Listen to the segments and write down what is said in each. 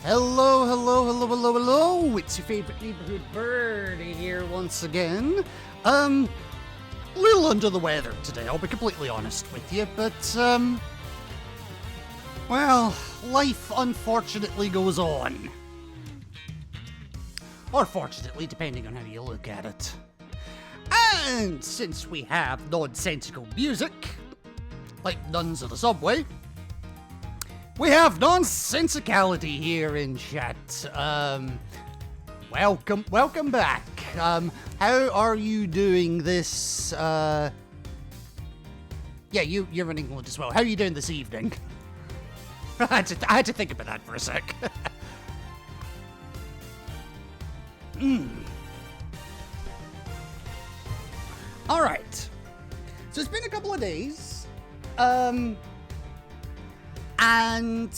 Hello, hello, hello, hello, hello! It's your favorite neighborhood birdie here once again. A little under the weather today, I'll be completely honest with you, but, well, life unfortunately goes on. Or fortunately, depending on how you look at it. And since we have nonsensical music, like Nuns of the Subway, we have nonsensicality here in chat. Welcome back. How are you doing this, yeah, you're in England as well. How are you doing this evening? I had to think about that for a sec. Alright. So it's been a couple of days. And,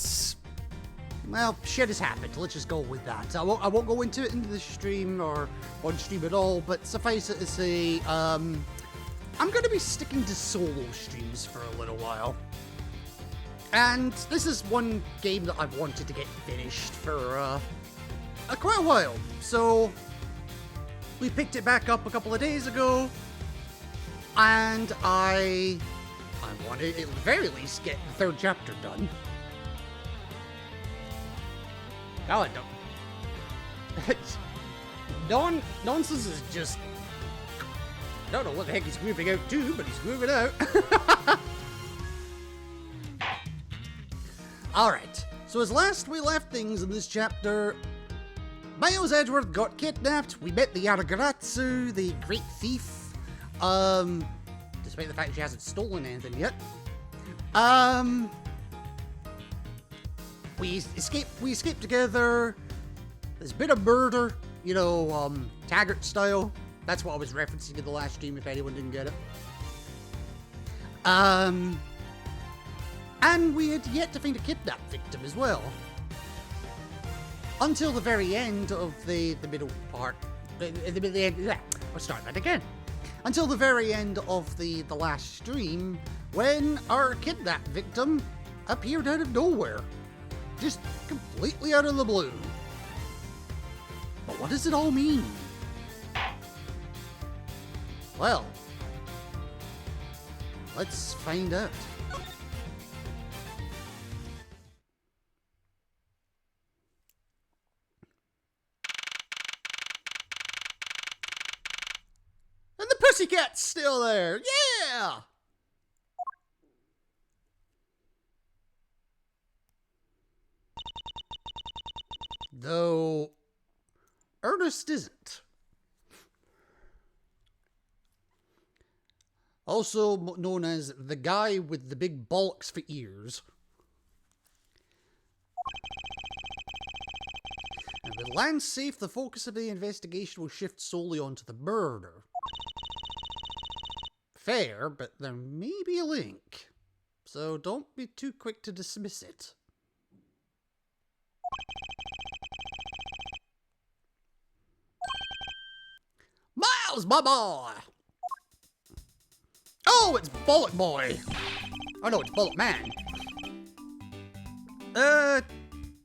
well, shit has happened. Let's just go with that. I won't go into it into the stream or on stream at all, but suffice it to say, I'm going to be sticking to solo streams for a little while. And this is one game that I've wanted to get finished for quite a while. So we picked it back up a couple of days ago, and I wanted, at the very least, get the third chapter done. God, nonsense is just... I don't know what the heck he's moving out to, but he's moving out. Alright, so as last we left things in this chapter, Miles Edgeworth got kidnapped, we met the Yaragratsu, the Great Thief, despite the fact she hasn't stolen anything yet. We escaped together. There's a bit of murder, you know, Taggart style. That's what I was referencing in the last stream if anyone didn't get it. And we had yet to find a kidnapped victim as well. Until the very end of the middle part. I'll start that again. Until the very end of the last stream, when our kidnapped victim appeared out of nowhere. Just completely out of the blue. But what does it all mean? Well, let's find out. And the pussycat's still there! Yeah! Though Ernest isn't. Also known as the guy with the big bollocks for ears. And with land safe, the focus of the investigation will shift solely onto the murder. Fair, but there may be a link. So don't be too quick to dismiss it. Miles, my boy! Oh, it's Bollock Boy! Oh no, it's Bollock Man.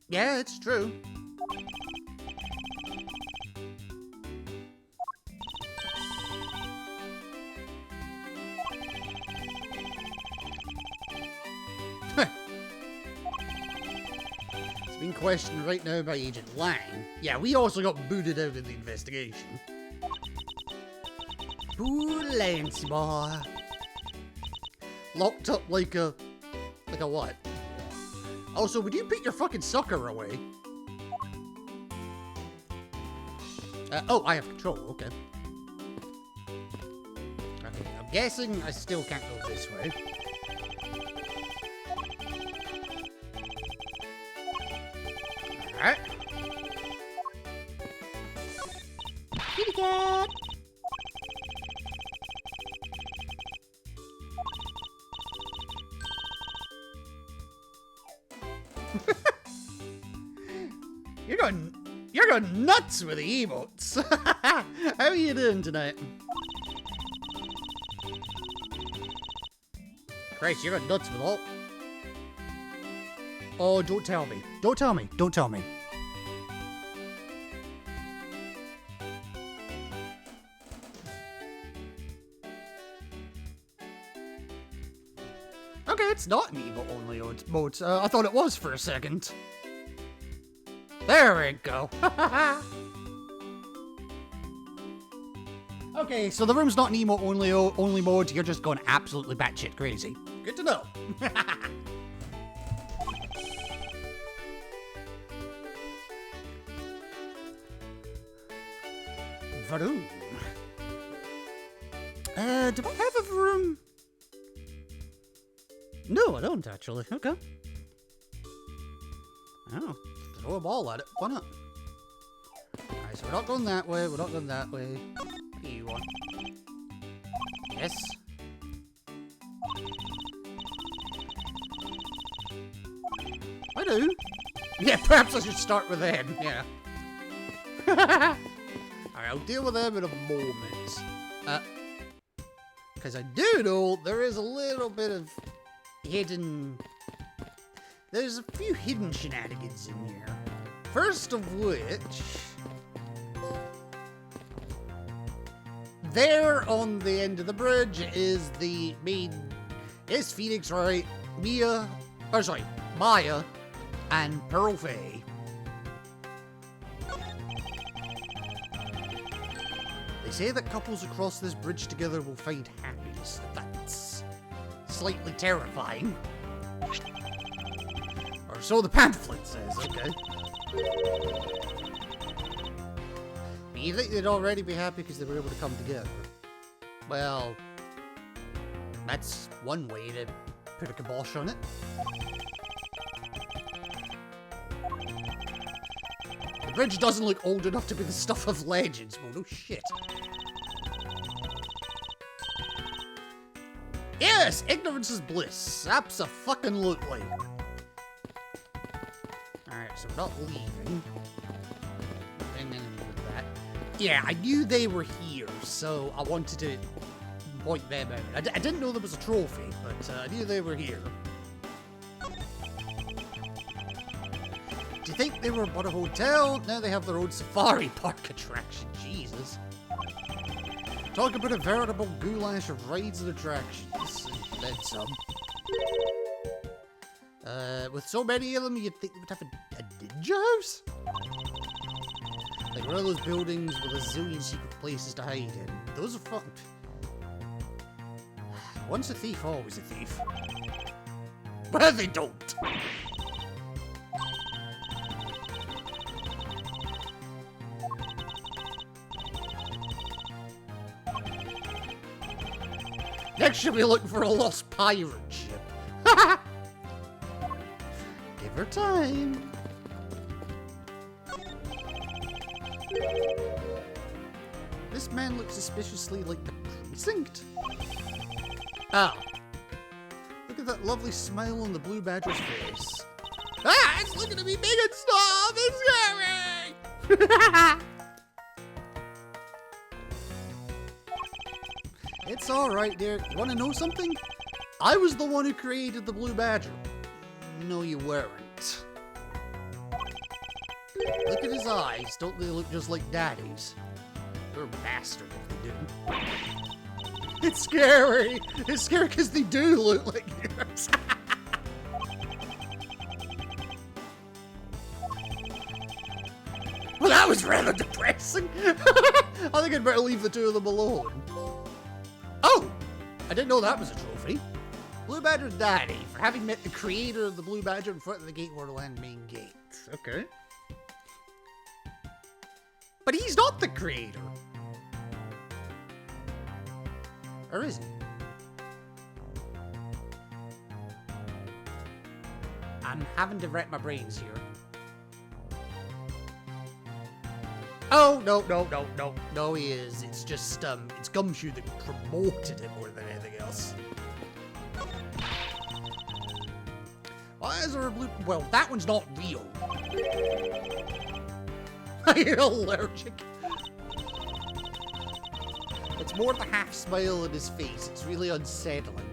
Yeah, it's true. It's being questioned right now by Agent Lang. Yeah, we also got booted out of the investigation. Poor Lance, boy. Locked up like a what? Also, would you put your fucking sucker away? Oh, I have control, okay. I'm guessing I still can't go this way. Alright. Kitty cat! You're going nuts with the emotes. How are you doing tonight? Christ, you're nuts with all. Oh, don't tell me. Don't tell me. Don't tell me. Okay, it's not an emote only mode. I thought it was for a second. There we go. Okay, so the room's not an emote only mode. You're just going absolutely batshit crazy. Good to know. Vroom. Do I have a vroom? No, I don't actually. Okay. Oh, throw a ball at it. Why not? Alright, so we're not going that way. We're not going that way. You want? Yes. I do. Yeah, perhaps I should start with them. Yeah. Alright, I'll deal with them in a moment. Because I do know there is a little bit of hidden... There's a few hidden shenanigans in here. First of which... There on the end of the bridge is the main... Is Phoenix, right? Maya, and Pearl Faye. They say that couples across this bridge together will find happiness. That's slightly terrifying. Or so the pamphlet says, okay. Do you think they'd already be happy because they were able to come together? Well, that's one way to put a kibosh on it. The bridge doesn't look old enough to be the stuff of legends. Well, no shit. Yes, ignorance is bliss. Abso-fucking-lutely. Alright, so we're not leaving. And then with that. Yeah, I knew they were here, so I wanted to point them out. I didn't know there was a trophy, but I knew they were here. Do you think they were about a hotel? Now they have their own safari park attraction. Jesus. Talk about a veritable goulash of rides and attractions. And then some. With so many of them, you'd think they would have a ninja house? Like one of those buildings with a zillion secret places to hide in. Those are fun. Once a thief, always a thief. But they don't. Next, you'll be looking for a lost pirate ship. Give her time. This man looks suspiciously like the precinct. Oh. Look at that lovely smile on the blue badger's face. Ah, it's looking at me big and small. It's scary. It's alright, dear. You want to know something? I was the one who created the blue badger. No, you weren't. Look at his eyes. Don't they look just like Daddy's? They're a bastard if they do. It's scary. It's scary because they do look like yours. Well, that was rather depressing. I think I'd better leave the two of them alone. Oh! I didn't know that was a trophy. Blue Badger's Daddy for having met the creator of the Blue Badger in front of the Gate Wonderland main gate. Okay. But he's not the creator. Or is he? I'm having to wrap my brains here. Oh, no, he is. It's just, it's Gumshoe that promoted it more than anything else. Why is there a blue... Well, that one's not real. Are you allergic? It's more the half smile on his face. It's really unsettling.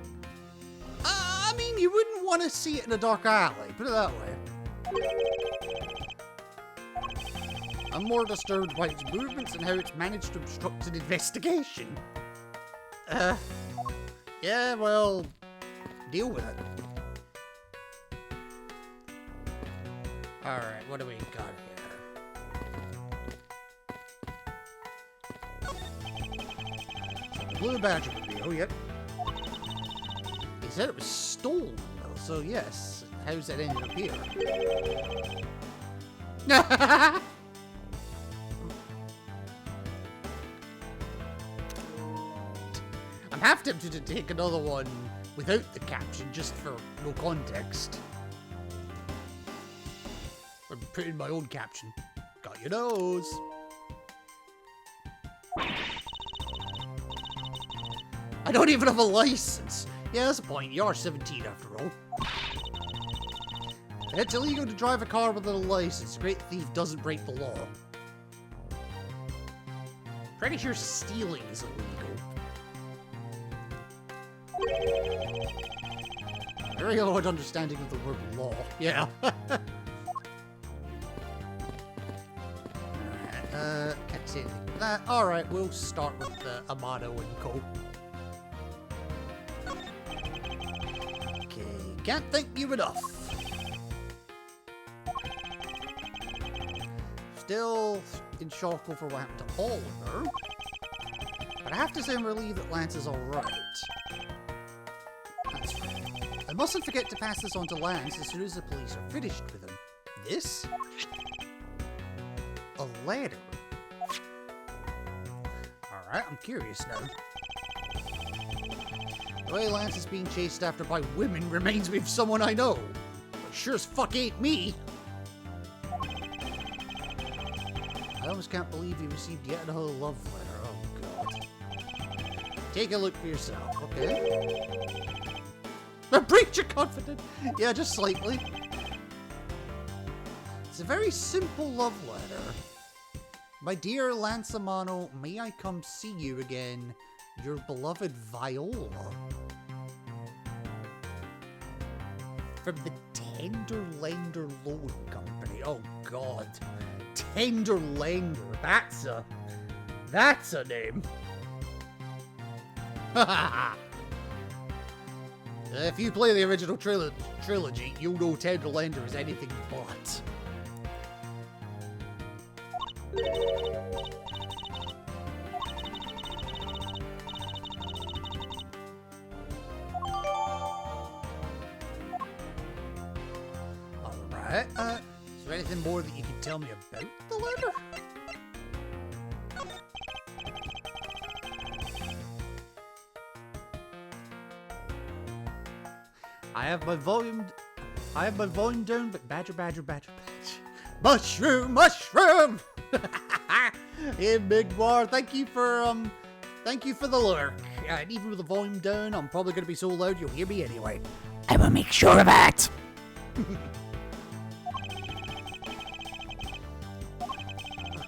I mean, you wouldn't want to see it in a dark alley. Put it that way. I'm more disturbed by its movements and how it's managed to obstruct an investigation. Yeah, well, Deal with it. Alright, what do we got here? Blue Badger reveal, yep. He said it was stolen, though, so yes. How's that ended up here? I'm half tempted to take another one without the caption, just for no context. Or put in my own caption. Got your nose. I don't even have a license. Yeah, that's the point. You are 17 after all. It's illegal to drive a car without a license. A great thief doesn't break the law. Pretty sure stealing is illegal. Very odd understanding of the word law. Yeah. Can't say anything for that. Alright, we'll start with the Amano and Co. Okay, can't thank you enough. Still in shock over what happened to Oliver. But I have to say I'm relieved that Lance is alright. That's right. I mustn't forget to pass this on to Lance as soon as the police are finished with him. This? A ladder. Alright, I'm curious now. The way Lance is being chased after by women reminds me of someone I know. But sure as fuck ain't me. I almost can't believe he received yet another love letter. Oh, God. Take a look for yourself, okay? A breach of confidence! Yeah, just slightly. It's a very simple love letter. My dear Lance Amano, may I come see you again? Your beloved Viola. From the Tenderlander Loan Company. Oh, God. Tenderlander. That's a name. If you play the original trilogy, you'll know Tenderlander is anything but. Alright, is there anything more that you can tell me about the letter? I have my volume down, but badger. Mushroom! Hey, Big War, thank you for the lurk. And even with the volume down, I'm probably going to be so loud you'll hear me anyway. I will make sure of that.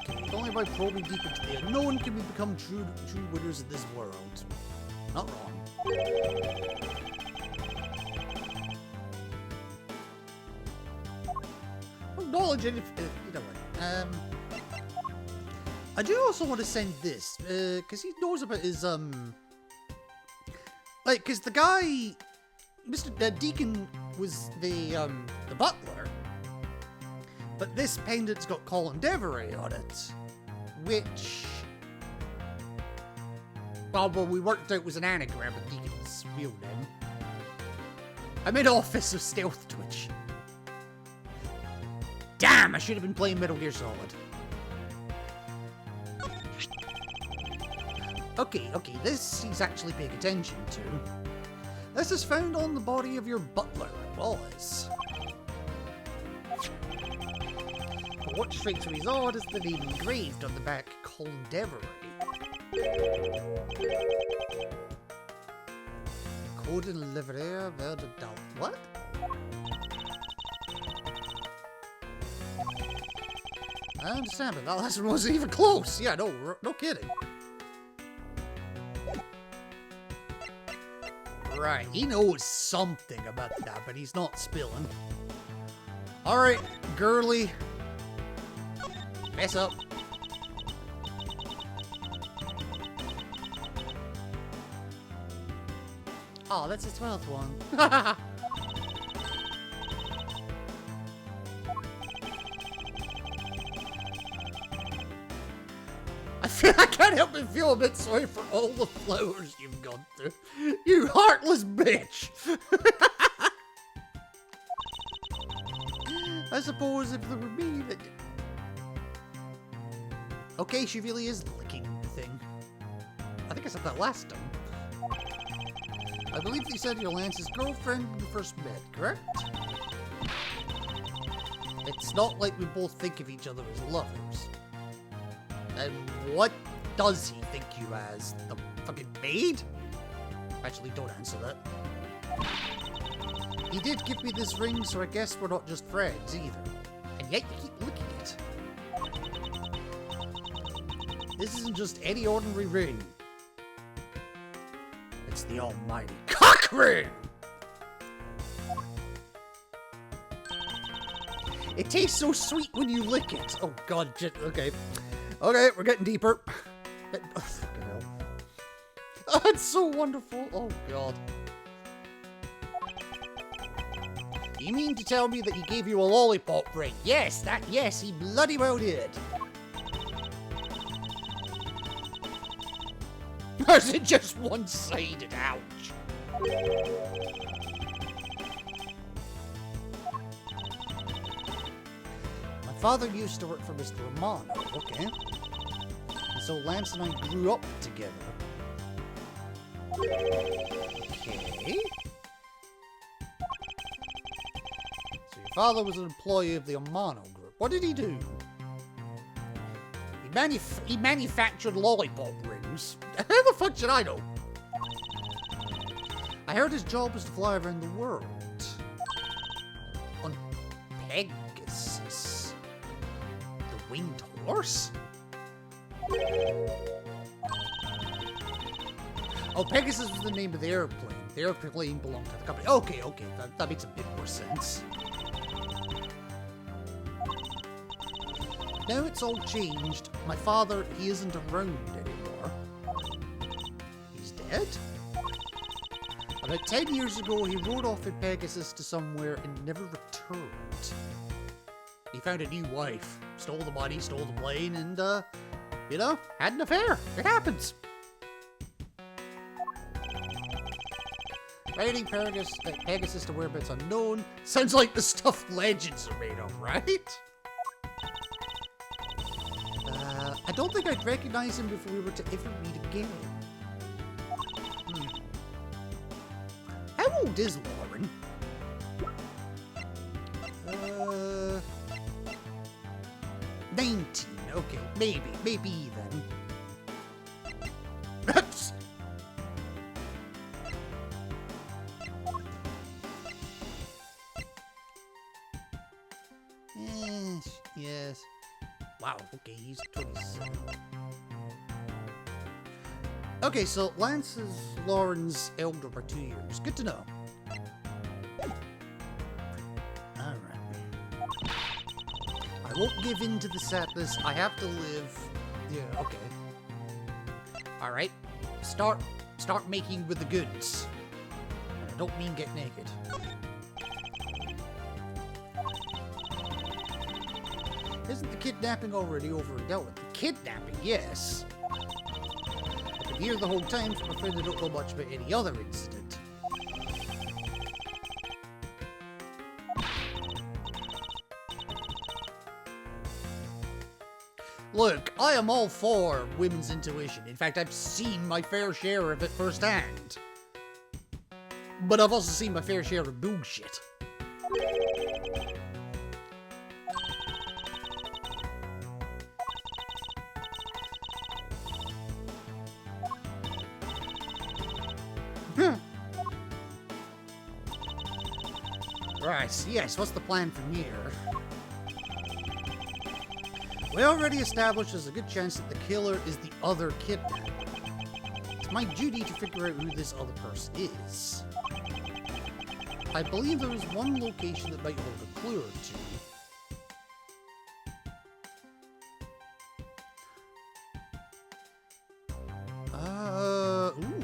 Okay, only by probing deep into the unknown can we become true winners of this world. Not wrong. Knowledge and either way. I do also want to send this because he knows about his like, because the guy, Mr. Deacon, was the butler, but this pendant's got Colin Devery on it, which, well, we worked out was an anagram of Deacon's real name. I'm in Office of Stealth Twitch. Damn, I should have been playing Metal Gear Solid. Okay, this he's actually paying attention to. This is found on the body of your butler, Wallace. But what strikes me as odd is the name engraved on the back, Colin Devery. Code and livraire vers de doubt. What? I understand, but that last one wasn't even close. Yeah, no kidding. Right, he knows something about that, but he's not spilling. Alright, girly. Mess up. Oh, that's the 12th one. I can't help but feel a bit sorry for all the flowers you've gone through. You heartless bitch! I suppose if there were me that... Okay, she really is licking the thing. I think I said that last time. I believe you said you're Lance's girlfriend when you first met, correct? It's not like we both think of each other as lovers. And what does he think you as? The fucking maid? Actually, don't answer that. He did give me this ring, so I guess we're not just friends either. And yet you keep licking it. This isn't just any ordinary ring. It's the almighty cock ring! It tastes so sweet when you lick it. Oh god, okay. Okay, we're getting deeper. Oh, fucking hell. Oh, it's so wonderful. Oh god. You mean to tell me that he gave you a lollipop ring? Yes, yes, he bloody well did. Or is it just one-sided? Ouch. My father used to work for Mr. Romano, okay. And so Lance and I grew up together. Okay. So your father was an employee of the Romano group. What did he do? He manufactured lollipop rings. How the fuck should I know? I heard his job was to fly around the world. On Pegasus. The winged horse? Oh, Pegasus was the name of the airplane. The airplane belonged to the company. Okay, that makes a bit more sense. Now it's all changed. My father, he isn't around anymore. He's dead? About 10 years ago, he rode off in Pegasus to somewhere and never returned. He found a new wife, stole the money, stole the plane, and, you know, had an affair. It happens. Riding Pegasus to whereabouts unknown. Sounds like the stuff legends are made of, right? I don't think I'd recognize him if we were to ever meet again. How old is Lauren? 19. Okay, maybe then. Yes. Wow, okay, he's 27. Okay, so Lance is Lauren's elder by 2 years. Good to know. Alright. I won't give in to the sadness. I have to live. Yeah, okay. Alright. Start making with the goods. And I don't mean get naked. Isn't the kidnapping already over and dealt with? The kidnapping, yes. I've been here the whole time, so I'm afraid I don't know much about any other incident. Look, I am all for women's intuition. In fact, I've seen my fair share of it firsthand. But I've also seen my fair share of bullshit. Right, yes, what's the plan from here? We already established there's a good chance that the killer is the other kidnapper. It's my duty to figure out who this other person is. I believe there is one location that might hold a clue or two. Ooh.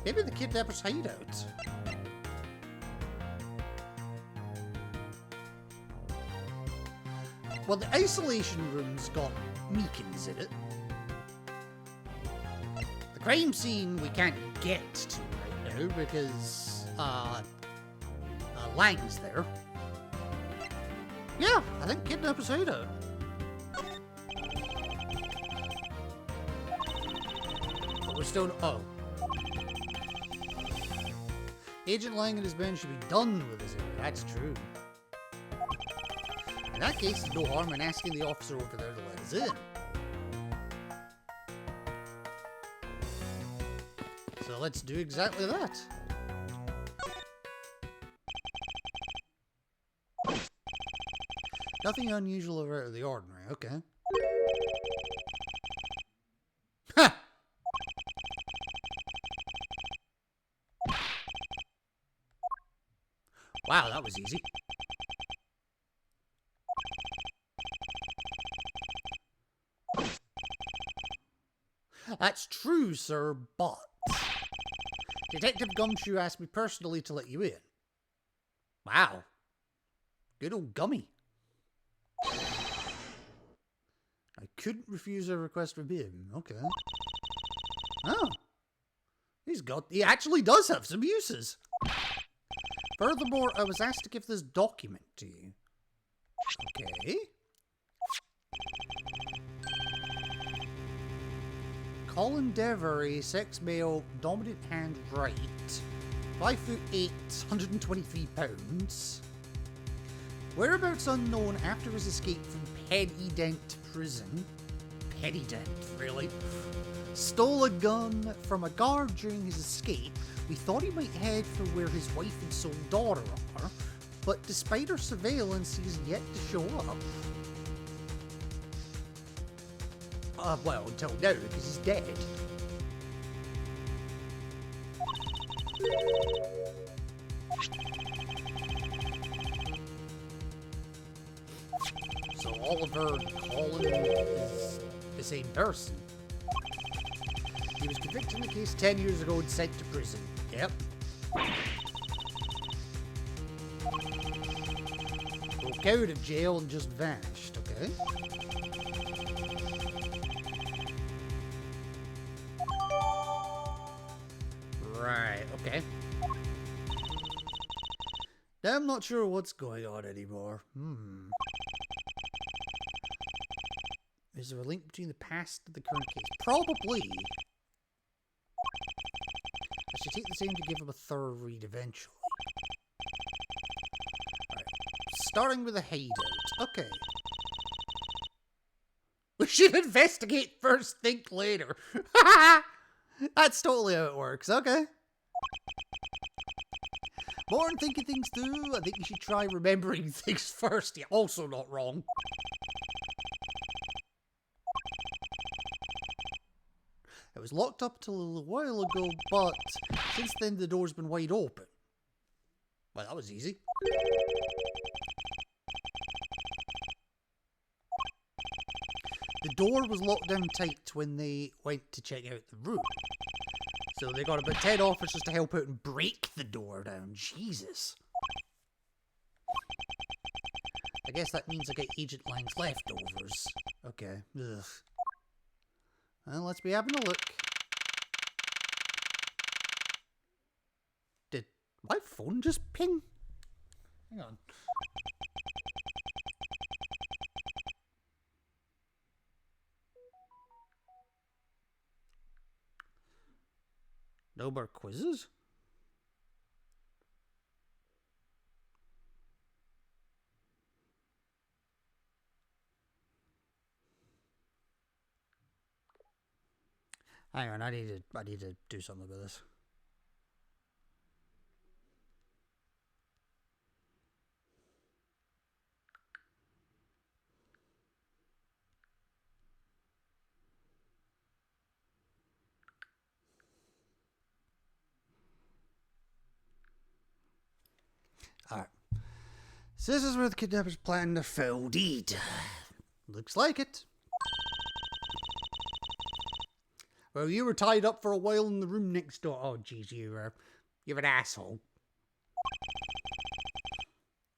Maybe the kidnapper's hideout. Well, the isolation room's got Meekins in it. The crime scene we can't get to right now because Lang's there. Yeah, I think kidnapper's hideout. But we're still... Oh. Agent Lang and his men should be done with this area. That's true. In that case, there's no harm in asking the officer over there to let us in. So let's do exactly that. Nothing unusual or out of the ordinary, okay. Ha! Wow, that was easy. That's true, sir, but... Detective Gumshoe asked me personally to let you in. Wow. Good old Gummy. I couldn't refuse a request from him. Okay. Oh. He actually does have some uses. Furthermore, I was asked to give this document to you. Okay. Colin Devery, sex male, dominant hand right, 5'8", 123 pounds. Whereabouts unknown after his escape from Pedident prison. Pedident, really? Stole a gun from a guard during his escape. We thought he might head for where his wife and sole daughter are, but despite our surveillance, he's yet to show up. Well, until now, because he's dead. So Oliver and Colin is the same person. He was convicted in the case 10 years ago and sent to prison. Yep. Broke out of jail and just vanished, okay? Right, okay. Now I'm not sure what's going on anymore. Is there a link between the past and the current case? Probably. I should take the time to give him a thorough read eventually. Right. Starting with a hideout. Okay. We should investigate first, think later. That's totally how it works. Okay. More than thinking things through, I think you should try remembering things first. You're also not wrong. It was locked up till a little while ago, but since then the door's been wide open. Well, that was easy. The door was locked down tight when they went to check out the room. So they got about 10 officers to help out and break the door down. Jesus. I guess that means I get Agent Lang's leftovers. Okay. Ugh. Well, let's be having a look. Did my phone just ping? Hang on. No more quizzes? Hang on, I need to do something about this. Alright. So this is where the kidnappers plan their foul deed. Looks like it. Well, you were tied up for a while in the room next door. Oh, jeez, you're an asshole.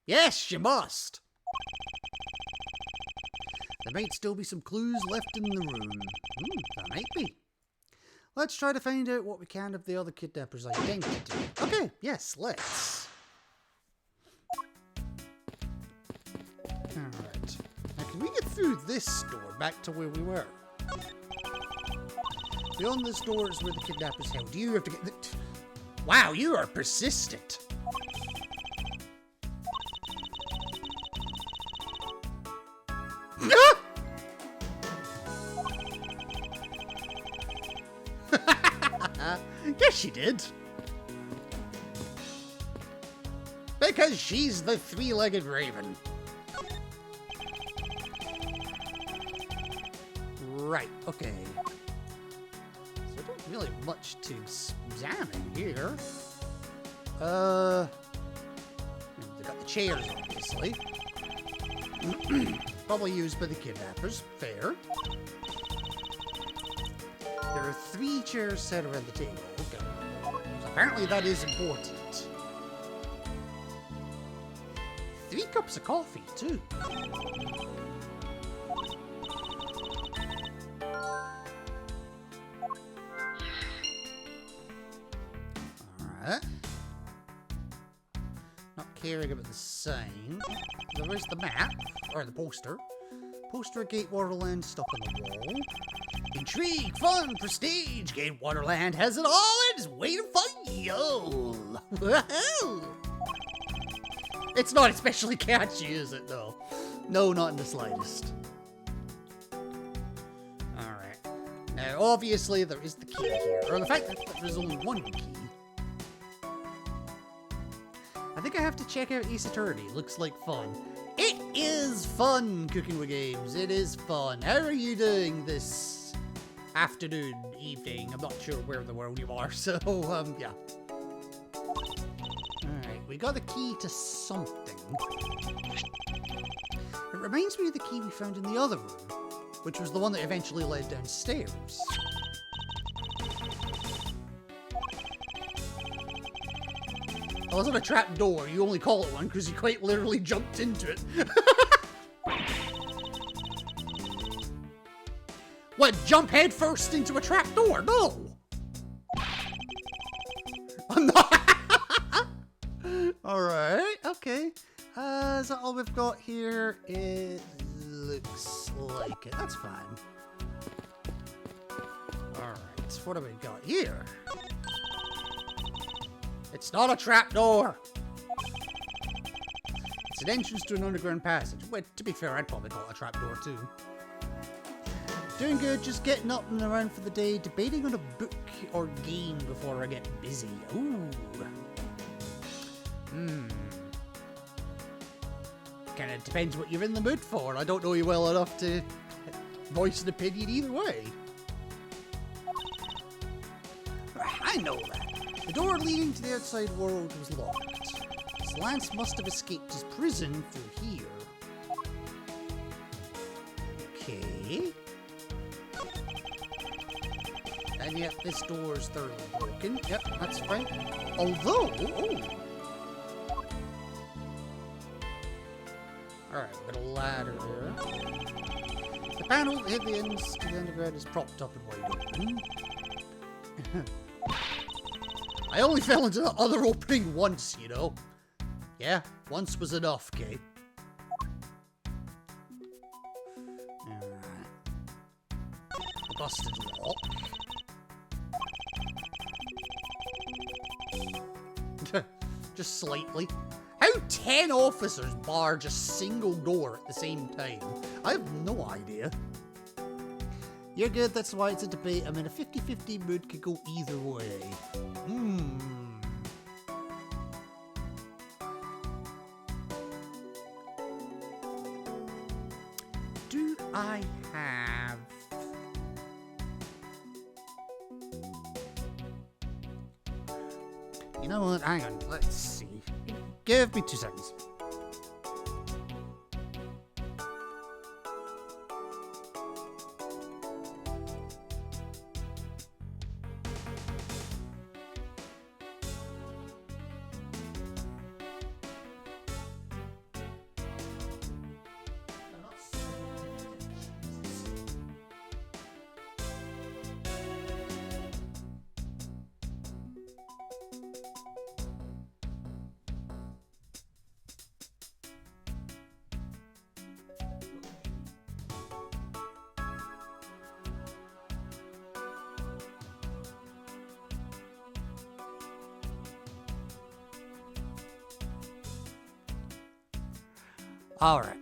Yes, you must. There might still be some clues left in the room. There might be. Let's try to find out what we can of the other kidnapper's identity. Okay, yes, let's. Alright. Now, can we get through this door back to where we were? Beyond this door is where the kidnapper's held. You have to get... Wow, you are persistent. Yes, she did. Because she's the three-legged raven. Right, okay. So don't really have much to examine here. They got the chairs, obviously. Probably used by the kidnappers. Fair. There are 3 chairs set around the table. Okay. So apparently that is important. 3 cups of coffee, too. Alright. Not caring about the sign. There is the map, or the poster. Poster of Gate Waterland stuck on the wall. Intrigue, fun, prestige. Gate Waterland has it all and is waiting for you. It's not especially catchy, is it, though? No, not in the slightest. Alright. Now, obviously, there is the key here. Or the fact that there's only one key. I think I have to check out Ace Attorney. Looks like fun. It is fun cooking with games. It is fun. How are you doing this afternoon, evening? I'm not sure where in the world you are, so, yeah. Alright, we got a key to something. It reminds me of the key we found in the other room, which was the one that eventually led downstairs. It wasn't a trap door, you only call it one because you quite literally jumped into it. What, jump head first into a trap door? No! I'm not. Alright, okay. Is that all we've got here? It looks like it. That's fine. Alright, what have we got here? It's not a trapdoor! It's an entrance to an underground passage. Well, to be fair, I'd probably call it a trapdoor too. Doing good, just getting up and around for the day, debating on a book or game before I get busy. Ooh. Kinda depends what you're in the mood for. I don't know you well enough to voice an opinion either way. I know that. The door leading to the outside world was locked. So Lance must have escaped his prison through here. Okay. And yet this door is thoroughly broken. Yep, that's fine. Although... Oh! Alright, we've got a ladder there. The panel that hid the ends to the underground is propped up and wide open. I only fell into the other opening once, you know. Yeah, once was enough, Kate. Alright. The busted lock. Just slightly. How 10 officers barge a single door at the same time? I have no idea. You're good, that's why it's a debate. I'm in a 50-50 mood, could go either way. Do I have... You know what, hang on, let's see. Give me 2 seconds. All right.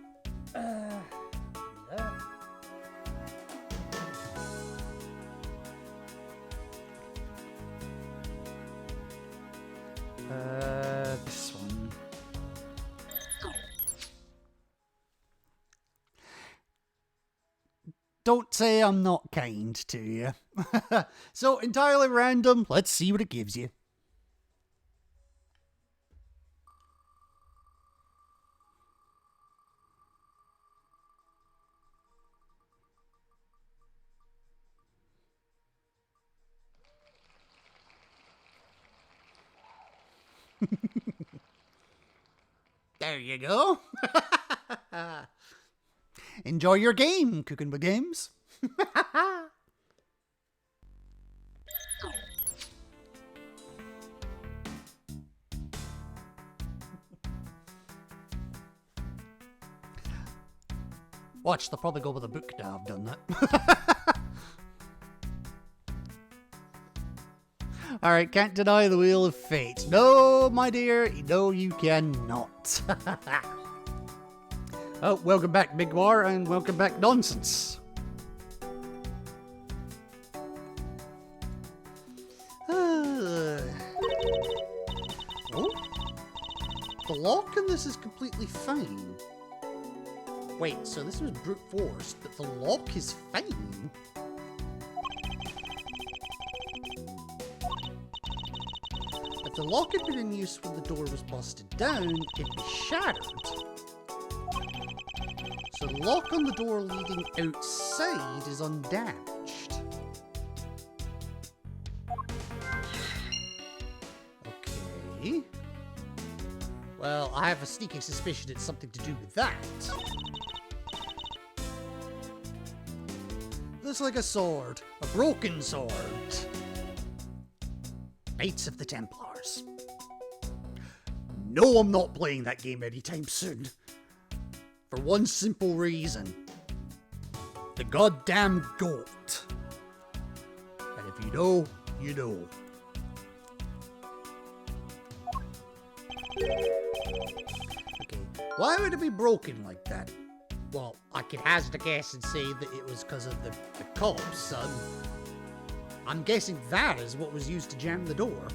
This one. Don't say I'm not kind to you. So, entirely random. Let's see what it gives you. There you go. Enjoy your game, Cooking with Games. Watch, they'll probably go with a book now I've done that. Alright, can't deny the Wheel of Fate. No, my dear, no you cannot. Oh, welcome back, Big War, and welcome back, Nonsense. Oh. The lock in this is completely fine. Wait, so this was brute force, but the lock is fine? If the lock had been in use when the door was busted down, it'd be shattered. So the lock on the door leading outside is undamaged. Okay. Well, I have a sneaking suspicion it's something to do with that. Looks like a sword. A broken sword. Knights of the Templars. No, I'm not playing that game anytime soon. For one simple reason. The goddamn goat. And if you know, you know. Okay, why would it be broken like that? Well, I could hazard a guess and say that it was because of the cops. I'm guessing that is what was used to jam the door.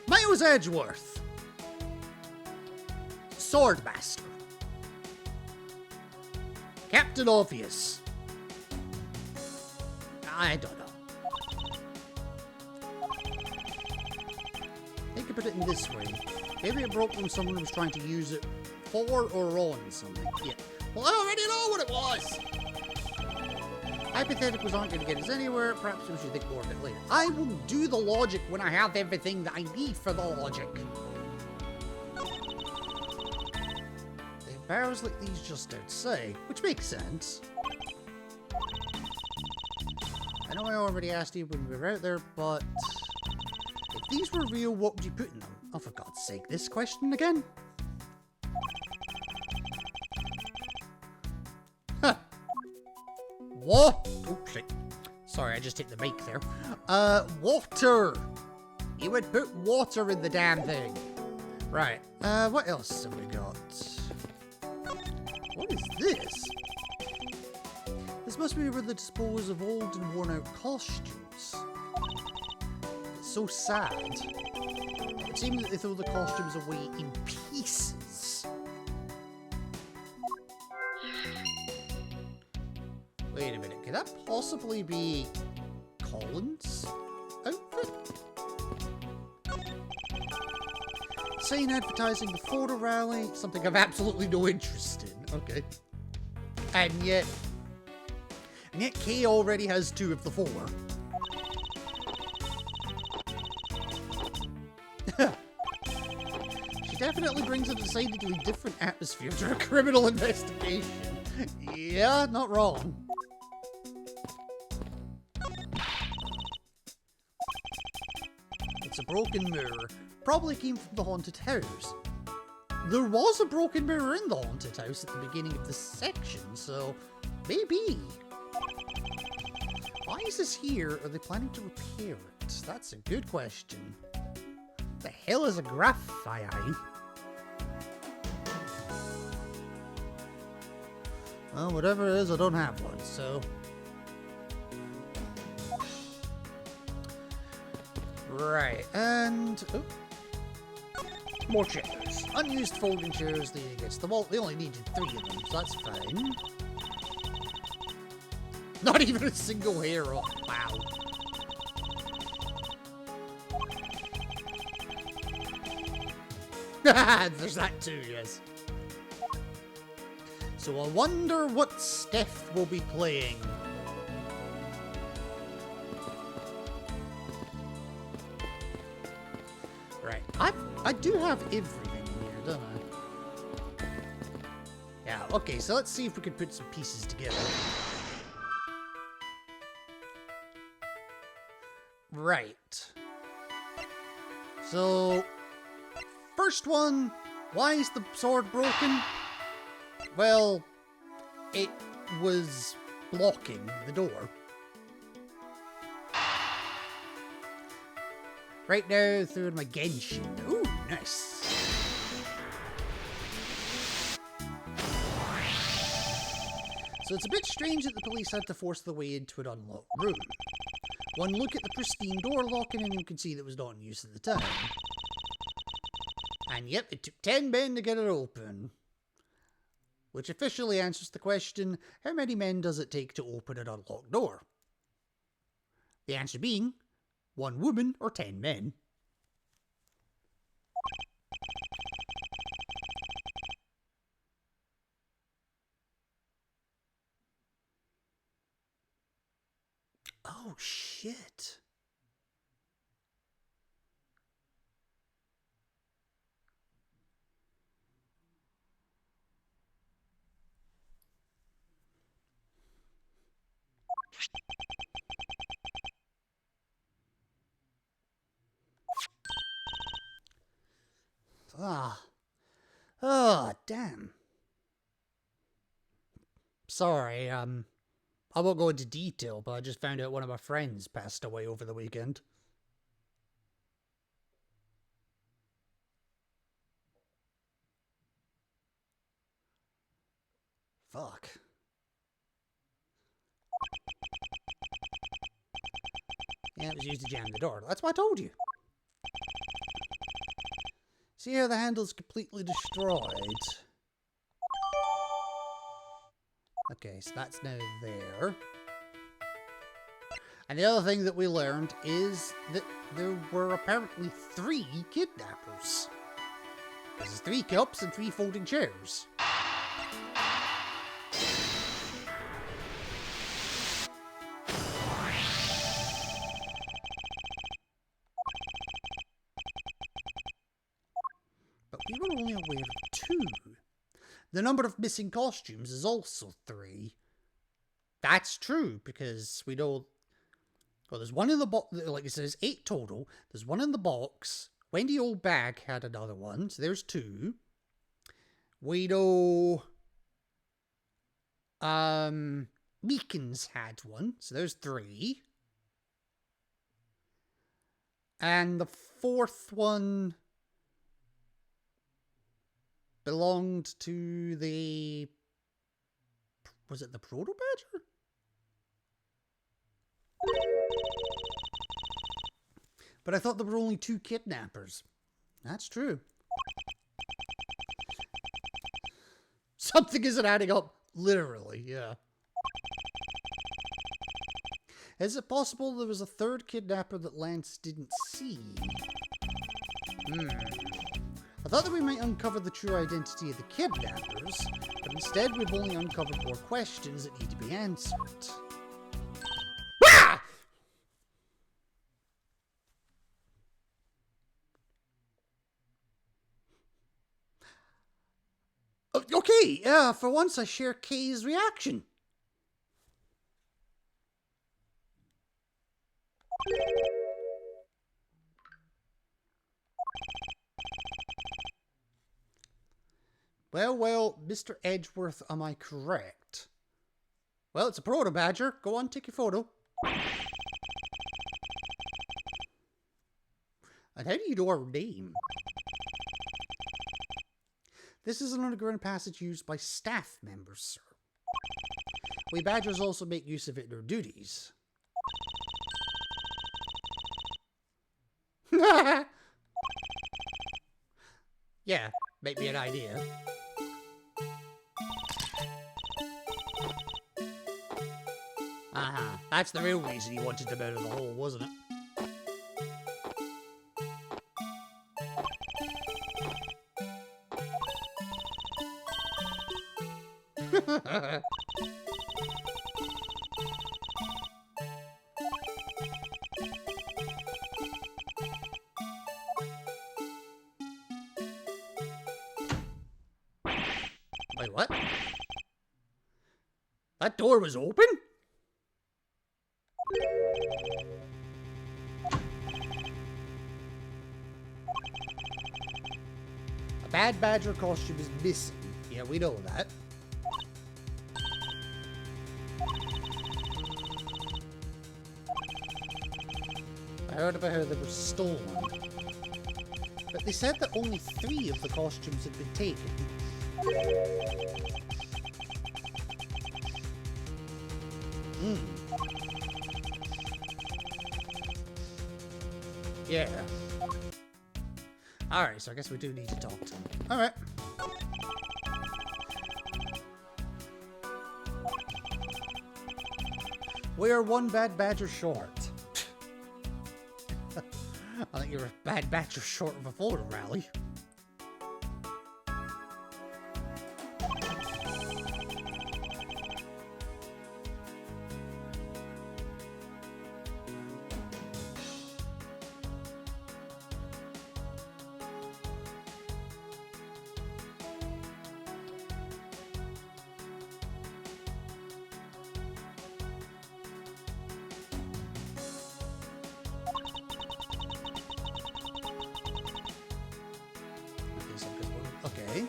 Miles Edgeworth. Swordmaster. Captain Obvious. I don't know. Think about it in this way. Maybe it broke when someone was trying to use it for or on something. Yeah. Well, I already know what it was! Hypotheticals aren't going to get us anywhere. Perhaps we should think more of it later. I will do the logic when I have everything that I need for the logic. They have barrels like these just outside, which makes sense. I know I already asked you when we were out there, but if these were real, what would you put in them? Oh, for God's sake, this question again? Huh. What? Oh, shit. Sorry, I just hit the mic there. Water! You would put water in the damn thing. Right, what else have we got? What is this? This must be where they dispose of old and worn out costumes. It's so sad. It seems that they throw the costumes away in pieces. Wait a minute, could that possibly be Colin's outfit? Sign advertising the photo rally, something I've absolutely no interest in. Okay. And yet Kay already has 2 of the 4. She definitely brings a decidedly different atmosphere to a criminal investigation. Yeah, not wrong. It's a broken mirror. Probably came from the haunted house. There was a broken mirror in the haunted house at the beginning of this section, so maybe. Why is this here? Are they planning to repair it? That's a good question. The hell is a graphite? Well, whatever it is, I don't have one, so... Right, and... Oh. More chairs. Unused folding chairs leaning against the wall. They only needed 3 of them, so that's fine. Not even a single hair on. Wow. There's that too, yes. So I wonder what Steph will be playing. Right, I do have everything here, don't I? Yeah, okay, so let's see if we can put some pieces together. Right. So, first one, why is the sword broken? Well, it was blocking the door. Right now, through my Genshin. Ooh, nice. So it's a bit strange that the police had to force their way into an unlocked room. One look at the pristine door locking and you can see that it was not in use at the time. And yep, it took 10 men to get it open. Which officially answers the question, how many men does it take to open an unlocked door? The answer being, 1 woman or 10 men. Oh, shit. Oh, damn. Sorry, I won't go into detail, but I just found out one of my friends passed away over the weekend. Fuck. Yeah, it was used to jam the door. That's what I told you. See how the handle's completely destroyed? Okay, so that's now there. And the other thing that we learned is that there were apparently 3 kidnappers. There's 3 cups and 3 folding chairs. But we were only aware of 2. The number of missing costumes is also 3. That's true, because we know... Well, there's one in the box... Like it says, 8 total. There's 1 in the box. Wendy Oldbag had another one, so there's 2. We know... Meekins had one, so there's 3. And the 4th one... belonged to the... Was it the Proto Badger? But I thought there were only 2 kidnappers. That's true. Something isn't adding up. Literally, yeah. Is it possible there was a 3rd kidnapper that Lance didn't see? I thought that we might uncover the true identity of the kidnappers, but instead we've only uncovered more questions that need to be answered. Ah! Okay, for once I share Kay's reaction. Well, Mr. Edgeworth, am I correct? Well, it's a Proto Badger. Go on, take your photo. And how do you know our name? This is an underground passage used by staff members, sir. We badgers also make use of it in our duties. Yeah, make me an idea. Uh-huh. That's the real reason you wanted them out of the hole, wasn't it? Wait, what? That door was open? A bad badger costume is missing. Yeah, we know that. I heard about how they were stolen. But they said that only 3 of the costumes had been taken. Yeah. Alright, so I guess we do need to talk to him. Alright. We are 1 bad badger short. I think you're a bad badger short of a photo rally. Okay.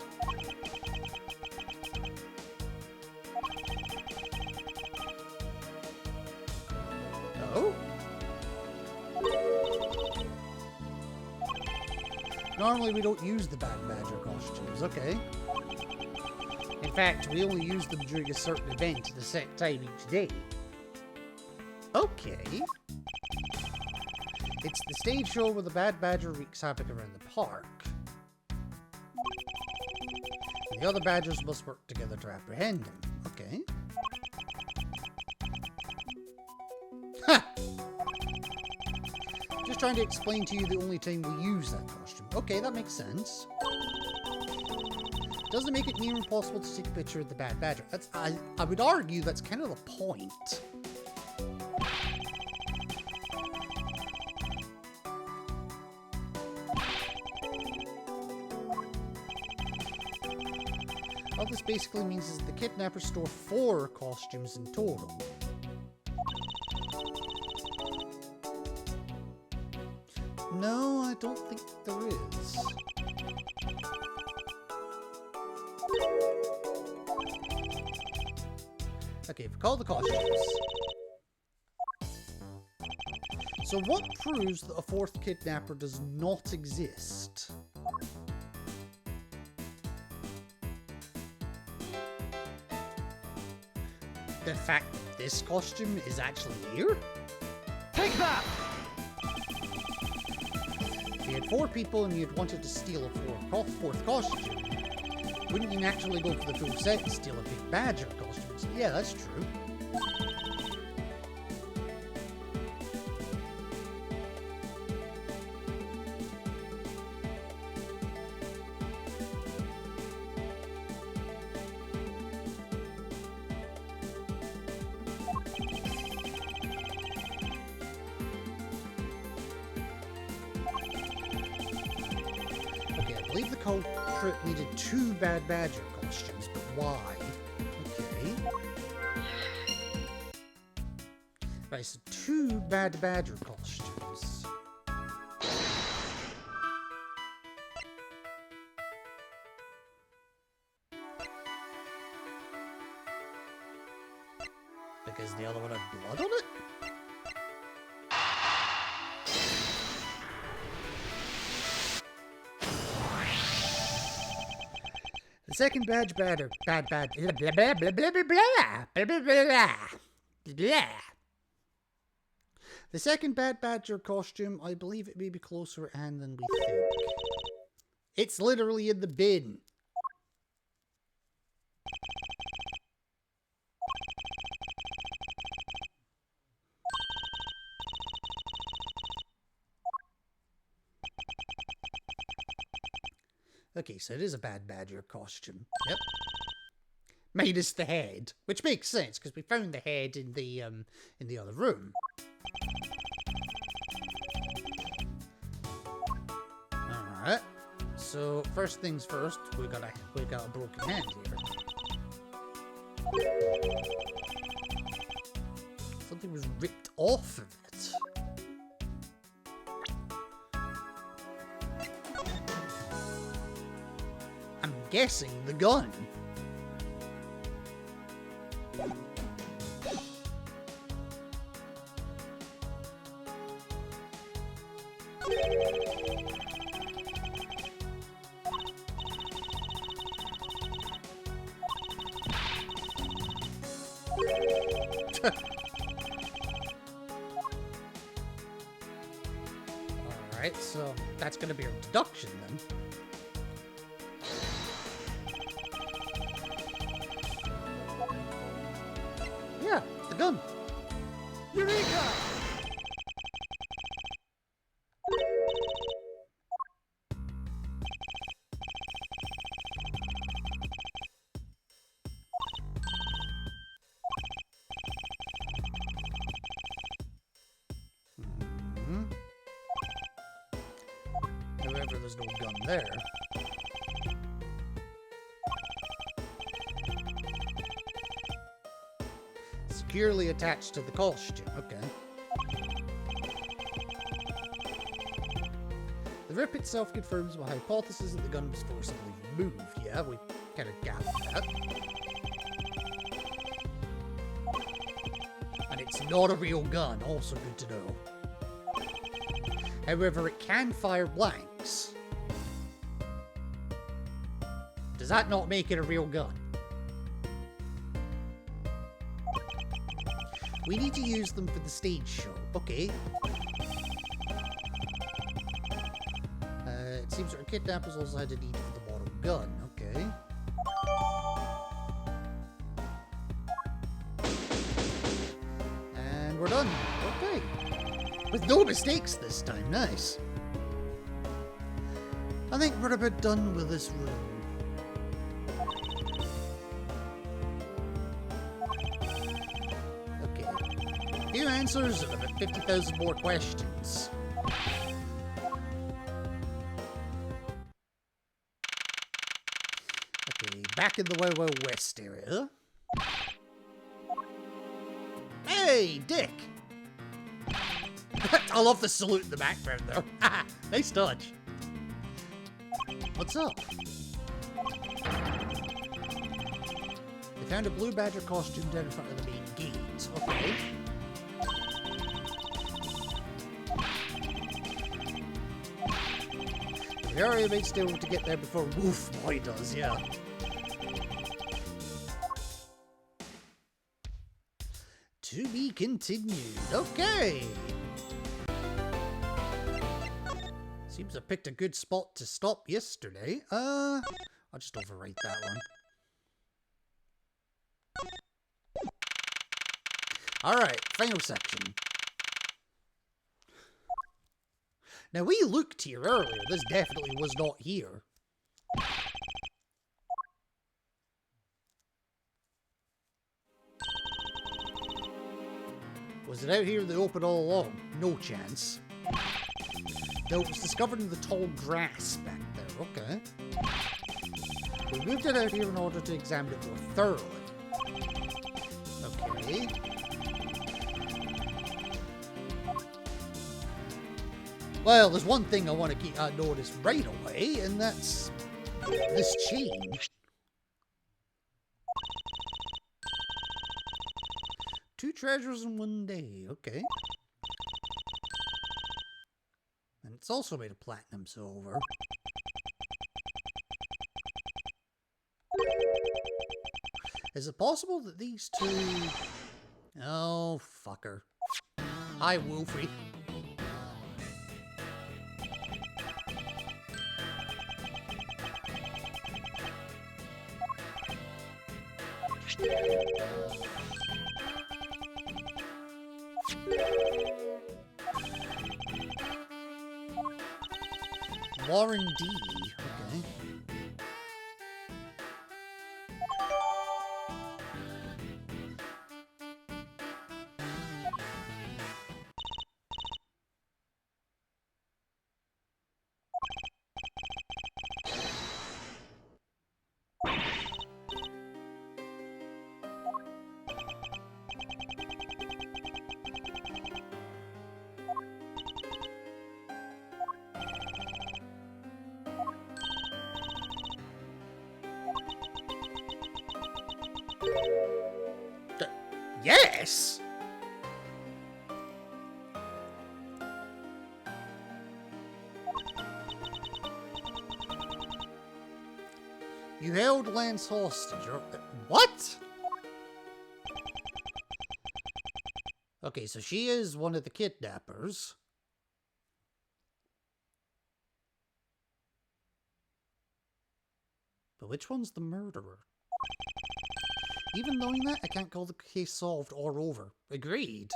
Oh? Normally we don't use the bad badger costumes, okay. In fact, we only use them during a certain event at a set time each day. Okay. It's the stage show where the bad badger wreaks havoc around the park. The other badgers must work together to apprehend him. Okay. Ha! Just trying to explain to you the only time we use that costume. Okay, that makes sense. Doesn't make it near impossible to take a picture of the bad badger. That's, I would argue that's kind of the point. All this basically means is the kidnappers store 4 costumes in total. No, I don't think there is. Okay, we call the costumes. So what proves that a 4th kidnapper does not exist? The fact that this costume is actually here? Take that! If you had 4 people and you'd wanted to steal a 4th costume, wouldn't you naturally go for the full set and steal a big badger costume? So yeah, that's true. Okay, I believe the culprit needed 2 bad badger costumes, but why? Okay. Right, so 2 bad badger costumes. Because the other one had blood on it? The second bad blah blah blah blah blah blah blah blah blah. The second Bad Badger costume, I believe it may be closer at hand than we think. It's literally in the bin. Okay, so it is a Bad Badger costume. Yep. Minus the head, which makes sense because we found the head in the other room. All right. So first things first, we got a broken hand here. Something was ripped off of it. I'm guessing the gun. Alright, so that's gonna be a deduction then. Yeah, the gun. Eureka! However, there's no gun there. Securely attached to the costume. Okay. The rip itself confirms my hypothesis that the gun was forcibly removed. Yeah, we kind of gathered that. And it's not a real gun. Also good to know. However, it can fire blanks. Does that not make it a real gun? We need to use them for the stage show. Okay. It seems our kidnappers also had a need for the model gun. Okay. And we're done. Okay. With no mistakes this time. Nice. I think we're about done with this room. Few answers and about 50,000 more questions. Okay, back in the Wild Wild West area. Hey, Dick! I love the salute in the background though. Nice touch. What's up? They found a blue badger costume down in front of the main gate. Okay. The area may still to get there before Wolf Boy does, yeah. To be continued. Okay. Seems I picked a good spot to stop yesterday. I'll just overwrite that one. Alright, final section. Now, we looked here earlier. This definitely was not here. Was it out here in the open all along? No chance. No, it was discovered in the tall grass back there. Okay. We moved it out here in order to examine it more thoroughly. Okay. Well, there's one thing I want to notice right away, and that's this chain. Two treasures in one day. Okay. And it's also made of platinum silver. Is it possible that these two... Oh, fucker. Hi, Wolfie. Warren D. Okay. Yes! You held Lance hostage. What? Okay, so she is one of the kidnappers. But which one's the murderer? Even knowing that, I can't call the case solved or over. Agreed.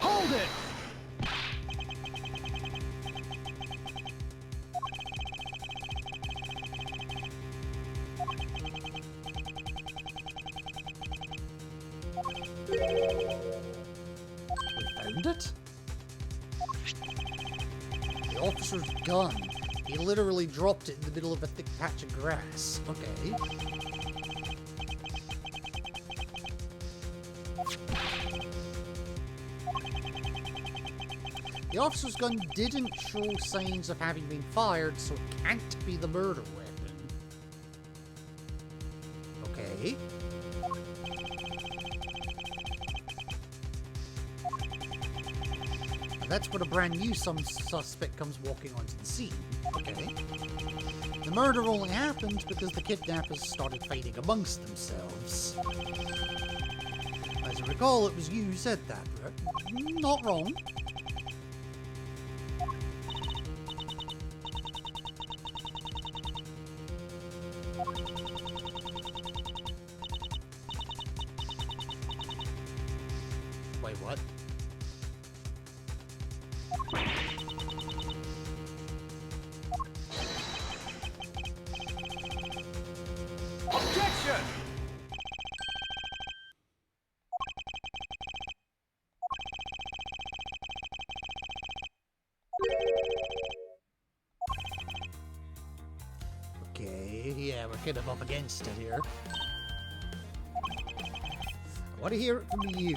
Hold it! We found it? The officer's gun. He literally dropped it in the middle of a thick patch of grass. Okay. The officer's gun didn't show signs of having been fired, so it can't be the murder weapon. Okay. And that's when a brand new suspect comes walking onto the scene. Okay. The murder only happened because the kidnappers started fighting amongst themselves. As I recall, it was you who said that, right? Not wrong. Wait, what? Objection! Okay, yeah, we're kind of up against it here. I want to hear it from you.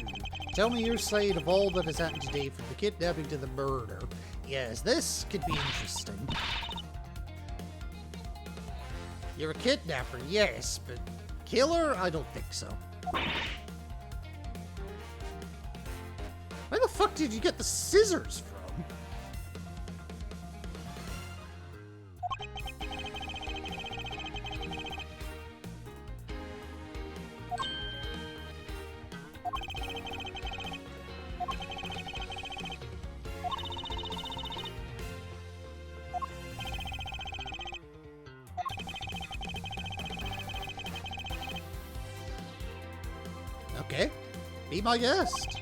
Tell me your side of all that has happened today, from the kidnapping to the murder. Yes, this could be interesting. You're a kidnapper, yes, but killer? I don't think so. Where the fuck did you get the scissors from? Okay, be my guest.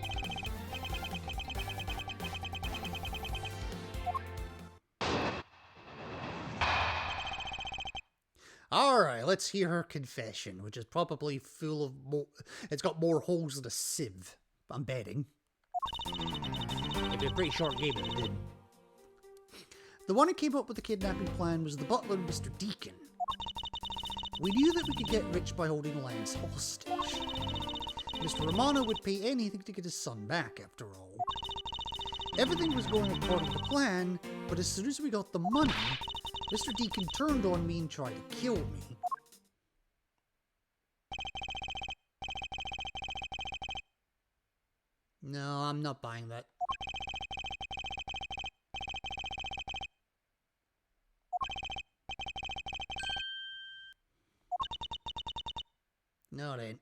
Alright, let's hear her confession, which is probably full of more... It's got more holes than a sieve, I'm betting. It'd be a pretty short game if it didn't. The one who came up with the kidnapping plan was the butler, Mr. Deacon. We knew that we could get rich by holding Lance hostage. Mr. Romano would pay anything to get his son back, after all. Everything was going according to plan, but as soon as we got the money, Mr. Deacon turned on me and tried to kill me. No, I'm not buying that. No, it ain't.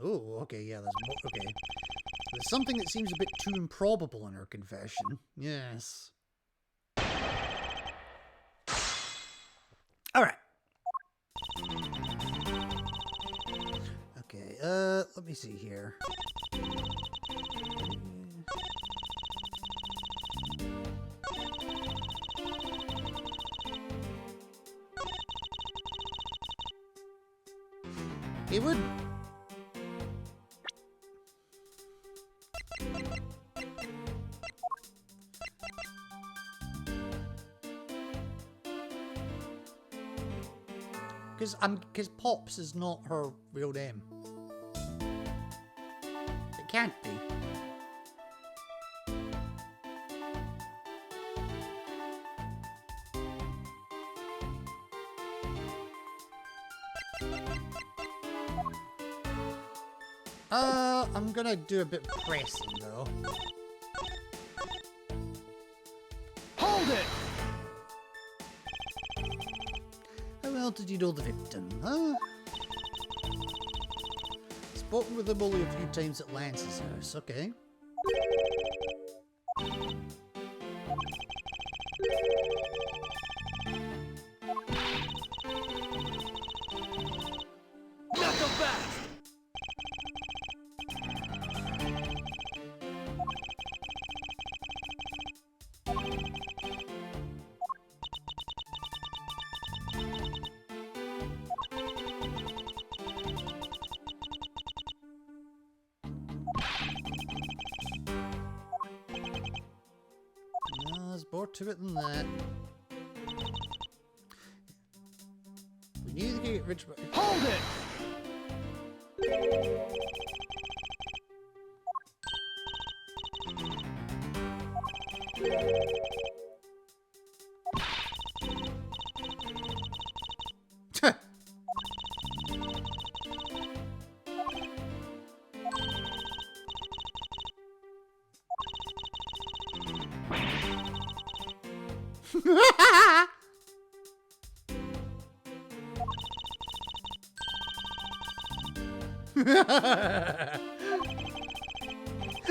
Oh, okay, yeah, there's more. Okay. There's something that seems a bit too improbable in her confession. Yes. Alright. Okay, let me see here. He would. Because Pops is not her real name. It can't be. I'm gonna do a bit of pressing though. Hold it! How well did you know the victim, huh? Spoken with him only a few times at Lance's house, okay. Not so fast! There's more to it than that. We need to get rich. Hold it!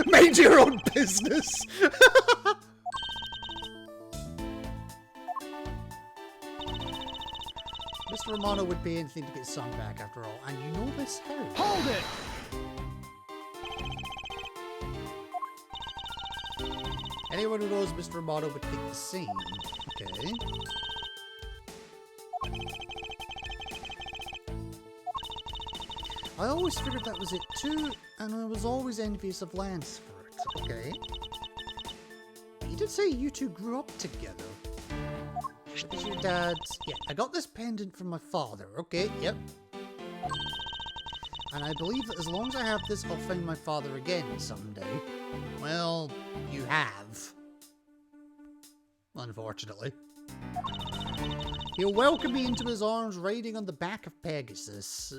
Mind your own business. Mr. Romano would pay anything to get his son back after all, and you know this how. Hold it! Anyone who knows Mr. Romano would think the same. Okay. I always figured that was it too, and I was always envious of Lance for it. Okay. You did say you two grew up together. Because your dad's... Yeah, I got this pendant from my father. Okay, yep. And I believe that as long as I have this, I'll find my father again someday. Well, you have. Unfortunately. He'll welcome me into his arms riding on the back of Pegasus.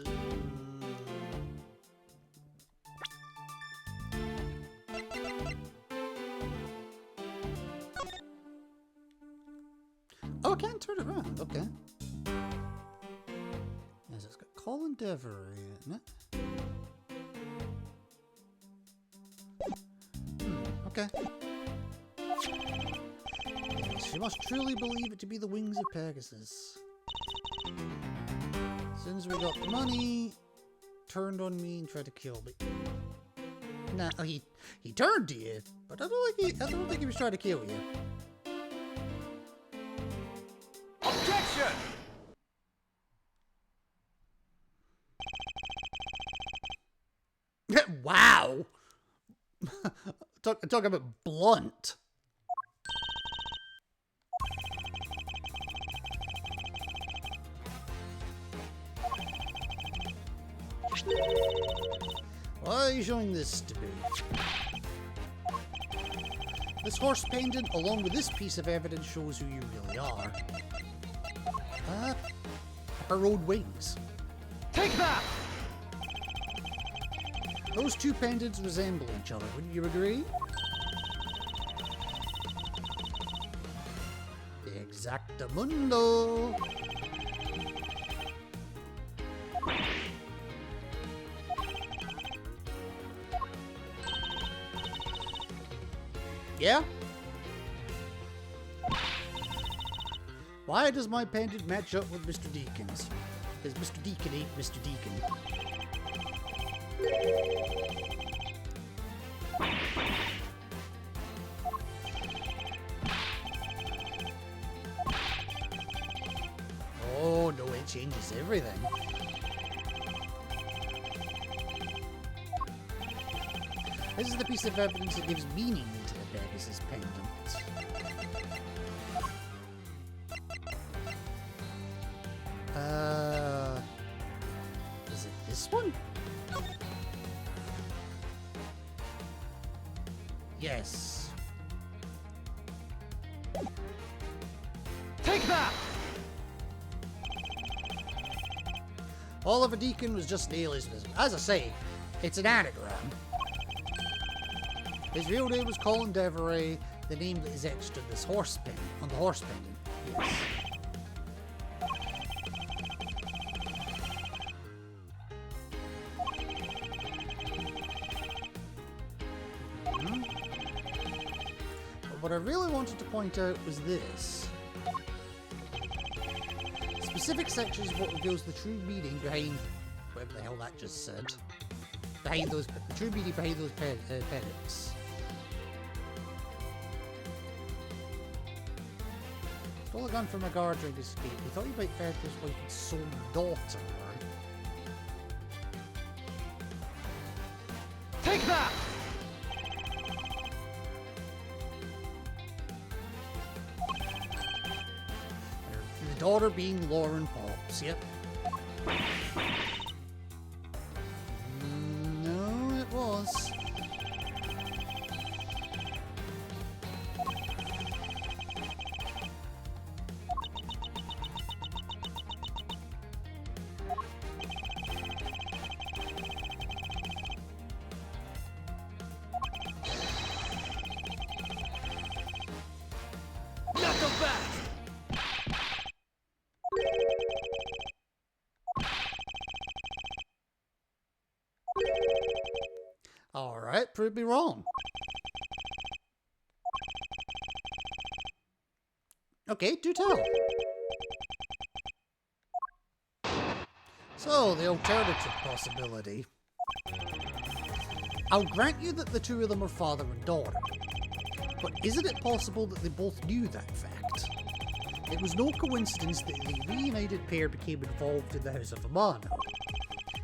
Oh, I can't turn it around. Okay. Yes, it's got Colin Devery in it. Okay. Yes, she must truly believe it to be the wings of Pegasus. As soon as we got the money, turned on me and tried to kill me. Nah, he turned to you, but I don't think he was trying to kill you. Objection! Wow! Talk about blunt. What are you showing this to me? This horse pendant, along with this piece of evidence, shows who you really are. Her old wings. Take that! Those two pendants resemble each other, wouldn't you agree? Exactamundo! Yeah? Why does my pendant match up with Mr. Deacon's? Because Mr. Deacon ain't Mr. Deacon. Oh no, it changes everything. This is the piece of evidence that gives meaning to the Pegasus pendant. Is it this one? Yes. Take that! Oliver Deacon was just an alias. As I say, it's an anagram. His real name was Colin Deveray, the name that is etched on this horse pendant, on the horse pendant. Yes. But what I really wanted to point out was this. Specific sections of what reveals the true meaning behind whatever the hell that just said. Behind those, the true meaning behind those pennants. Stole a gun from a guard during his escape. He thought he might fed his wife and soul daughter. Take that! The daughter being Lauren Pops, yep. No, it was. Knuckle back! Alright, prove me wrong. Okay, do tell. So, the alternative possibility. I'll grant you that the two of them are father and daughter. But isn't it possible that they both knew that fact? It was no coincidence that the reunited pair became involved in the House of Amano.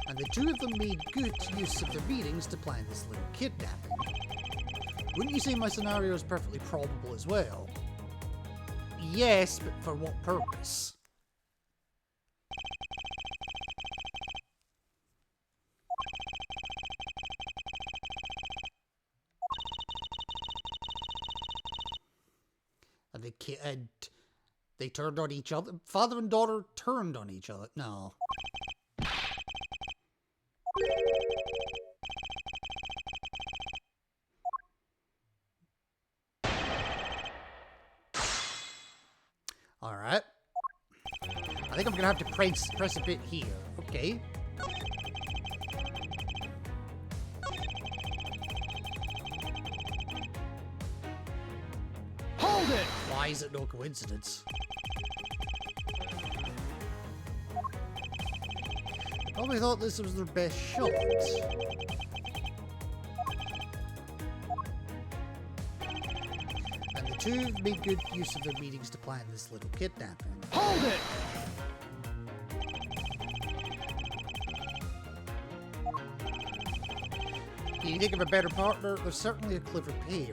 And the two of them made good use of their meetings to plan this little kidnapping. Wouldn't you say my scenario is perfectly probable as well? Yes, but for what purpose? And they turned on each other? Father and daughter turned on each other? No. Alright. I think I'm gonna have to press a bit here. Okay. Hold it! Why is it no coincidence? Probably thought this was their best shot. And the two made good use of their meetings to plan this little kidnapping. Hold it! You think of a better partner? They're certainly a clever pair.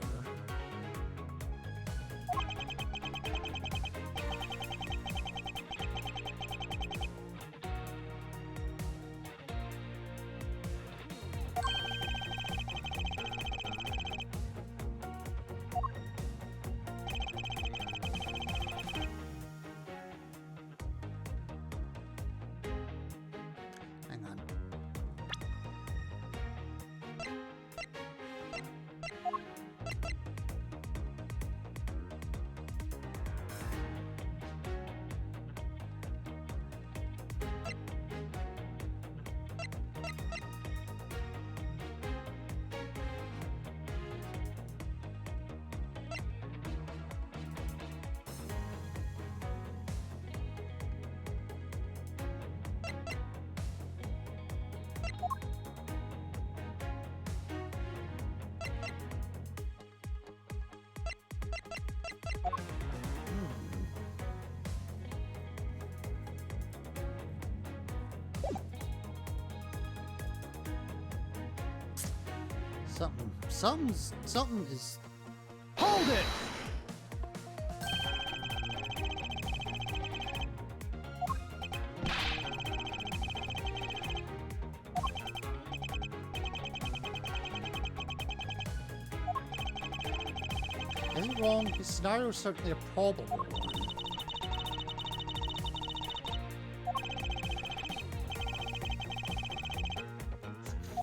Hang on. Something is... Hold it! Isn't wrong, his scenario is certainly a probable one.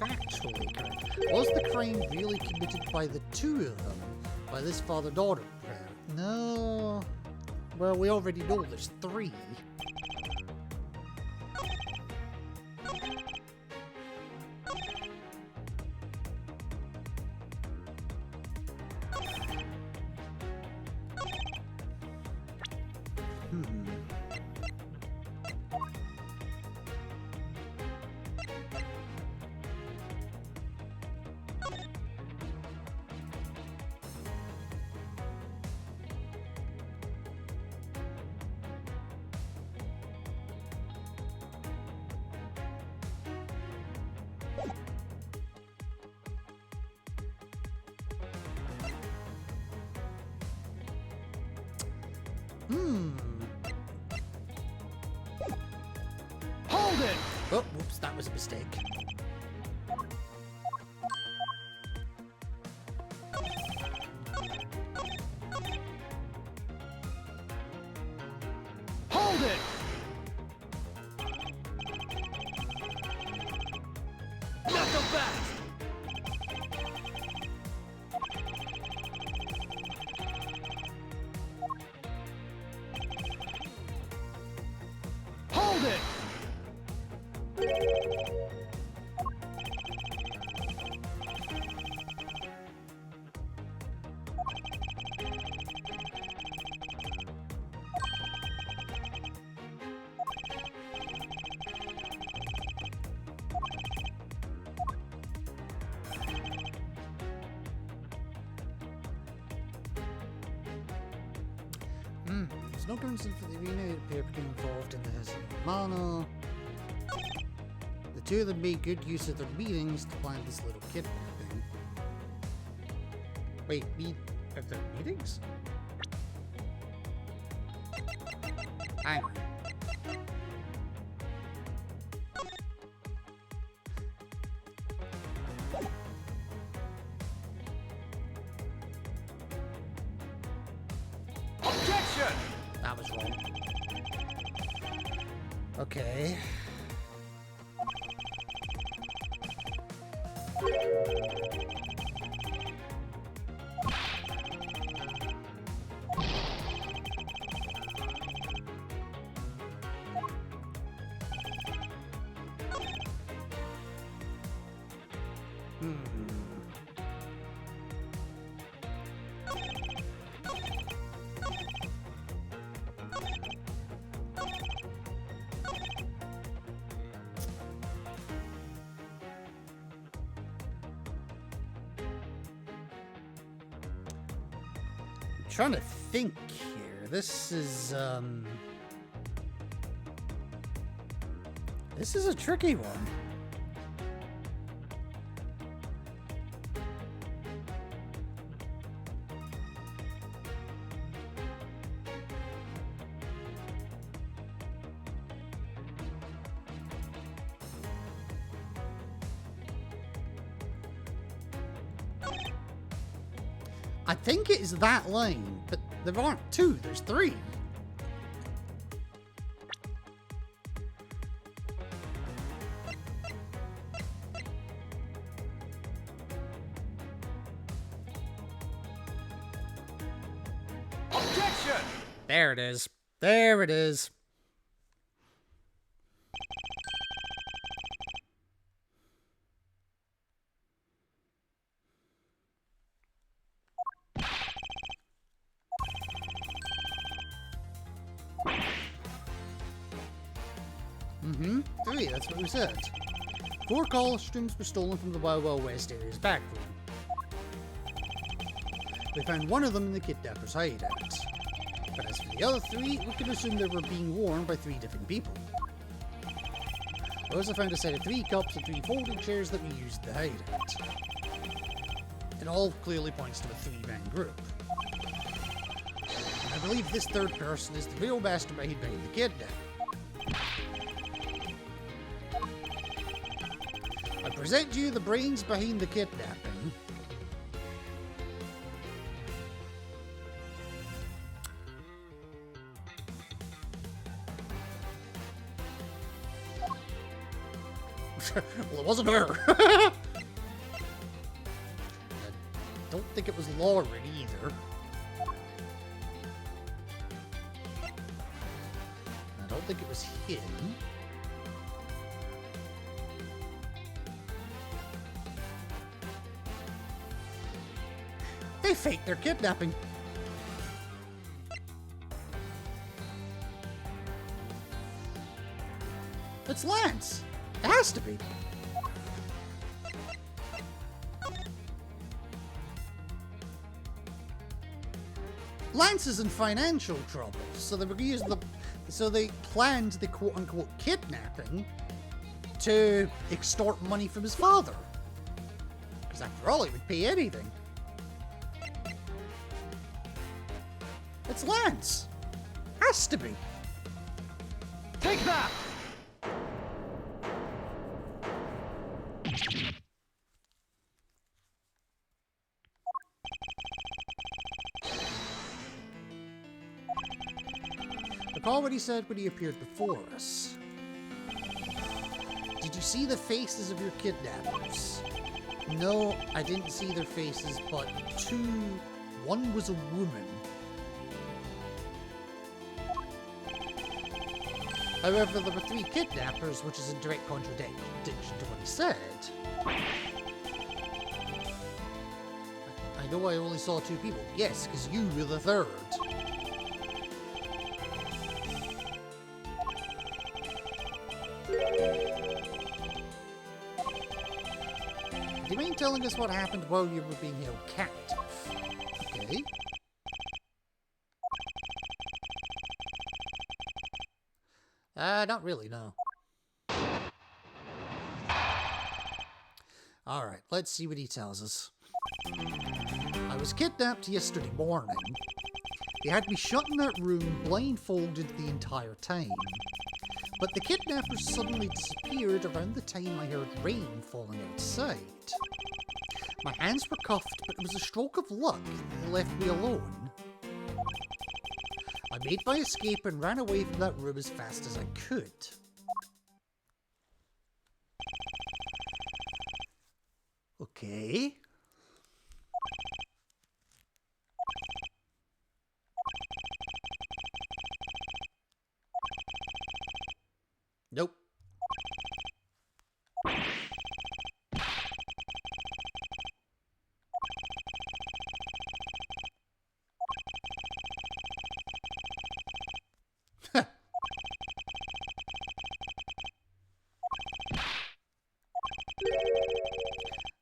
Factually correct. Was the crime really committed by the two of them? By this father-daughter pair? No. Well, we already know there's three. Hold it! Oh, whoops, that was a mistake. Hold it! Not so fast! Hold it! There's no coincidence for the arena appear to be involved in the Mana. The two of them made good use of their meetings to plan this little kidnapping. Wait, of their meetings? Hang on. Objection! That was wrong. Okay. Trying to think here. This is a tricky one. I think it is that line, but there aren't two, there's three. Objection! There it is. There it is. Three, that's what we said. 4 costumes were stolen from the Wild Wild West area's back room. We found one of them in the kidnapper's hideout. But as for the other 3, we can assume they were being worn by 3 different people. We also found a set of 3 cups and 3 folding chairs that we used in the hideout. It all clearly points to a three-man group. And I believe this third person is the real mastermind behind the kidnap. I present you the brains behind the kidnapping. Well, it wasn't her. I don't think it was Lauren either. I don't think it was him. They faked their kidnapping. It's Lance. It has to be. Lance is in financial trouble, so they were using so they planned the quote-unquote kidnapping to extort money from his father. Because after all, he would pay anything. It's Lance. Has to be. Take that! Recall what he said when he appeared before us. Did you see the faces of your kidnappers? No, I didn't see their faces, but one was a woman. However, there were 3 kidnappers, which is in direct contradiction to what he said. I know I only saw 2 people. Yes, because you were the 3rd. Do you mind telling us what happened while you were being held captive? Okay. Not really, no. Alright, let's see what he tells us. I was kidnapped yesterday morning. They had me shut in that room, blindfolded the entire time. But the kidnappers suddenly disappeared around the time I heard rain falling outside. My hands were cuffed, but it was a stroke of luck that they left me alone. I made my escape and ran away from that room as fast as I could. Okay. Nope.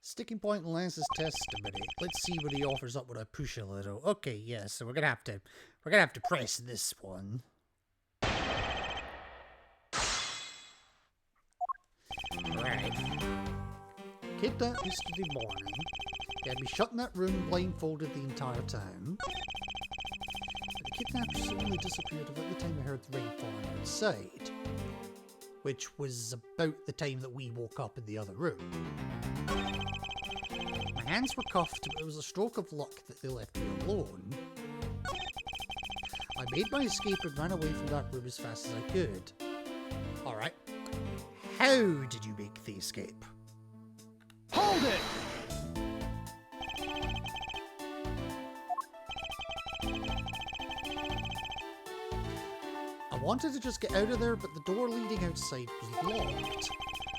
Sticking point in Lance's testimony. Let's see what he offers up when I push a little. Okay, yeah, so we're gonna have to press this one. Right. Kidnapped yesterday morning. They had me shut in that room, blindfolded the entire time. But the kidnappers suddenly disappeared about the time I heard the rain falling outside. Which was about the time that we woke up in the other room. My hands were cuffed, but it was a stroke of luck that they left me alone. I made my escape and ran away from that room as fast as I could. Alright. How did you make the escape? Hold it! I wanted to just get out of there, but the door leading outside was locked,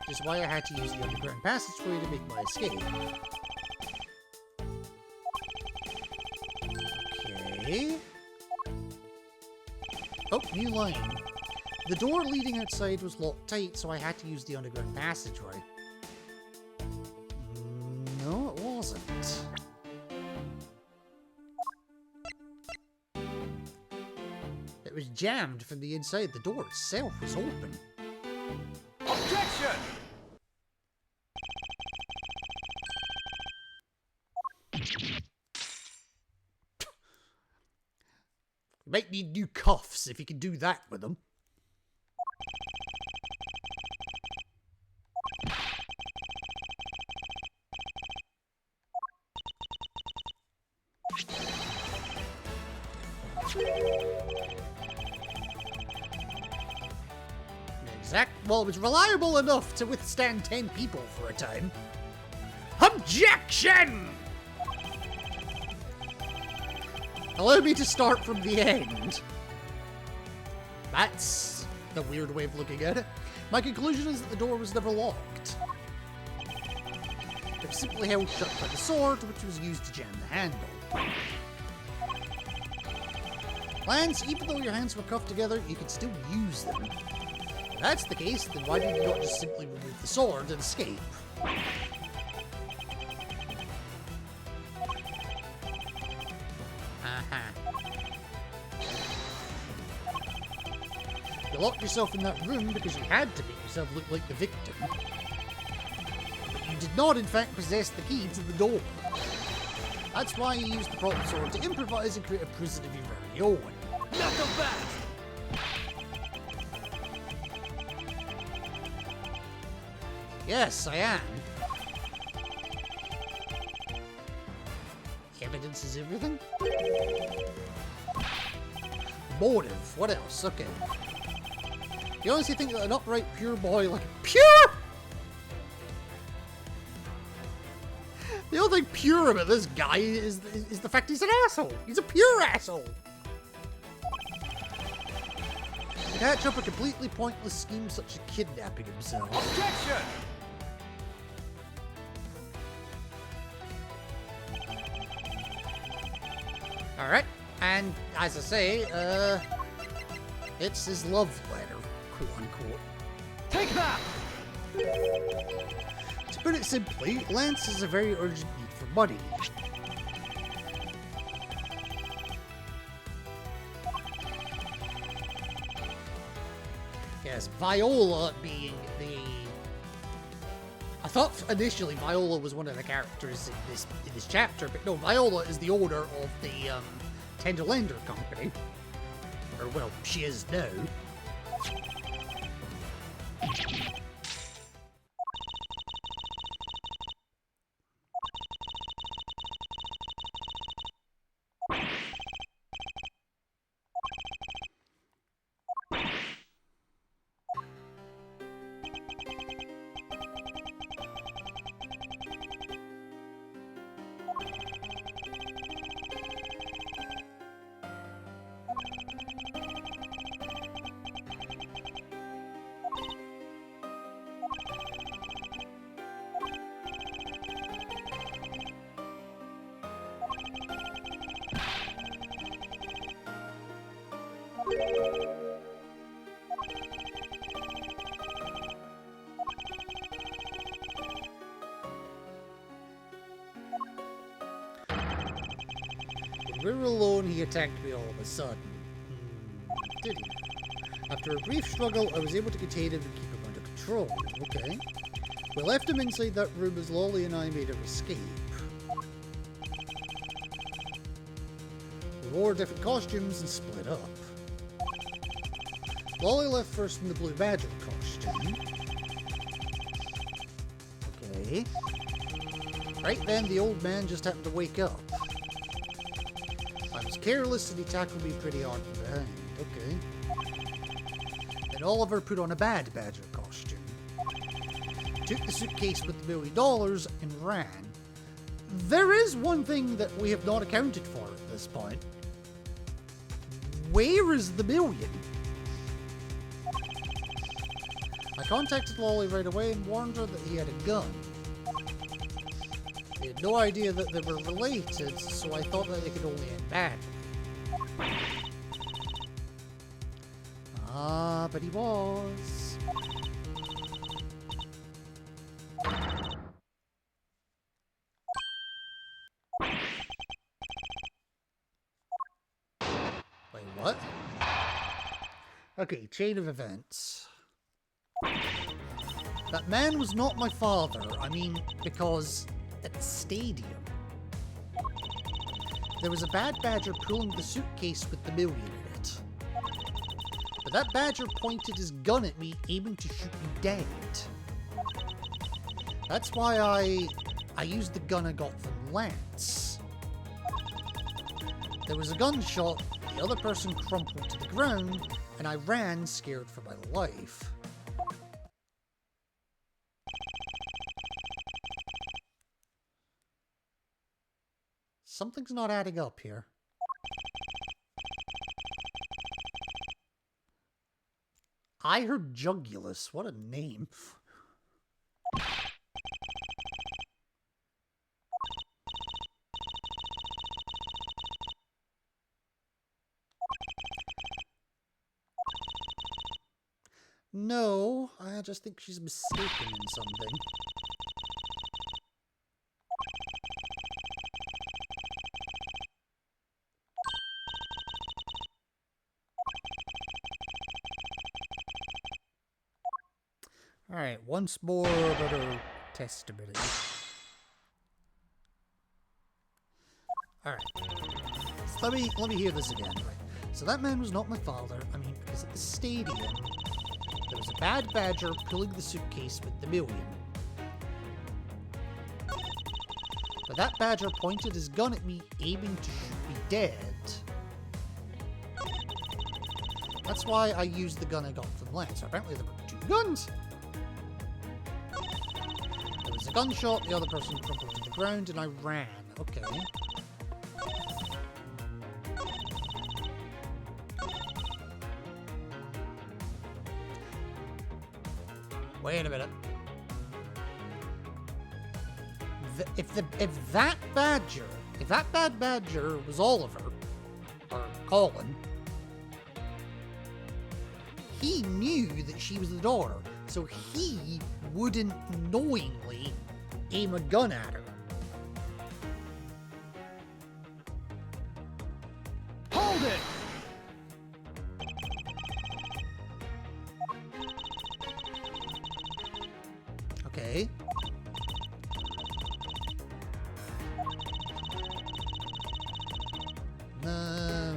which is why I had to use the underground passageway to make my escape. Okay. Oh, new line. The door leading outside was locked tight, so I had to use the underground passageway. No, it wasn't. It was jammed from the inside. The door itself was open. Objection! You might need new cuffs if you can do that with them. Well, it was reliable enough to withstand 10 people for a time. Objection! Allow me to start from the end. That's the weird way of looking at it. My conclusion is that the door was never locked. It was simply held shut by the sword, which was used to jam the handle. Lance, even though your hands were cuffed together, you could still use them. If that's the case, then why did you not just simply remove the sword and escape? You locked yourself in that room because you had to make yourself look like the victim. But you did not, in fact, possess the key to the door. That's why you used the prop sword to improvise and create a prison of your very own. Knuckle back! Yes, I am. Evidence is everything? Motive. What else? Okay. You honestly think that an upright, pure boy like... Pure?! The only thing pure about this guy is the fact he's an asshole. He's a pure asshole. To catch up a completely pointless scheme such as kidnapping himself. Objection! Alright, and as I say, it's his love letter, quote unquote. Take that! To put it simply, Lance has a very urgent need for money. Yes, Viola being the... I thought initially Viola was one of the characters in this chapter, but no, Viola is the owner of the Tenderlander company. Or, well, she is now. When we were alone, he attacked me all of a sudden. Did he? After a brief struggle, I was able to contain him and keep him under control. Okay. We left him inside that room as Lolly and I made our escape. We wore different costumes and split up. Lolly left first in the Blue Badger costume. Okay. Right then, the old man just happened to wake up. I was careless and he tackled me pretty hard from behind. Okay. Then Oliver put on a Bad Badger costume. Took the suitcase with the $1 million and ran. There is one thing that we have not accounted for at this point. Where is the million? I contacted Lolly right away and warned her that he had a gun. He had no idea that they were related, so I thought that they could only end bad. Ah, but he was. Wait, what? Okay, chain of events. That man was not my father. I mean, because at the stadium, there was a Bad Badger pulling the suitcase with the $1 million in But that badger pointed his gun at me, aiming to shoot me dead. That's why I used the gun I got from Lance. There was a gunshot, the other person crumpled to the ground, and I ran, scared for my life. Something's not adding up here. I heard Jugulus. What a name. No, I just think she's mistaken in something. Alright, once more better testability. Alright. So let me hear this again. Right. So that man was not my father. I mean, because at the stadium, there was a bad badger pulling the suitcase with the million. But that badger pointed his gun at me, aiming to shoot me dead. That's why I used the gun I got from Lance. So apparently there were two guns. There was a gunshot, the other person crumpled to the ground, and I ran. Okay. Wait a minute. If that bad badger was Oliver, or Colin, he knew that she was the daughter, so he wouldn't knowingly aim a gun at her. Hold it! Okay. No.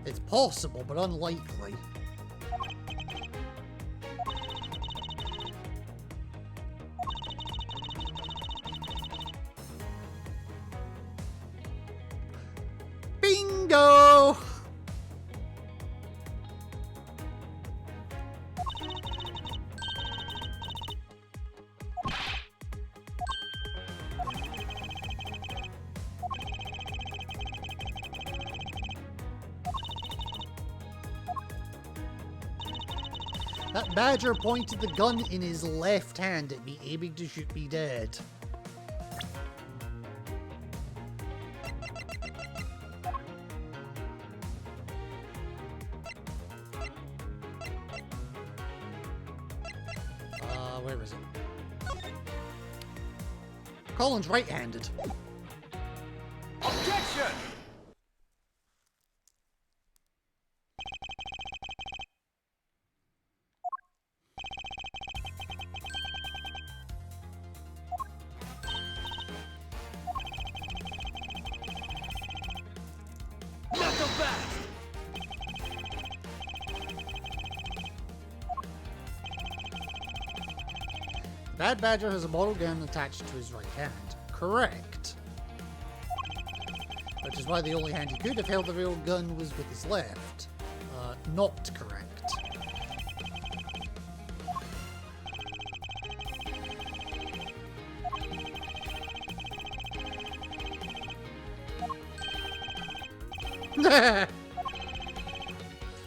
It's possible, but unlikely. Bingo! That badger pointed the gun in his left hand at me, aiming to shoot me dead. Where is it? Colin's right-handed. Objection! Not so fast! Bad Badger has a model gun attached to his right hand. Correct. Which is why the only hand he could have held the real gun was with his left. Not correct.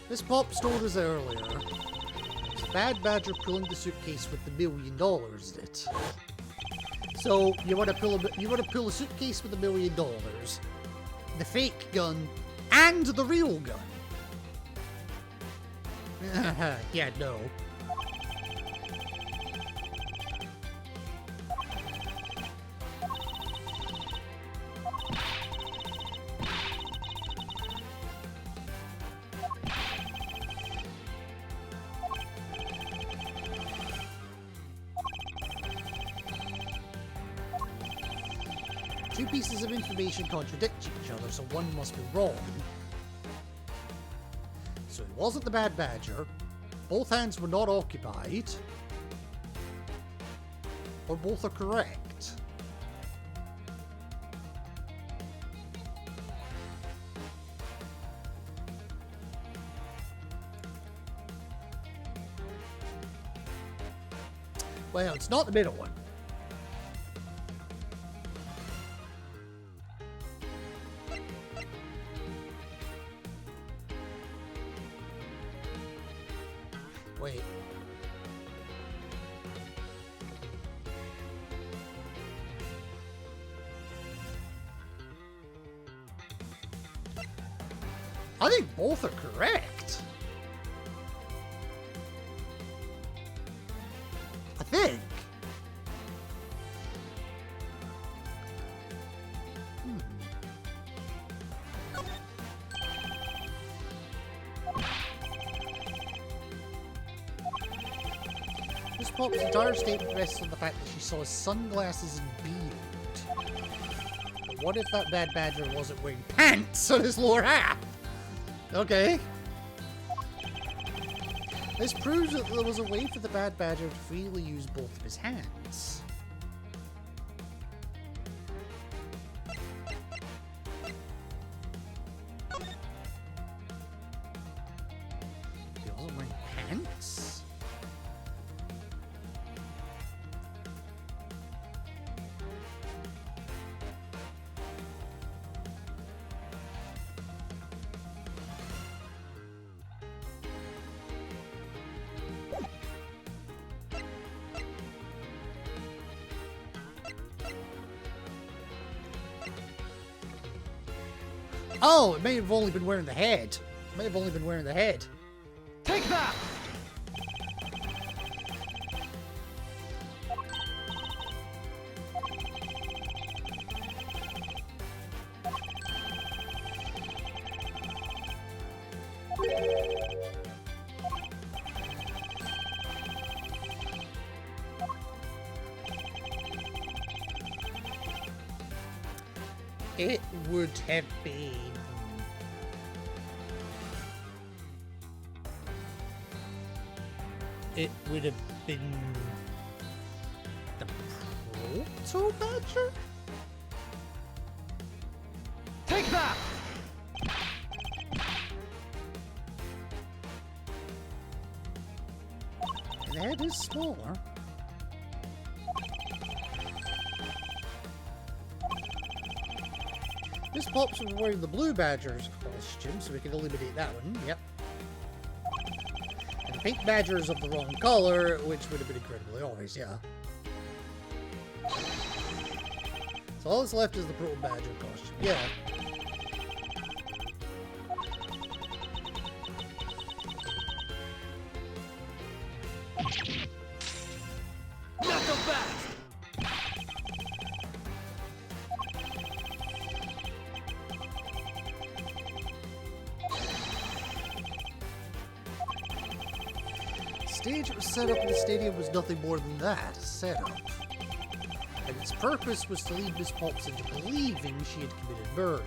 This pop told us earlier. It was a bad badger pulling the suitcase with the $1 million in it. So you want to pull a suitcase with $1 million, the fake gun, and the real gun. Yeah, no. Two pieces of information contradict each other, so one must be wrong. So It wasn't the Bad Badger. Both hands were not occupied. Or both are correct. Well, it's not the middle one. Wait. I think both are correct. I think. Miss Pop's entire statement rests on the fact that she saw his sunglasses and beard. But what if that Bad Badger wasn't wearing pants on his lower half? Okay. This proves that there was a way for the Bad Badger to freely use both of his hands. He wasn't wearing pants? Oh, it may have only been wearing the head. It may have only been wearing the head. Take that! It would have been... It would have been... the Proto Badger? Take that! The head is smaller. Miss Pops was wearing the Blue Badger's costume, so we can eliminate that one. Yep. And the Pink Badger is of the wrong color, which would have been incredibly obvious, yeah. So all that's left is the Proto Badger costume. Yeah. Not so fast! The stage it was set up in the stadium was nothing more than that, a setup. And its purpose was to lead Miss Pops into believing she had committed murder.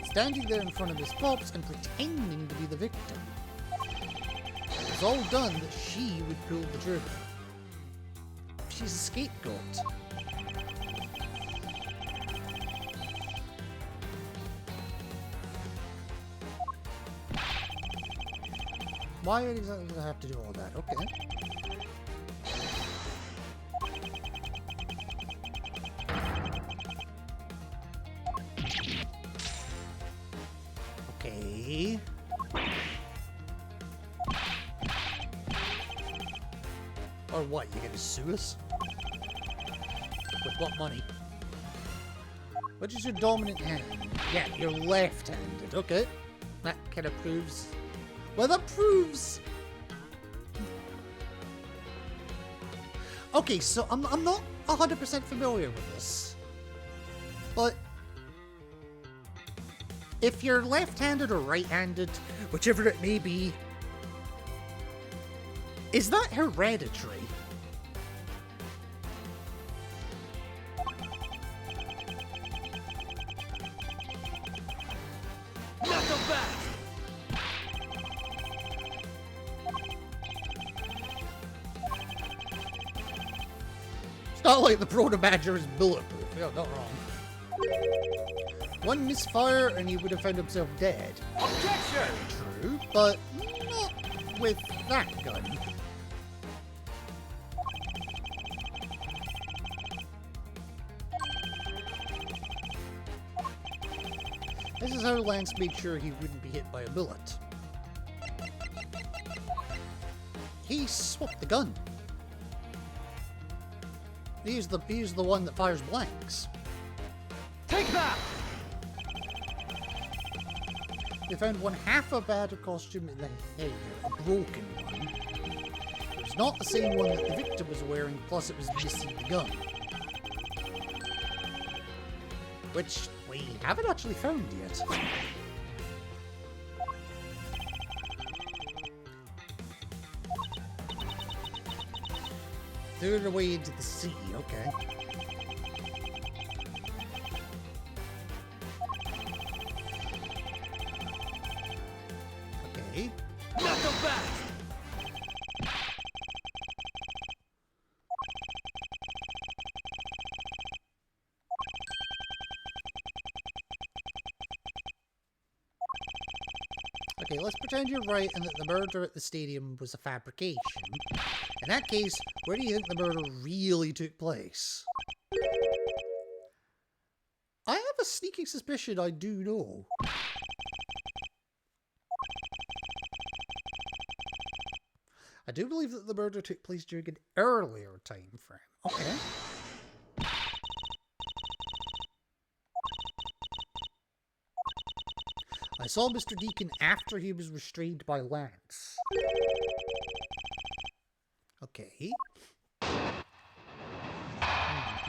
Standing there in front of Miss Pops and pretending to be the victim. It was all done that she would pull the trigger. She's a scapegoat. Why exactly do I have to do all that? Okay. Okay. Or what? You gonna sue us? With what money? Which is your dominant hand? Yeah, you're left-handed. Okay. That kind of proves... Well, that proves... Okay, so I'm not 100% familiar with this. But... if you're left-handed or right-handed, whichever it may be, is that hereditary? Not so fast! not like the Proto Badger is bulletproof. Yeah, not wrong. One misfire and he would have found himself dead. Objection! True, but not with that gun. This is how Lance made sure he wouldn't be hit by a bullet. He swapped the gun. He's the one that fires blanks. Take that! They found one half a badger costume in the head, a broken one. It was not the same one that the victim was wearing, plus it was missing the gun. Which we haven't actually found yet. Threw it away into the sea, okay. Okay. Not so fast! Okay, let's pretend you're right and that the murder at the stadium was a fabrication. In that case, where do you think the murder really took place? I have a sneaking suspicion I do know. I do believe that the murder took place during an earlier time frame. Okay. I saw Mr. Deacon after he was restrained by Lance. Okay.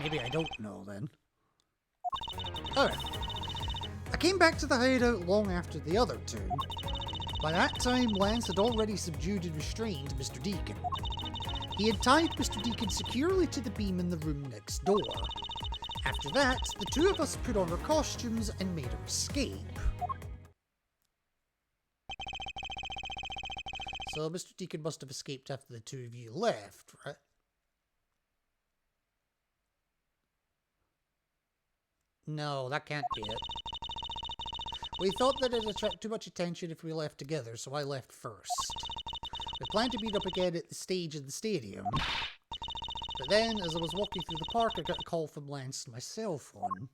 Maybe I don't know then. Alright. I came back to the hideout long after the other two. By that time, Lance had already subdued and restrained Mr. Deacon. He had tied Mr. Deacon securely to the beam in the room next door. After that, the two of us put on our costumes and made our escape. So Mr. Deacon must have escaped after the two of you left, right? No, that can't be it. We thought that it'd attract too much attention if we left together, so I left first. We planned to meet up again at the stage in the stadium. But then, as I was walking through the park, I got a call from Lance on my cell phone.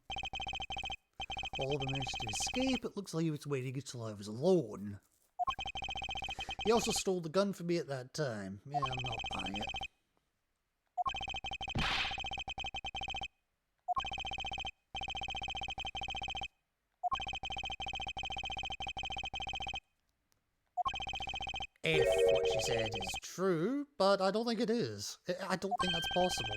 All of them managed to escape. It looks like he was waiting until I was alone. He also stole the gun from me at that time. Yeah, I'm not buying it. If what she said is true, but I don't think it is. I don't think that's possible.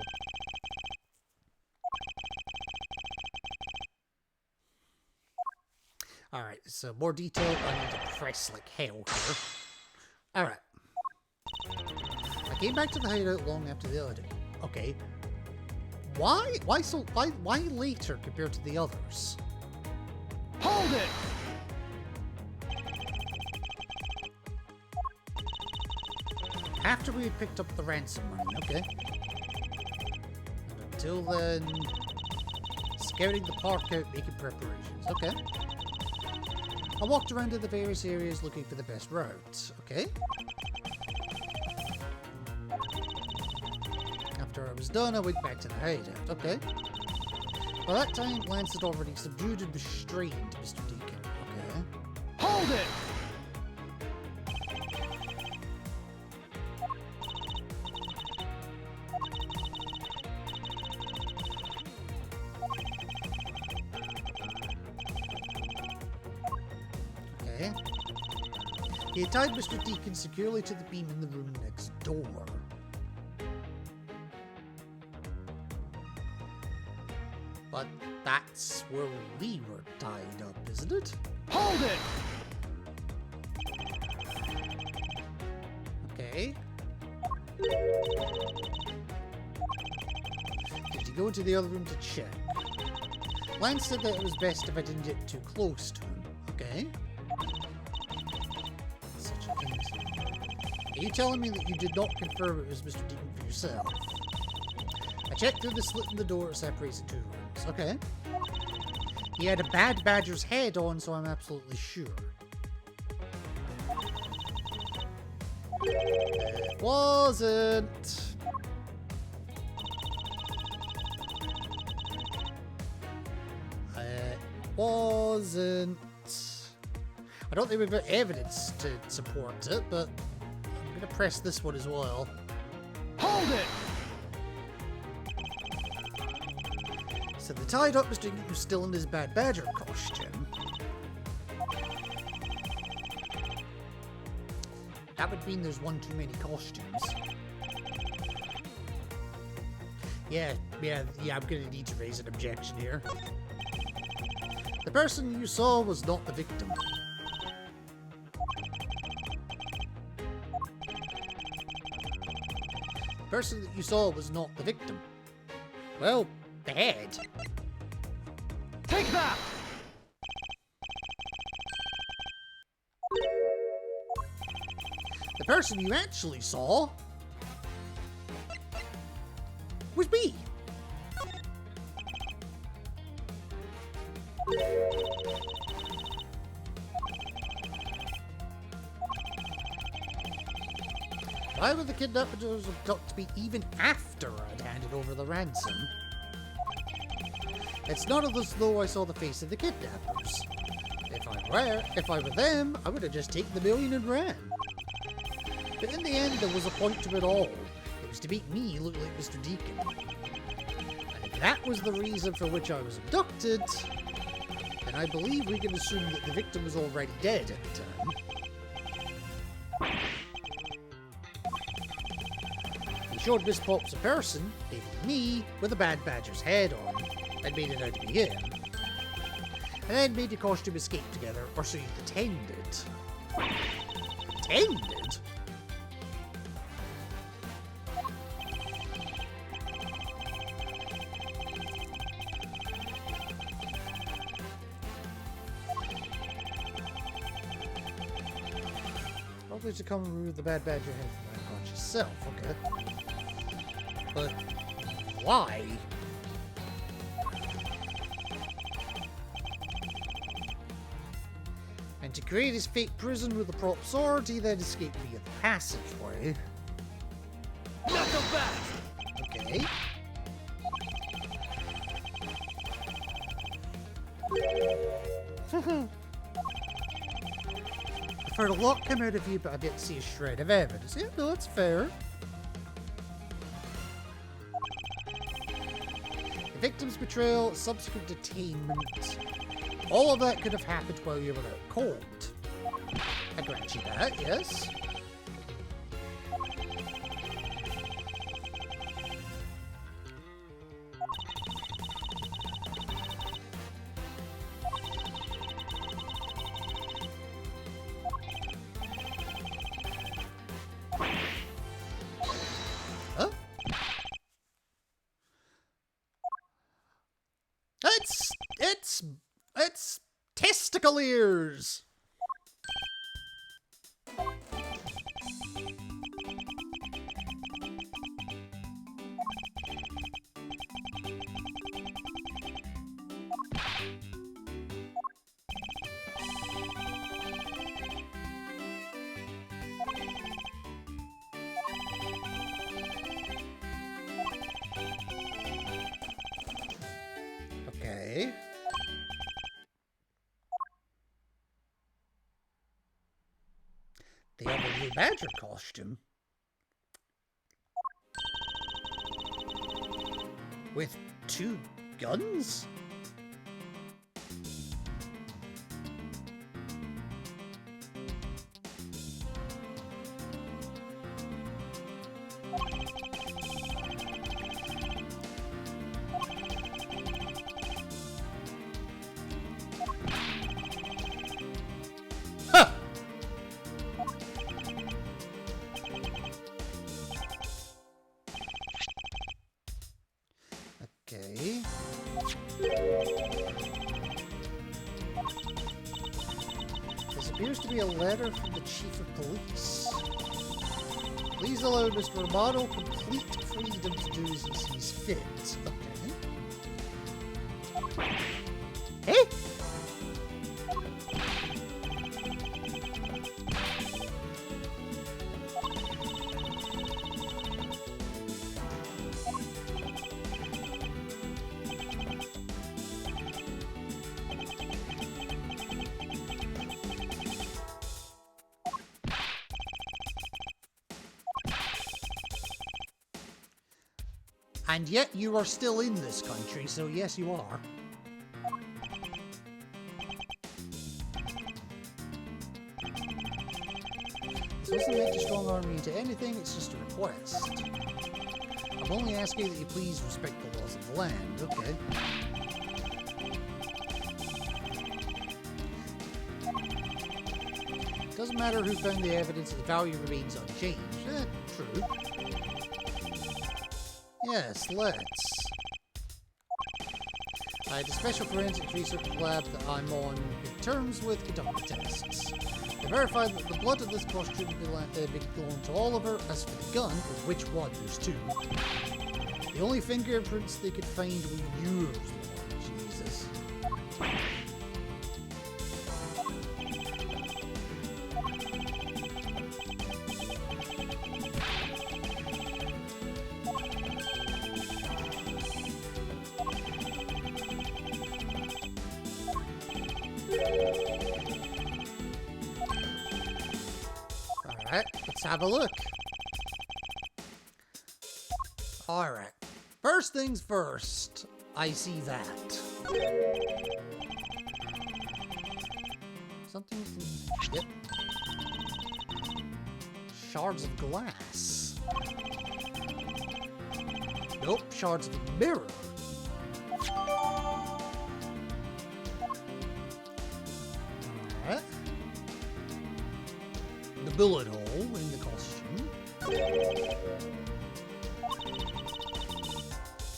Alright, so more detail. I need to press like hell here. Alright. I came back to the hideout long after the other day. Okay. Why later compared to the others? Hold it! After we had picked up the ransom money, okay. And until then, scouting the park out, making preparations, okay. I walked around to the various areas looking for the best routes, okay. After I was done, I went back to the hideout, okay. By that time, Lance had already subdued and restrained Mr. Deacon, okay. Hold it! Okay. He had tied Mr. Deacon securely to the beam in the room next door. But that's where we were tied up, isn't it? Hold it! Okay. Did you go into the other room to check? Lance said that it was best if I didn't get too close to him. Okay. Such a thing. Are you telling me that you did not confirm it was Mr. Deacon for yourself? I checked through the slit in the door that separates the two rooms. Okay. He had a bad badger's head on, so I'm absolutely sure. It wasn't. It wasn't. I don't think we've got evidence to support it, but I'm going to press this one as well. Hold it! So the tied up Mr. Newton was still in his bad badger costume. That would mean there's one too many costumes. Yeah, I'm gonna need to raise an objection here. The person you saw was not the victim. The person that you saw was not the victim. Well, the head. Take that! The person you actually saw was me. Why were the kidnappers abducted me even after I'd handed over the ransom? It's not as though I saw the face of the kidnappers. If I were them, I would have just taken the million and ran. But in the end, there was a point to it all. It was to make me look like Mr. Deacon. And if that was the reason for which I was abducted, then I believe we can assume that the victim was already dead at the time. He showed Miss Pops a person, namely me, with a bad badger's head on, and made it out to be him. And then made the costume escape together, or so you pretended. Pretended? Probably to come remove the bad badger head from my unconscious self, okay. But why? And to create his fake prison with the prop sword, he then escaped via the passageway. Not so fast! Okay. I've heard a lot come out of you, but I've yet to see a shred of evidence. Yeah, no, that's fair. The victim's betrayal, subsequent detainment. All of that could have happened while you were out cold. I grant you that, yes. Huh? It's testicle ears! Okay. The other blue badger costume. With 2 guns? Huh! Okay. This appears to be a letter from the chief of police. Please allow Mr. Romano complete freedom to do as he sees fit. Okay. Hey? And yet you are still in this country, so yes, you are. This doesn't make a strong army into anything, it's just a request. I'm only asking that you please respect the laws of the land, okay? Doesn't matter who found the evidence, the value remains unchanged. True. Yes, let's. I had a special forensic research lab that I'm on good terms with conduct the tests. They verified that the blood of this costume belonged to Oliver. As for the gun, which one? There's two. The only fingerprints they could find were yours, Lord Jesus. Alright, let's have a look. Alright. First things first, I see that. Something's... Yep. Shards of glass. Nope, shards of the mirror. Alright. The bullet hole in the costume.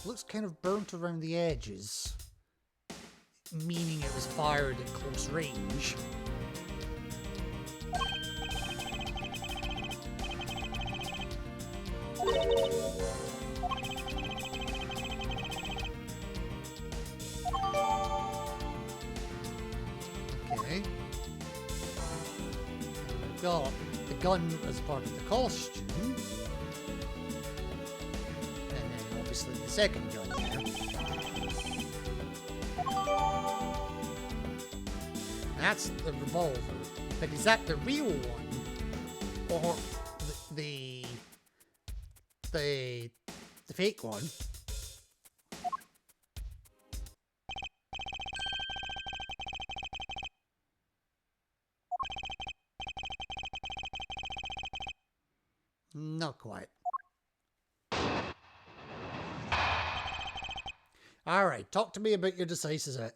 Looks kind of burnt around the edges, meaning it was fired at close range. Okay. We've got the gun as part of the costume. And then the second gun here. That's the revolver. But is that the real one? Or the fake one? Not quite. Alright, talk to me about your decisive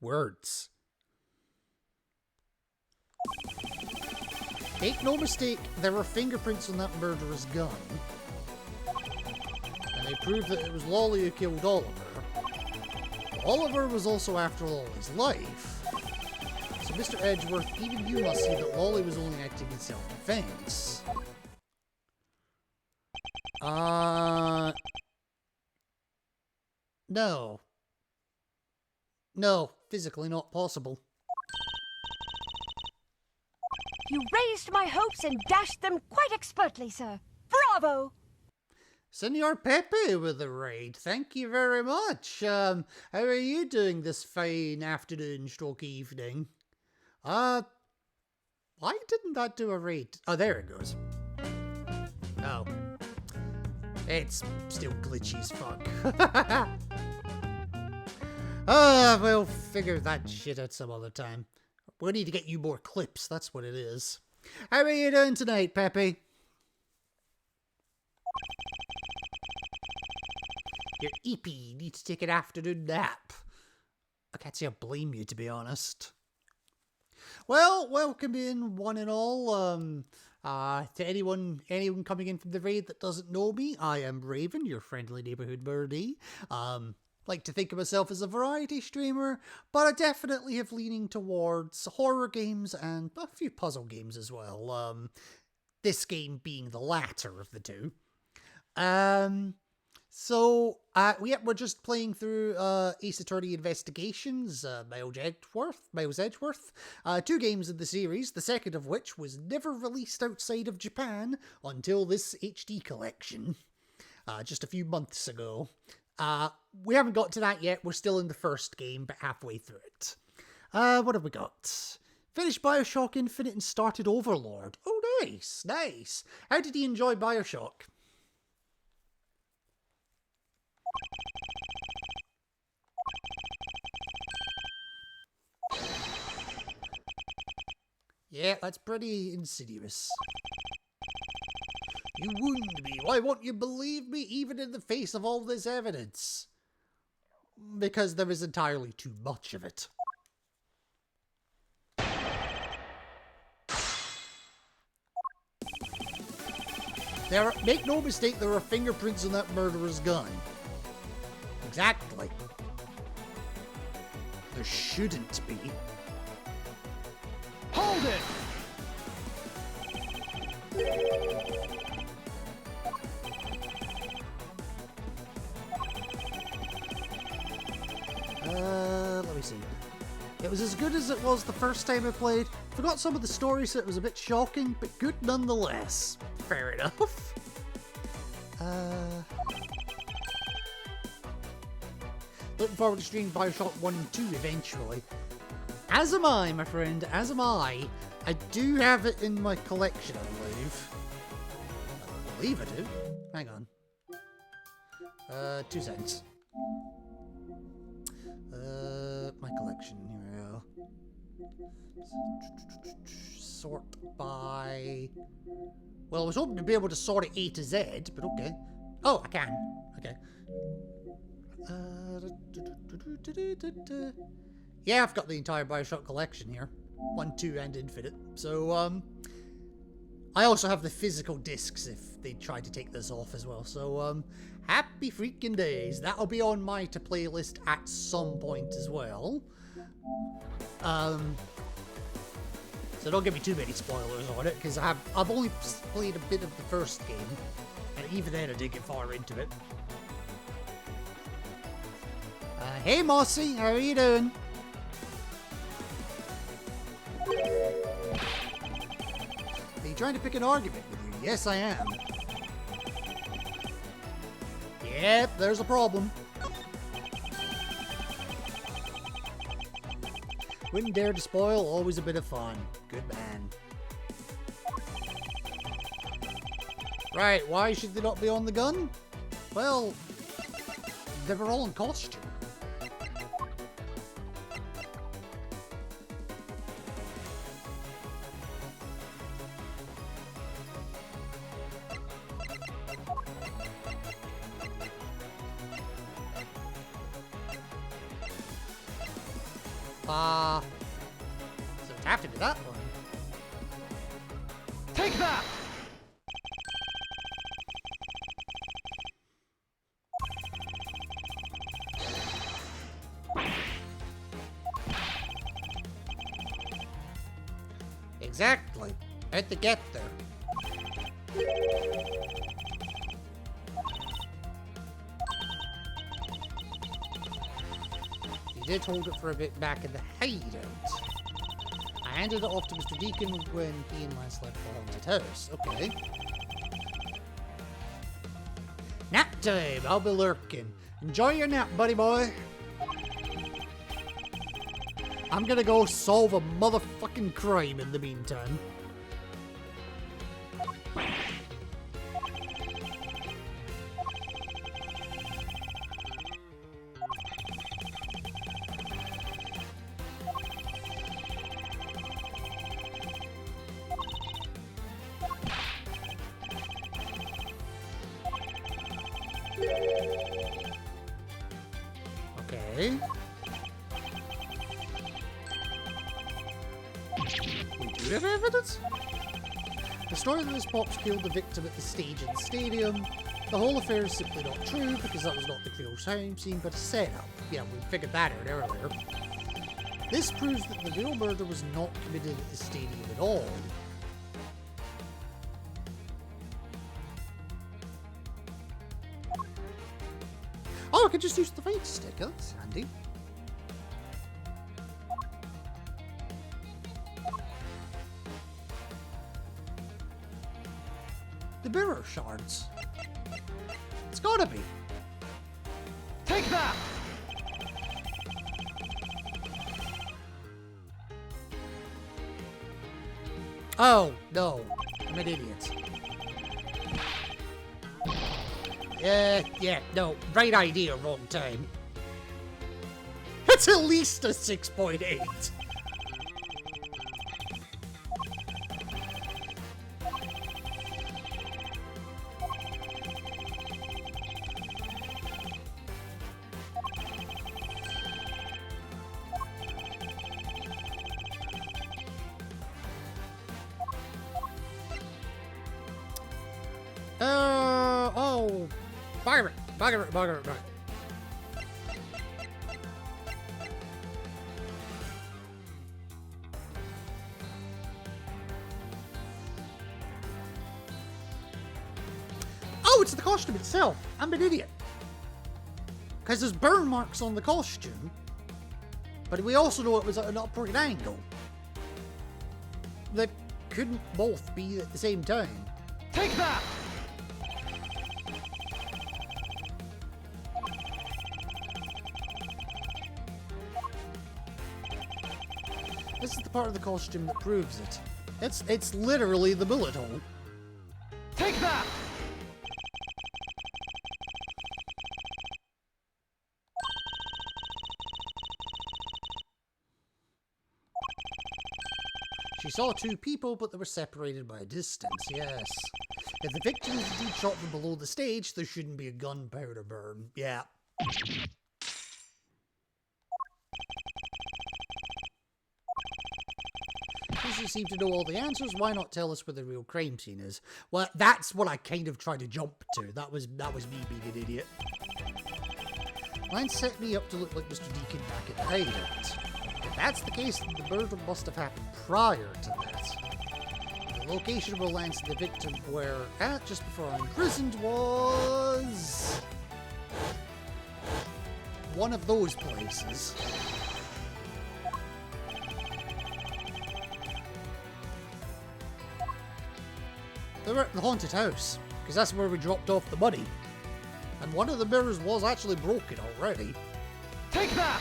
words. Make no mistake, there were fingerprints on that murderer's gun. And they proved that it was Lolly who killed Oliver. Oliver was also after Lolly's life. So Mr. Edgeworth, even you must see that Lolly was only acting in self-defense. No. No, physically not possible. You raised my hopes and dashed them quite expertly, sir. Bravo! Senor Pepe with the raid. Thank you very much. How are you doing this fine afternoon stroke evening? Why didn't that do a raid? Oh, there it goes. Oh. It's still glitchy as fuck. We'll figure that shit out some other time. We need to get you more clips, that's what it is. How are you doing tonight, Pepe? Your EP needs to take an afternoon nap. I can't say I blame you, to be honest. Well, welcome in, one and all. To anyone coming in from the raid that doesn't know me, I am Raven, your friendly neighborhood birdie. Like to think of myself as a variety streamer, but I definitely have leaning towards horror games and a few puzzle games as well. this game being the latter of the two. We're just playing through Ace Attorney Investigations, Miles Edgeworth. 2 games in the series, the second of which was never released outside of Japan until this HD collection, just a few months ago. We haven't got to that yet, we're still in the first game, but halfway through it. What have we got? Finished Bioshock Infinite and started Overlord. Oh, nice. How did you enjoy Bioshock? Yeah, that's pretty insidious. You wound me. Why won't you believe me even in the face of all this evidence? Because there is entirely too much of it. Make no mistake, there are fingerprints on that murderer's gun. Exactly. There shouldn't be. Hold it! Let me see. It was as good as it was the first time I played. Forgot some of the stories, so it was a bit shocking, but good nonetheless. Fair enough. Looking forward to streaming Bioshock 1 and 2 eventually. As am I, my friend, as am I. I do have it in my collection, I believe. I believe I do. Hang on. 2 seconds. My collection, here we go. Sort by... Well, I was hoping to be able to sort it A to Z, but okay. Oh, I can. Okay. Yeah, I've got the entire Bioshock collection here. 1, 2, and Infinite. So, I also have the physical discs if they tried to take this off as well. So, happy freaking days. That'll be on my to playlist at some point as well. So don't give me too many spoilers on it, because I've only played a bit of the first game, and even then I didn't get far into it. Hey Mossy, how are you doing? Are you trying to pick an argument with you? Yes, I am. Yep, there's a problem. Wouldn't dare to spoil, always a bit of fun. Good man. Right, why should they not be on the gun? Well, they were all in costume. So it's have to be that one. Take that! Exactly. How'd they get there? He did hold it for a bit back in the hideout. I handed it off to Mr. Deacon when he and last left the haunted house. Okay. Nap time. I'll be lurking. Enjoy your nap, buddy boy. I'm gonna go solve a motherfucking crime in the meantime. Okay. We do have evidence? The story that this Pops killed the victim at the stage in the stadium. The whole affair is simply not true because that was not the crime scene but a setup. Yeah, we figured that out earlier. This proves that the real murder was not committed at the stadium at all. Oh, I could just use the fade stick. Oh, that's handy. The mirror shards. It's gotta be. Take that! Oh, no. I'm an idiot. Yeah, no. Right idea, wrong time. It's at least a 6.8. Oh. Bugger it. Oh, it's the costume itself. I'm an idiot. Because there's burn marks on the costume, but we also know it was at an upward angle. They couldn't both be at the same time. Take that! This is the part of the costume that proves it. It's literally the bullet hole. Take that! She saw two people, but they were separated by a distance, yes. If the victims indeed shot from below the stage, there shouldn't be a gunpowder burn. Yeah. Since you seem to know all the answers, why not tell us where the real crime scene is? Well, that's what I kind of tried to jump to. That was me being an idiot. Mine set me up to look like Mr. Deacon back at the hideout. If that's the case, then the murder must have happened prior to that. The location where Lance and the victim were at just before I imprisoned was one of those places. They were at the haunted house, because that's where we dropped off the money. And one of the mirrors was actually broken already. Take that!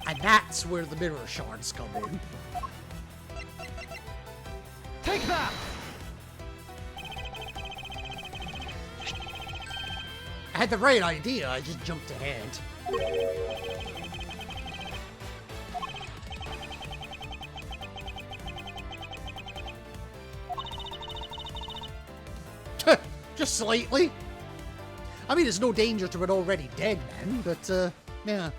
And that's where the mirror shards come in. Take that! I had the right idea, I just jumped ahead. Just slightly. I mean, it's no danger to an already dead man, but, yeah.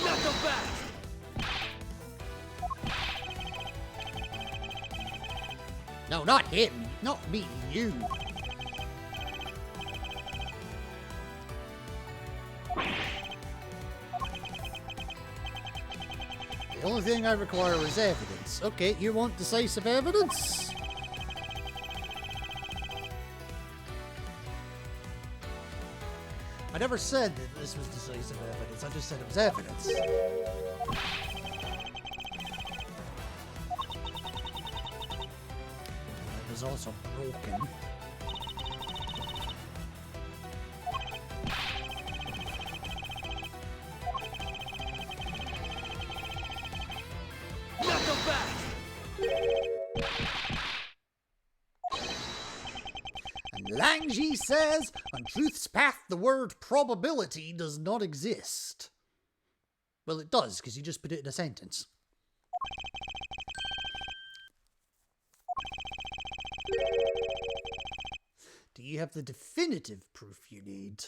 Not so fast! No, not him. Not me, you. The only thing I require is evidence. Okay, you want decisive evidence? I never said that this was decisive evidence, I just said it was evidence. It was also broken. Not so fast! And Langji says, on truth's path, the word probability does not exist. Well, it does, because you just put it in a sentence. Do you have the definitive proof you need?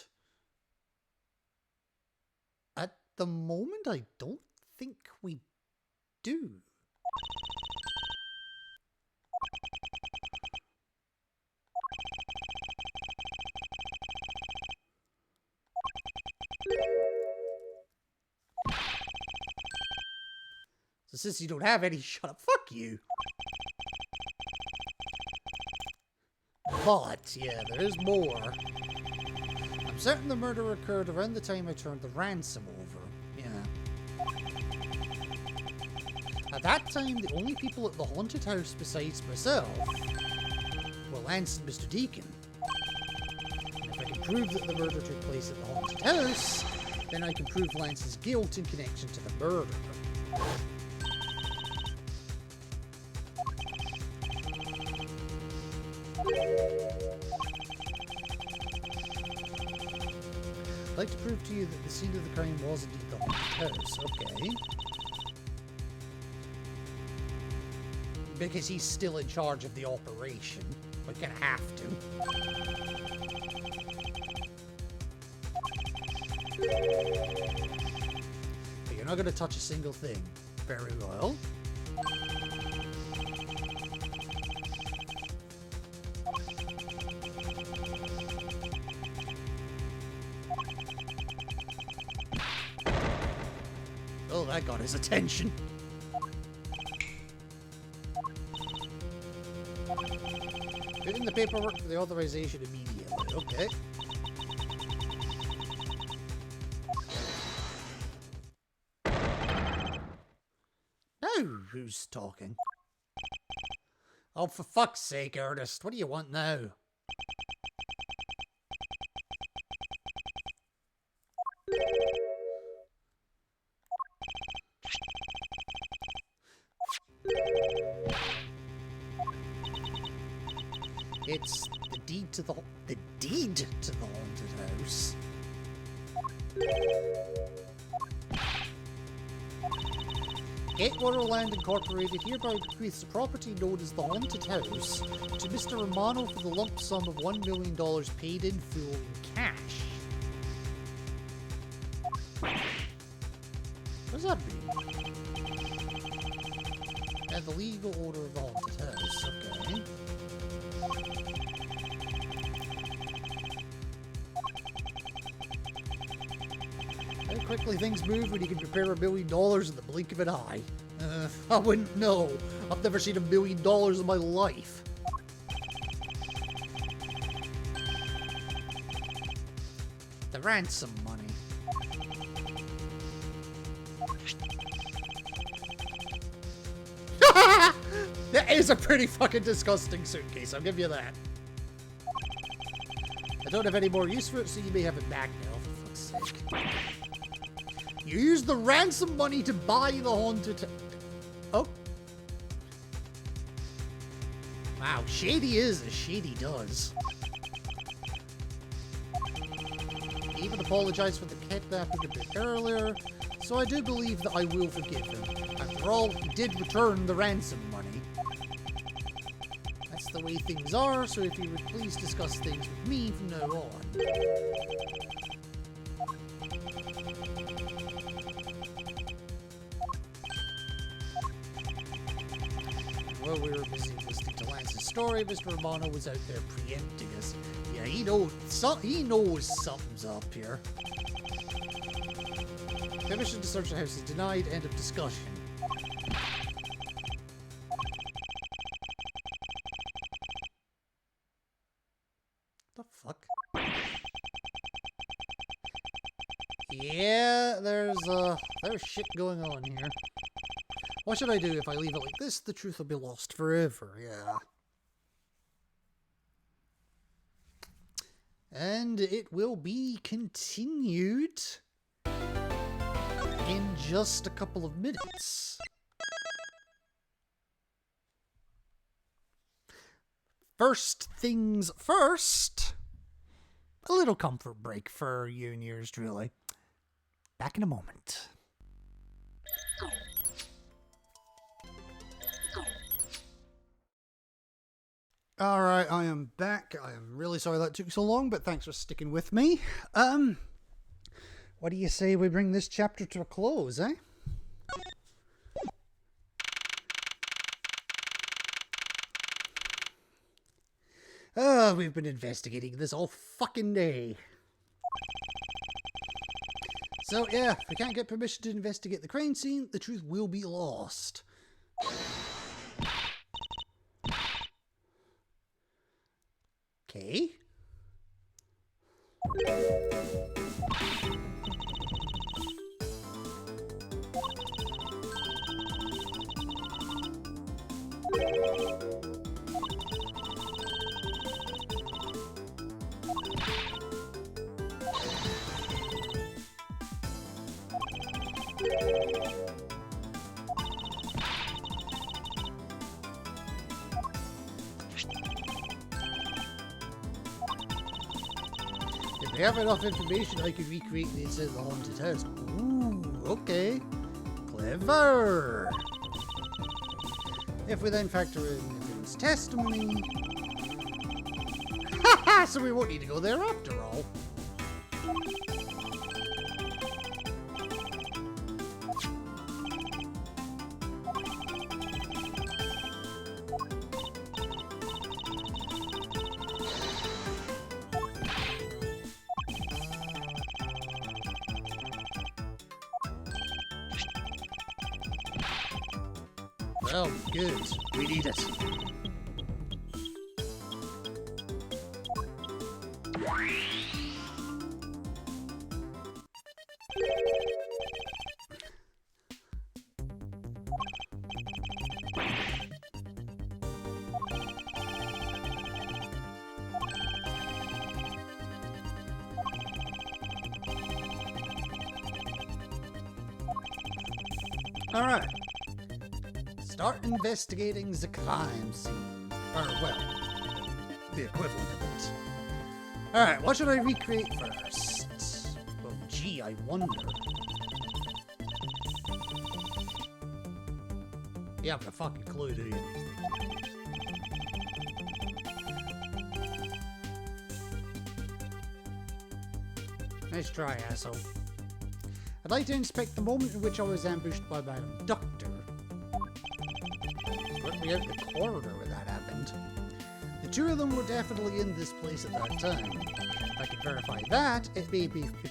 At the moment, I don't think we do. So since you don't have any, shut up. Fuck you. But, yeah, there is more. I'm certain the murder occurred around the time I turned the ransom over. Yeah. At that time, the only people at the haunted house besides myself were Lance and Mr. Deacon. And if I can prove that the murder took place at the haunted house, then I can prove Lance's guilt in connection to the murder. I'd like to prove to you that the scene of the crime was indeed the haunted house. Okay. Because he's still in charge of the operation. We're gonna have to. But you're not gonna touch a single thing. Very well. Oh, that got his attention. Put in the paperwork for the authorization immediately. Okay. Now, who's talking? Oh, for fuck's sake, Ernest. What do you want now? It's the deed to the haunted house. Gatewater Land Incorporated hereby bequeaths the property known as the haunted house to Mr. Romano for the lump sum of $1 million paid in full in cash. What does that mean? And the legal order of the haunted house. Okay. How quickly things move when you can prepare $1 million in the blink of an eye. I wouldn't know. I've never seen $1 million in my life. The ransom money. That is a pretty fucking disgusting suitcase, I'll give you that. I don't have any more use for it, so you may have it back now, for fuck's sake. You used the ransom money to buy the haunted... Oh. Wow, shady is as shady does. He even apologized for the kidnapping a bit earlier, so I do believe that I will forgive him. After all, he did return the ransom money. That's the way things are, so if you would please discuss things with me from now on. While we were busy listening to Lance's story, Mr. Romano was out there preempting us. Yeah, he knows something's up here. Permission to search the house is denied. End of discussion. The fuck? Yeah, there's shit going on here. What should I do if I leave it like this? The truth will be lost forever, yeah. And it will be continued in just a couple of minutes. First things first, a little comfort break for you and yours truly. Back in a moment. Alright, I am back. I am really sorry that took so long, but thanks for sticking with me. What do you say we bring this chapter to a close, eh? Oh, we've been investigating this all fucking day. So, yeah, if we can't get permission to investigate the crime scene, the truth will be lost. Okay. If we have enough information, I could recreate the inside of the haunted house. Ooh, okay. Clever. If we then factor in Vin's testimony... Haha, so we won't need to go there after all. Well, good. We need it. All right. Start investigating the crime scene. Or, well, the equivalent of it. Alright, what should I recreate first? Well, gee, I wonder. You haven't a fucking clue, do you? Nice try, asshole. I'd like to inspect the moment in which I was ambushed by my abductor. Let me out the corridor where that happened. The two of them were definitely in this place at that time. If I can verify that, it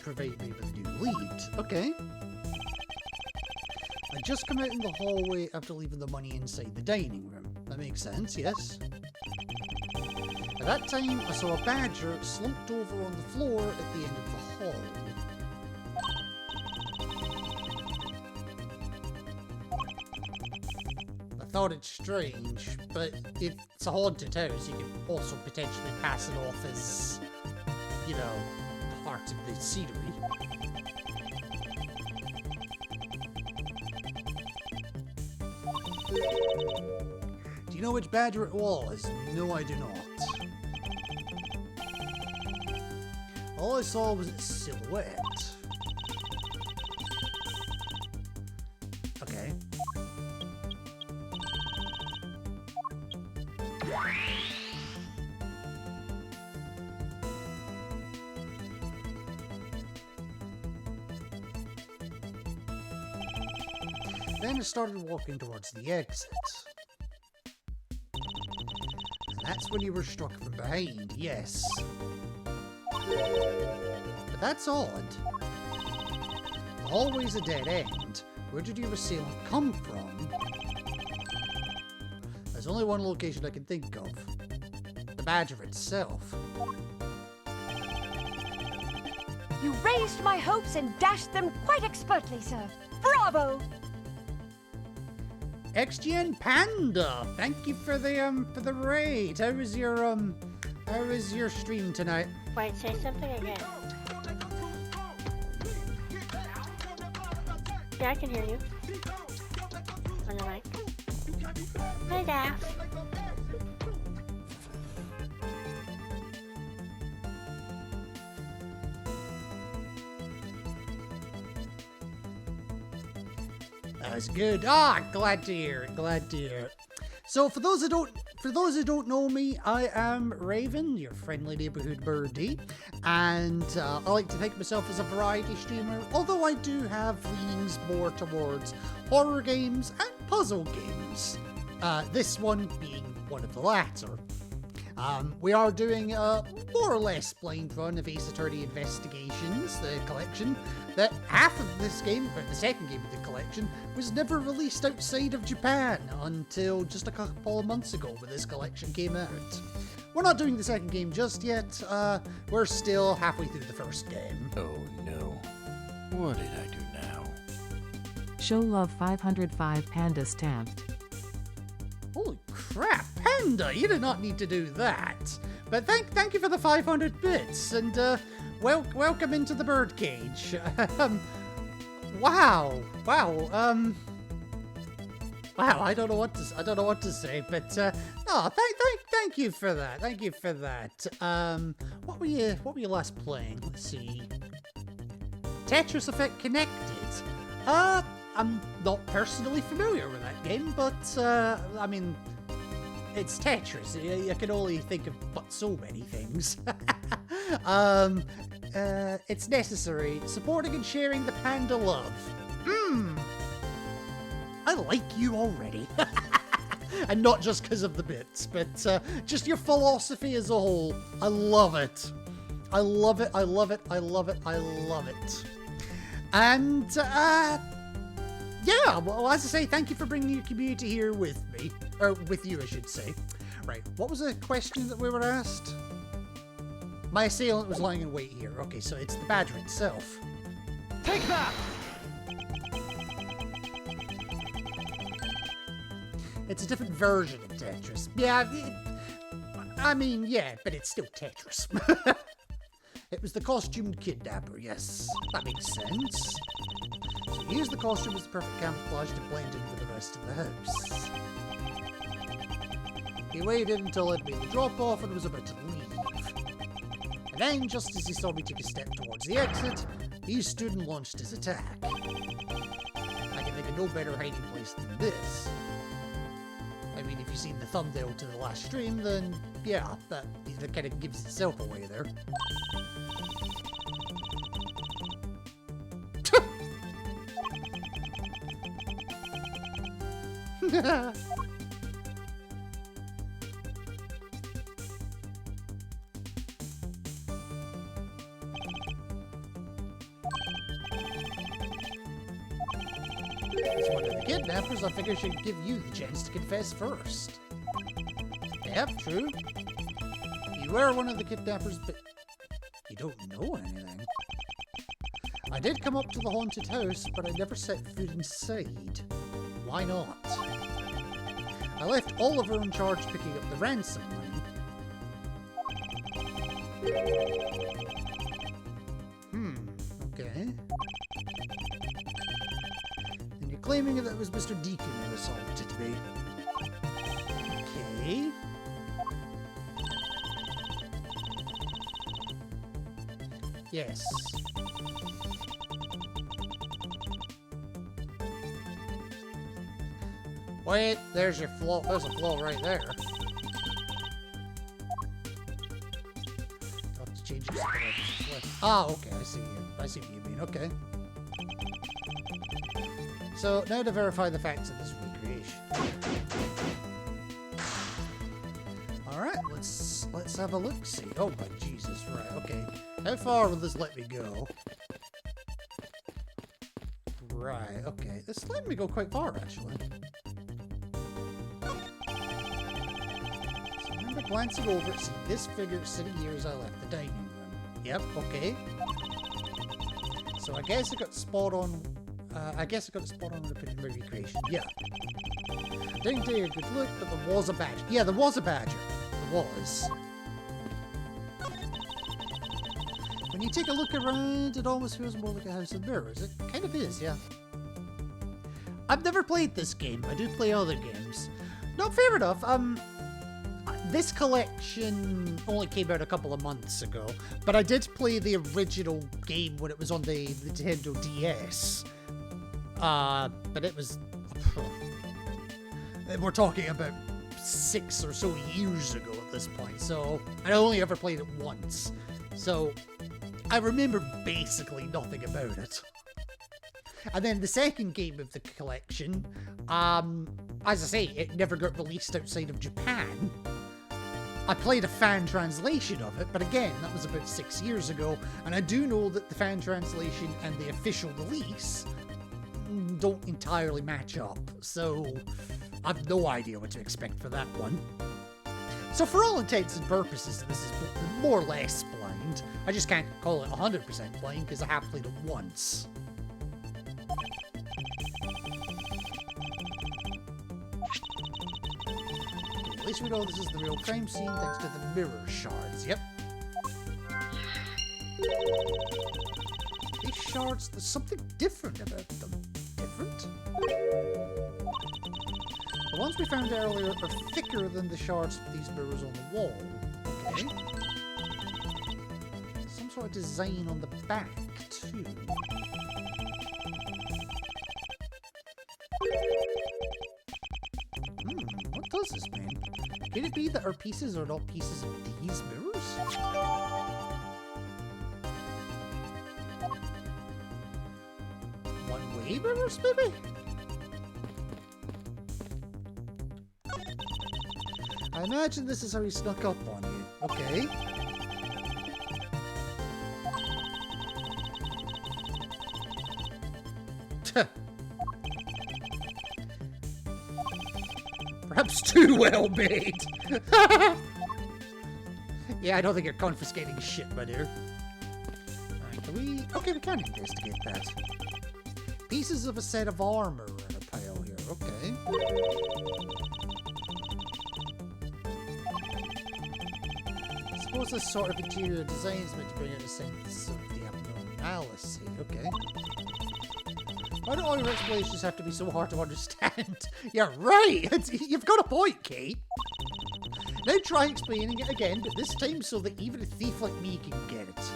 provide me with a new lead. Okay. I just come out in the hallway after leaving the money inside the dining room. That makes sense, yes. At that time, I saw a badger slumped over on the floor at the end of the hall. I thought it's strange, but if it's a haunted house, you can also potentially pass it off as, you know, part of the scenery. Do you know which badger it was? No, I do not. All I saw was its silhouette. Okay. Then I started walking towards the exit. And that's when you were struck from behind, yes. But that's odd. The hallway's a dead end. Where did your assailant come from? There's only one location I can think of. The badger itself. You raised my hopes and dashed them quite expertly, sir. Bravo! XGN Panda, thank you for the raid. How was your stream tonight? Wait, say something again. Yeah, I can hear you. On the mic. Hi, Daff. That was good. Ah, glad to hear it. Glad to hear it. So, for those that don't for those who don't know me, I am Raven, your friendly neighborhood birdie, and I like to think of myself as a variety streamer, although I do have leanings more towards horror games and puzzle games. This one being one of the latter. We are doing a more or less blind run of Ace Attorney Investigations, the collection, that half of this game, or the second game of the collection, was never released outside of Japan until just a couple of months ago when this collection came out. We're not doing the second game just yet, we're still halfway through the first game. Oh no. What did I do now? Show love 505 panda stamped. Holy crap, Panda, you did not need to do that. But thank you for the 500 bits, and welcome into the birdcage. Wow, I don't know what to say, but no, thank you for that. Thank you for that. What were you last playing? Let's see. Tetris Effect Connected. I'm not personally familiar with that game, but I mean, it's Tetris. You can only think of but so many things. It's necessary. Supporting and sharing the panda love. I like you already. And not just because of the bits, but just your philosophy as a whole. I love it. I love it. I love it. I love it. I love it. And yeah, well, as I say, thank you for bringing your community here with me. Or with you, I should say. Right, what was the question that we were asked? My assailant was lying in wait here. Okay, so it's the badger itself. Take that! It's a different version of Tetris. Yeah, I mean, yeah, but it's still Tetris. It was the costumed kidnapper, yes. That makes sense. So use the costume as the perfect camouflage to blend in with the rest of the house. He waited until I'd made the drop-off and was about to leave. And then, just as he saw me take a step towards the exit, he stood and launched his attack. I can think of no better hiding place than this. I mean, if you've seen the thumbnail to the last stream, then yeah, that kind of gives itself away there. As one of the kidnappers, I figure I should give you the chance to confess first. Yep, true. You were one of the kidnappers, but you don't know anything. I did come up to the haunted house, but I never set foot inside. Why not? I left Oliver in charge picking up the ransom money. Okay. And you're claiming that it was Mr. Deacon who assaulted me. Okay. Yes. Wait, there's your flaw. There's a flaw right there. I'll have to change this. Ah, okay, I see you. I see what you mean. Okay. So now to verify the facts of this recreation. All right, let's have a look. See. Oh my Jesus! Right. Okay. How far will this let me go? Right. Okay. This let me go quite far actually. Glancing over, see this figure sitting here as I left the dining room. Yep, okay. So I guess I got spot on. I guess I got spot on when I put in my recreation. Yeah. Didn't take a good look, but there was a badger. Yeah, there was a badger. There was. When you take a look around, it almost feels more like a house of mirrors. It kind of is, yeah. I've never played this game. I do play other games. No, fair enough. This collection only came out a couple of months ago, but I did play the original game when it was on the Nintendo DS. But it was... We're talking about 6 or so years ago at this point, so I only ever played it once. So I remember basically nothing about it. And then the second game of the collection, as I say, it never got released outside of Japan. I played a fan translation of it, but again, that was about 6 years ago, and I do know that the fan translation and the official release don't entirely match up, so I've no idea what to expect for that one. So for all intents and purposes, this is more or less blind. I just can't call it 100% blind because I have played it once. At least we know this is the real crime scene thanks to the mirror shards. Yep. These shards, there's something different about them. Different? The ones we found earlier are thicker than the shards of these mirrors on the wall. Okay. Some sort of design on the back, too. What does this mean? Could it be that our pieces are not pieces of these mirrors? One-way mirrors, maybe? I imagine this is how he snuck up on you. Okay. Perhaps too well made. Yeah, I don't think you're confiscating shit, my dear. Alright, can we... Okay, we can investigate that. Pieces of a set of armor in a pile here. Okay. I suppose this sort of interior design is meant to bring out a sense of the abnormality. Okay. Why do all your explanations have to be so hard to understand? Yeah, right! You've got a point, Kate! Now try explaining it again, but this time so that even a thief like me can get it.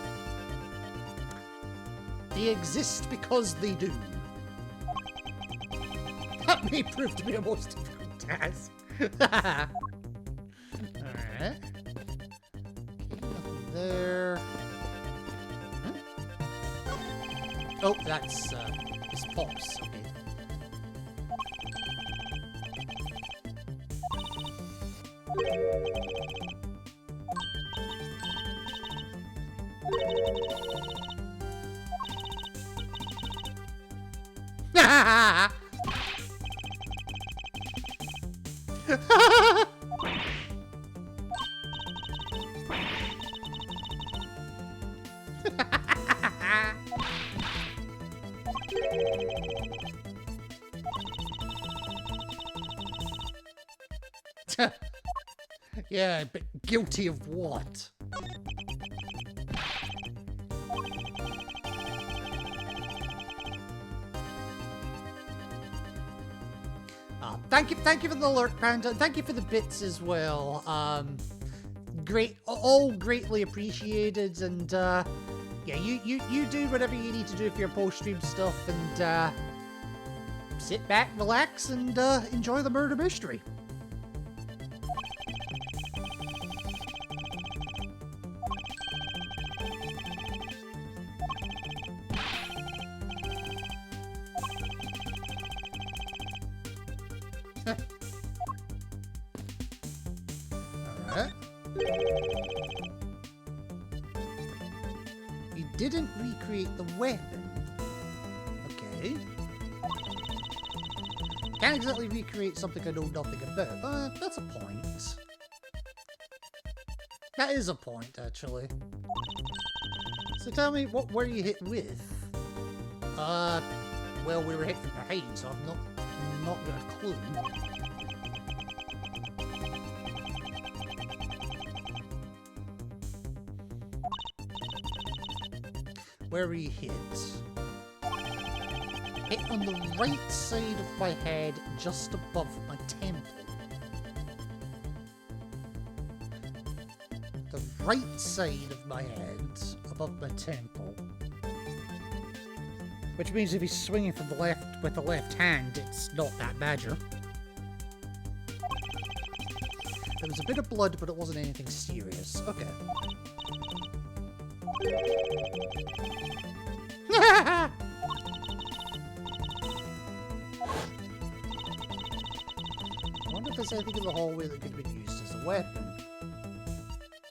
They exist because they do. That may prove to be a most difficult task. Alright. Okay, nothing there. Huh? Oh, that's, his pops. Okay. Yeah, but guilty of what? Thank you for the alert, Panda. Thank you for the bits as well. Great, all greatly appreciated. And yeah, you do whatever you need to do for your post-stream stuff, and sit back, relax, and enjoy the murder mystery. Alright. You didn't recreate the weapon. Okay. Can't exactly recreate something I know nothing about. That's a point. That is a point, actually. So tell me, what were you hit with? Well, we were hit from behind, so I've not got a clue. Where were you hit? Hit on the right side of my head, just above my temple. The right side of my head, above my temple. Which means if he's swinging from the left with the left hand, it's not that badger. There was a bit of blood, but it wasn't anything serious. Okay. I wonder if there's anything in the hallway that could have been used as a weapon.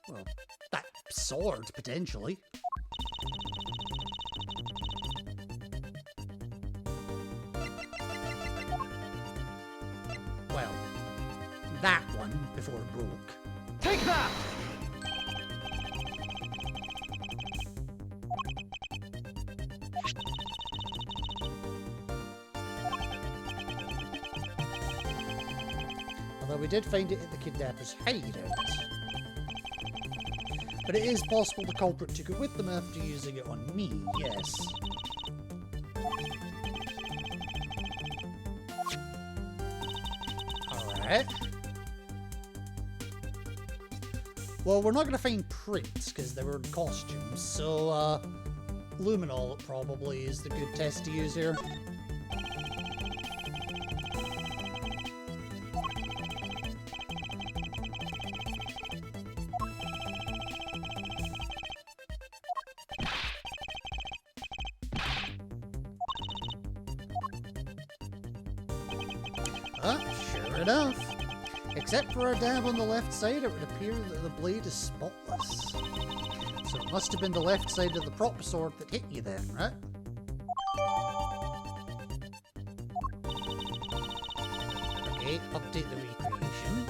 Well, that sword, potentially. Well, that one before it broke. Take that! Although we did find it at the kidnapper's hideout. But it is possible the culprit took it with them after using it on me, yes. Alright. Well, we're not going to find prints because they were in costumes, so luminol probably is the good test to use here. Sure enough. Except for a dab on the left side, it would appear that the blade is spotless. So it must have been the left side of the prop sword that hit you then, right? Okay, update the recreation.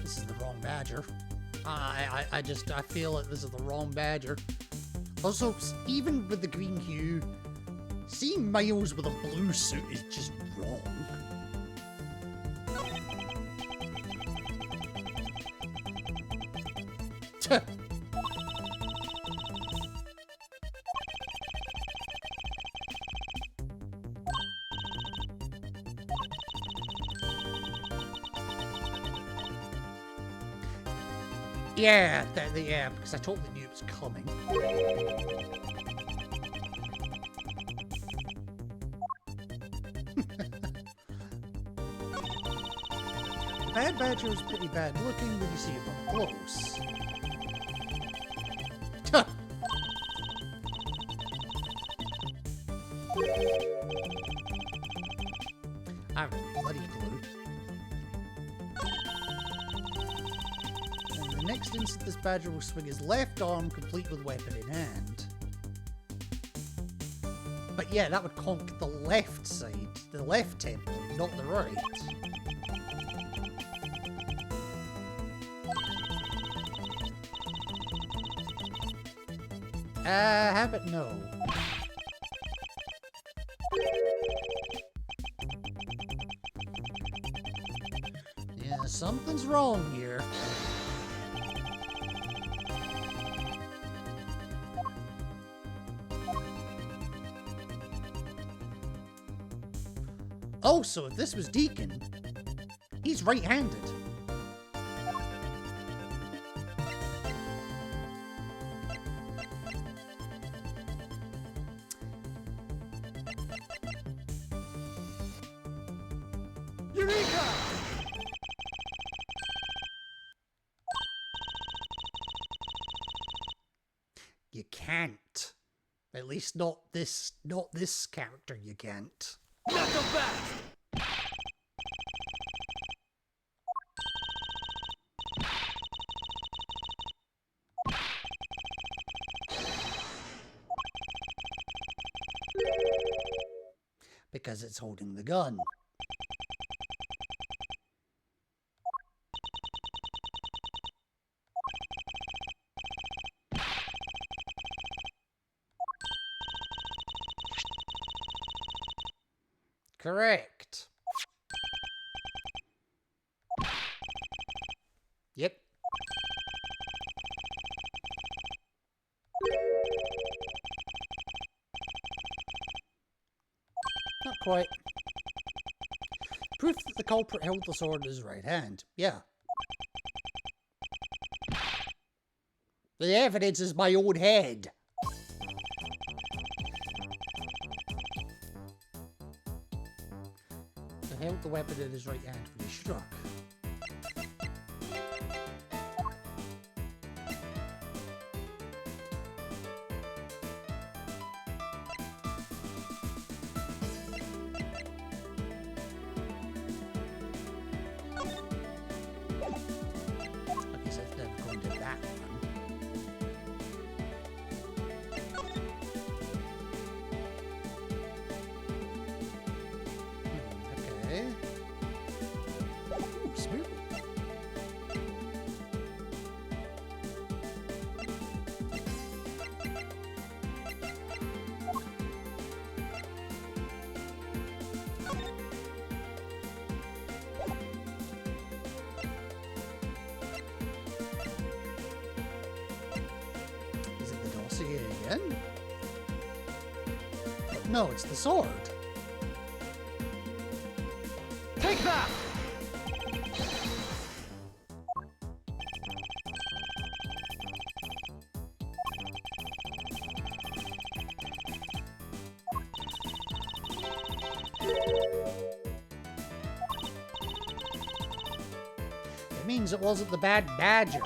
This is the wrong badger. I feel like this is the wrong badger. Also, even with the green hue, seeing Miles with a blue suit is just wrong. Yeah, yeah, because I totally knew it was coming. The bad badger is pretty bad looking when you see him up close. I have a bloody clue. And the next instant this badger will swing his left arm complete with weapon in hand. But yeah, that would conk the left side, the left temple, not the right. How about no? Yeah, something's wrong here. Oh, so if this was Deacon, he's right-handed. Eureka! You can't. At least not this character you can't. Not so fast! Because it's holding the gun. Correct. Yep. Not quite. Proof that the culprit held the sword in his right hand. Yeah, The evidence is my own head. He held the weapon in his right hand when he struck. I guess I've never gone to that one. Okay. Ooh, smooth. Is it the dossier again? No, it's the sword. Take that! It means it wasn't the bad badger.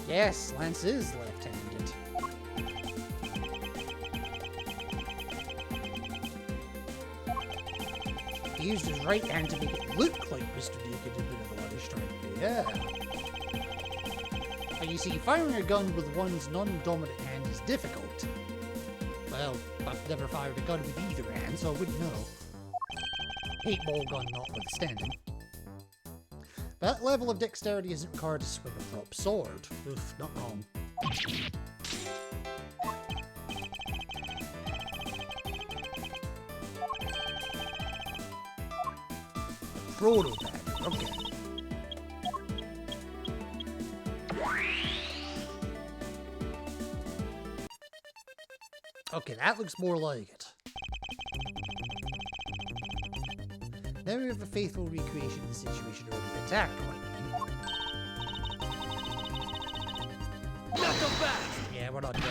Yes, Lance is left-handed. He used his right hand to make it look like Mr. Deacon did a bit of the leather stripe. Yeah. But you see, firing a gun with one's non-dominant hand is difficult. Well, I've never fired a gun with either hand, so I wouldn't know. Paintball gun notwithstanding. That level of dexterity isn't required to swing a prop sword. Oof, not wrong. Proto badger, okay. Okay, that looks more like it. Now we have a faithful recreation of the situation where we attacked one. Not so fast! Yeah, we're not done.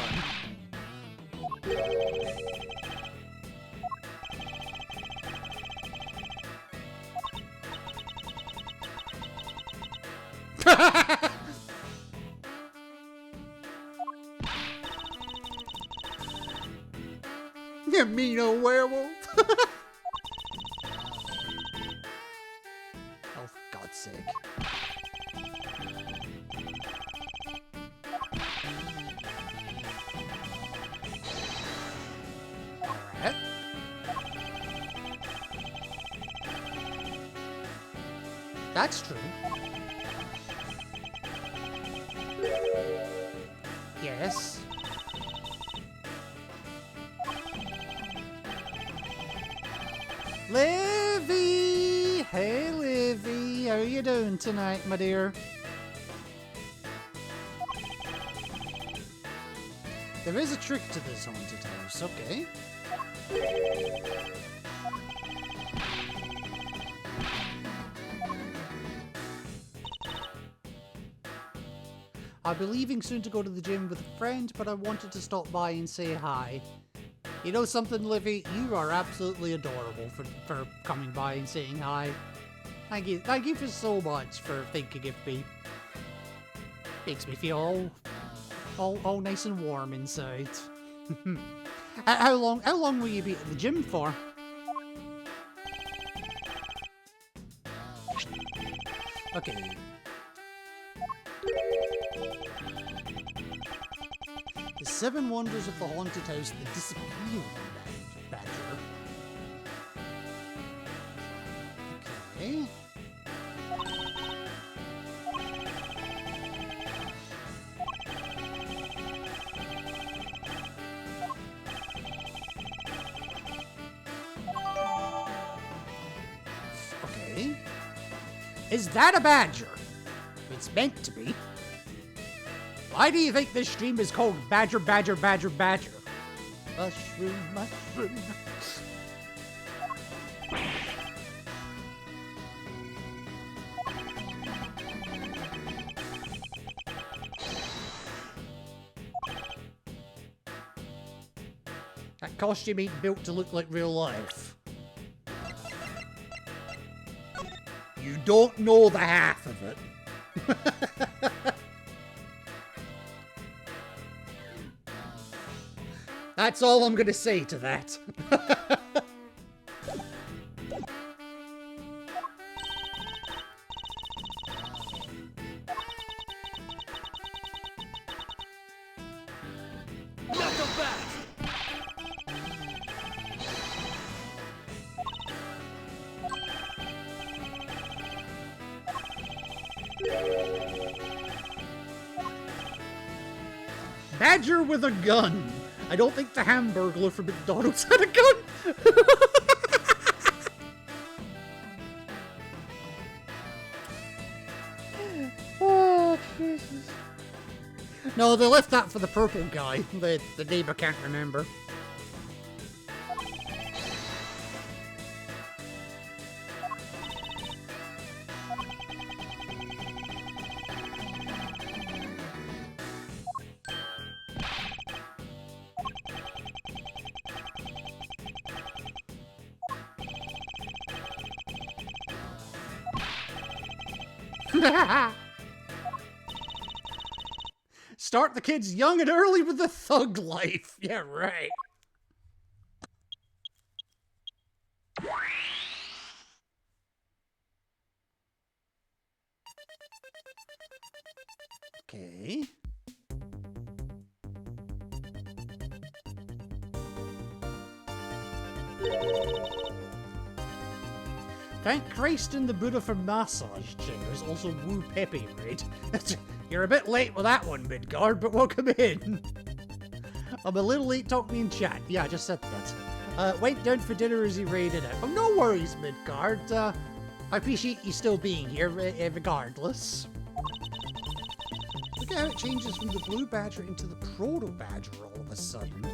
You mean old werewolf? Oh, for God's sake. Alright. That's true. Yes. Livy! Hey, Livy. How are you doing tonight, my dear? There is a trick to this haunted house, okay? I'll be leaving soon to go to the gym with a friend, but I wanted to stop by and say hi. You know something, Livy? You are absolutely adorable for coming by and saying hi. Thank you for so much for thinking of me. Makes me feel all nice and warm inside. How long will you be at the gym for? Okay. The 7 Wonders of the Haunted House, the Disappearing Badger. Okay. Is that a badger? It's meant to be. Why do you think this stream is called Badger, Badger, Badger, Badger? Mushroom, mushroom. That costume ain't built to look like real life. You don't know the half of it. That's all I'm gonna say to that. Not so fast! Badger with a gun. I don't think the Hamburglar from McDonald's had a gun. Oh, Jesus. No, they left that for the purple guy. The neighbor can't remember. Start the kids young and early with the thug life. Yeah, right. Okay. Thank Christ and the Buddha for massage chairs. Also woo Pepe raid. You're a bit late with that one, Midgard, but welcome in. I'm a little late talking in chat. Yeah, I just said that. Went down for dinner as he raided it. Oh, no worries, Midgard. I appreciate you still being here, regardless. Look at how it changes from the blue badger into the proto badger all of a sudden.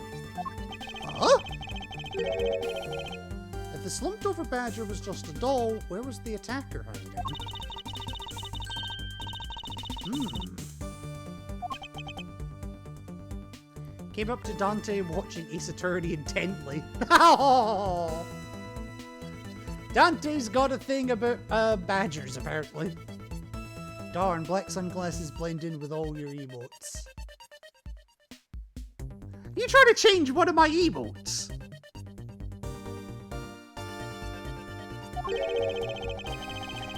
Huh? If the slumped over badger was just a doll, where was the attacker hiding? Came up to Dante watching Ace Attorney intently. Oh! Dante's got a thing about badgers, apparently. Darn, black sunglasses blend in with all your emotes. You trying to change one of my emotes?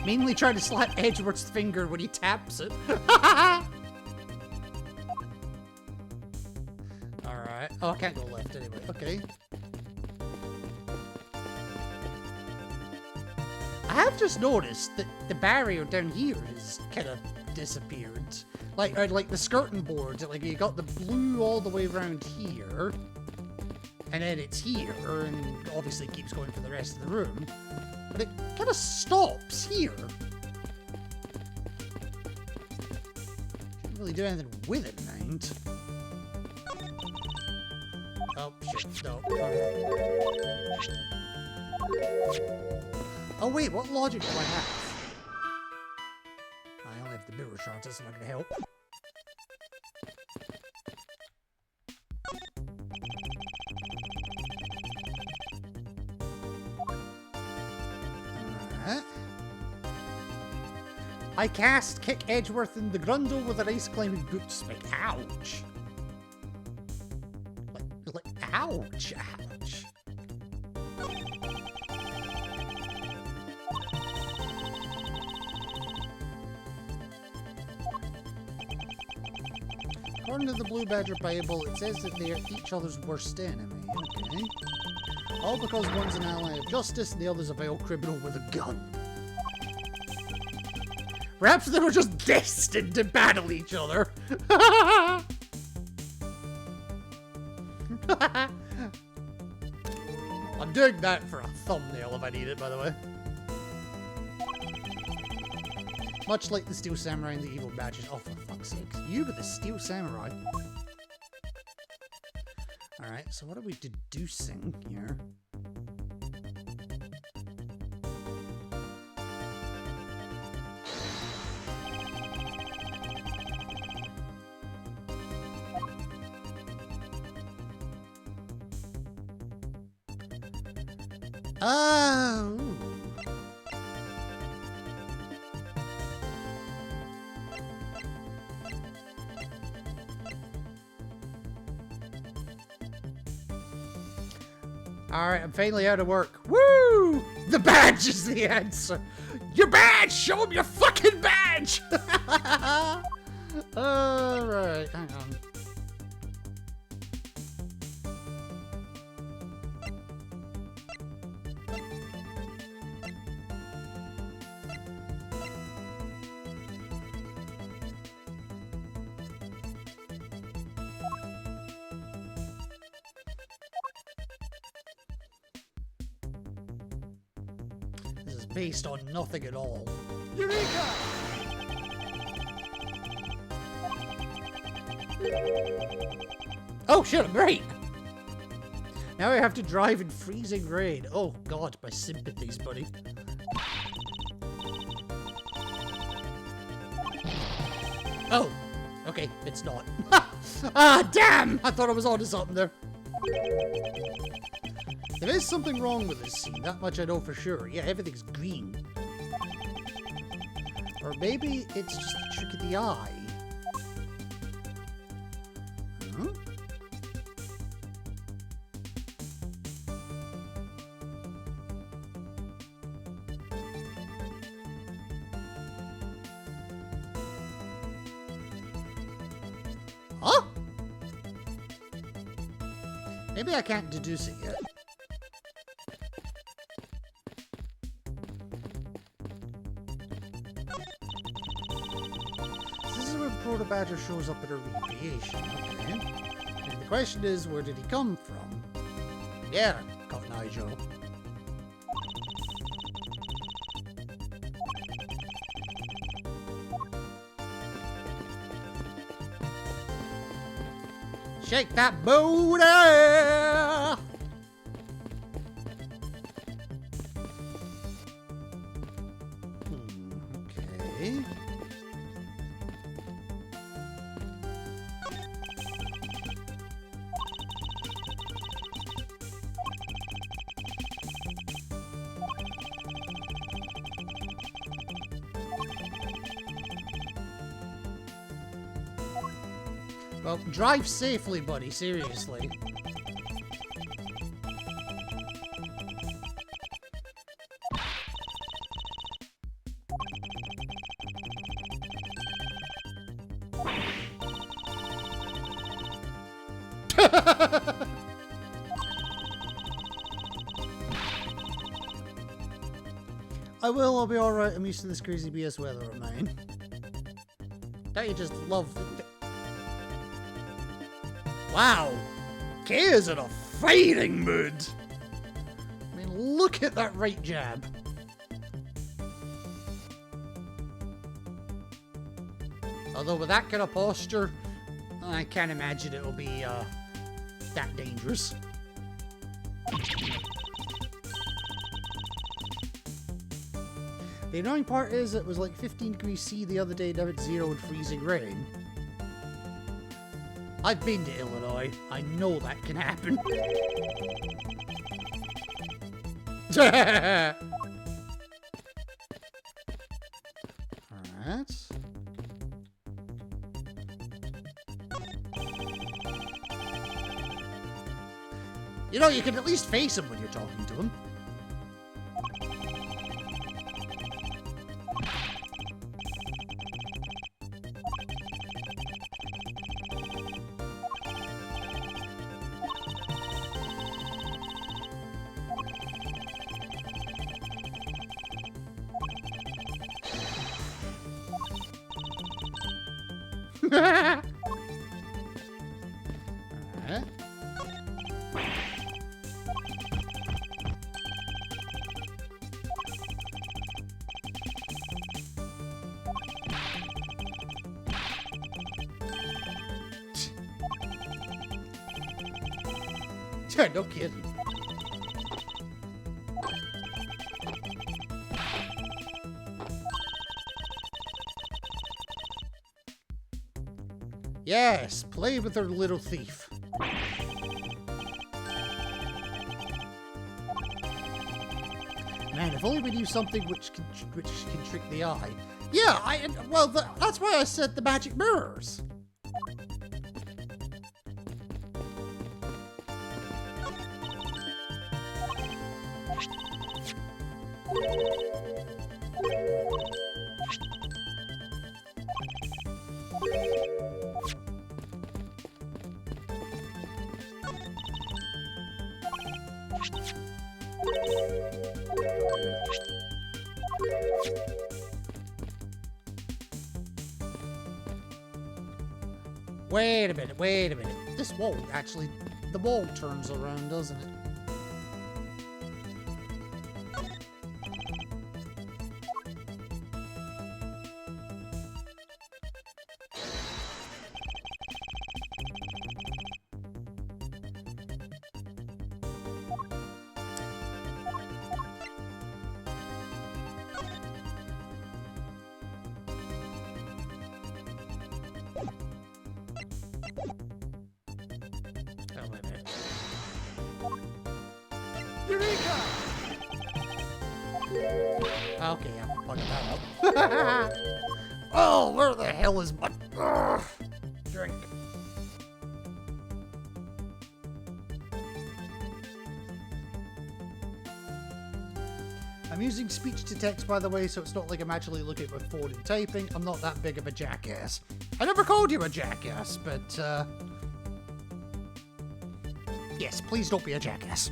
Mainly trying to slap Edgeworth's finger when he taps it. Alright. Oh, I can't go left anyway. Okay. I have just noticed that the barrier down here has kind of disappeared. Like the skirting board, like you got the blue all the way around here, and then it's here, and obviously it keeps going for the rest of the room. But it kind of stops here. Can't really do anything with it, mind. Oh, shit, no. Oh, wait, what logic do I have? I only have the mirror shot, that's not gonna help. Alright. I cast Kick Edgeworth in the Grundle with an ice climbing boot spike. Ouch. Like, ouch, ouch. According to the Blue Badger Bible, it says that they are each other's worst enemy. Okay. All because one's an ally of justice and the other's a vile criminal with a gun. Perhaps they were just destined to battle each other. I'm doing that for a thumbnail if I need it, by the way. Much like the Steel Samurai and the Evil Badges. Oh, for fuck's sake. You with the Steel Samurai. Alright, so what are we deducing here? Oh! Alright, I'm finally out of work. Woo! The badge is the answer. Your badge! Show him your fucking badge! Alright, hang on. This is based on nothing at all. Eureka! Oh shit, I'm great! Now I have to drive in freezing rain. Oh god, my sympathies, buddy. Oh, okay, it's not. Ah, damn! I thought I was onto something there. There is something wrong with this scene, that much I know for sure. Yeah, everything's green. Or maybe it's just the trick of the eye. Huh? Huh? Maybe I can't deduce it yet. This is when Proto Badger shows up at a recreation, okay? And the question is, where did he come from? Yeah, Cotton Eye Joe. Shake that booty! Okay. Well, drive safely, buddy, seriously. I'll be alright. I'm used to this crazy BS weather of mine. Don't you just love the... Wow! Kay is in a fighting mood! I mean, look at that right jab. Although with that kind of posture, I can't imagine it'll be, that dangerous. The annoying part is it was like 15 degrees C the other day, now it's 0 and freezing rain. I've been to Illinois. I know that can happen. Alright. You know, you can at least face him when you're talking to him. Alright. No kidding. Yes, play with our little thief. Man, if only we knew something which can trick the eye. Yeah, well, that's why I said the magic mirrors. Wait a minute. This won't actually, the wall turns around, doesn't it? Oh, wait a minute. Eureka! Okay, I'm fucking that up. Oh, where the hell is my drink? I'm using speech to text, by the way, so it's not like I'm actually looking at my phone and typing. I'm not that big of a jackass. I never called you a jackass, but, yes, please don't be a jackass.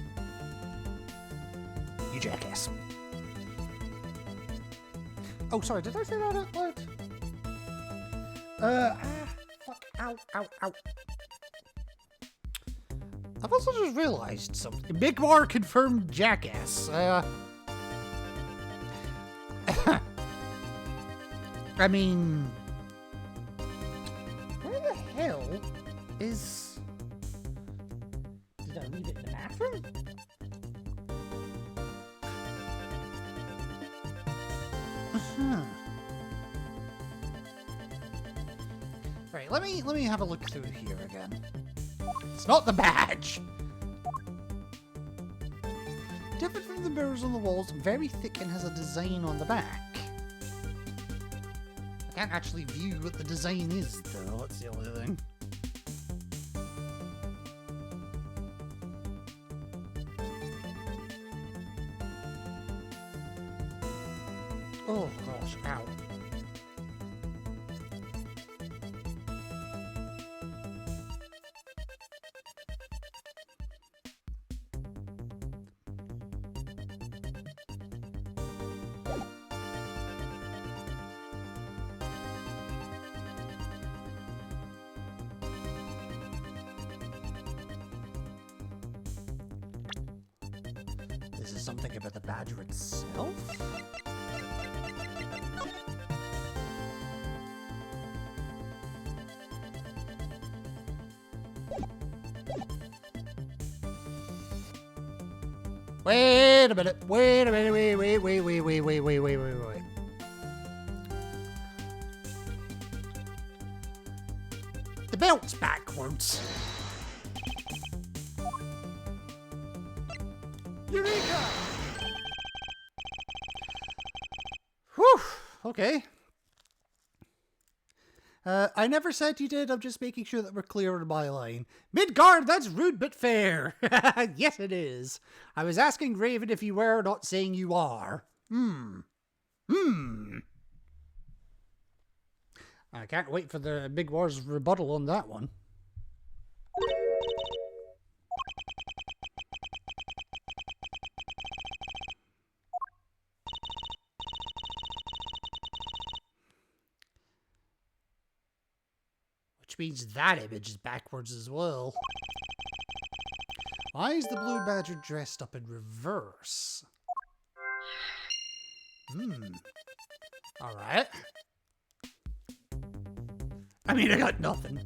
You jackass. Oh, sorry, did I say that out loud? Fuck, ow. I've also just realized something. Big War confirmed jackass. I mean, where the hell is... Did I leave it in the bathroom? Right, let me have a look through here again. It's not the badge! Different from the mirrors on the walls, very thick and has a design on the back. I can't actually view what the design is, though. That's the only thing. Oh gosh, ow. Is this something about the badger itself? Wait a minute, wait. The belt's backwards. Eureka! Whew, okay. I never said you did, I'm just making sure that we're clear on my line. Midgard, that's rude but fair. Yes, it is. I was asking Raven if you were, not saying you are. I can't wait for the Big War's rebuttal on that one. Which means that image is backwards as well. Why is the blue badger dressed up in reverse? Alright. I mean, I got nothing.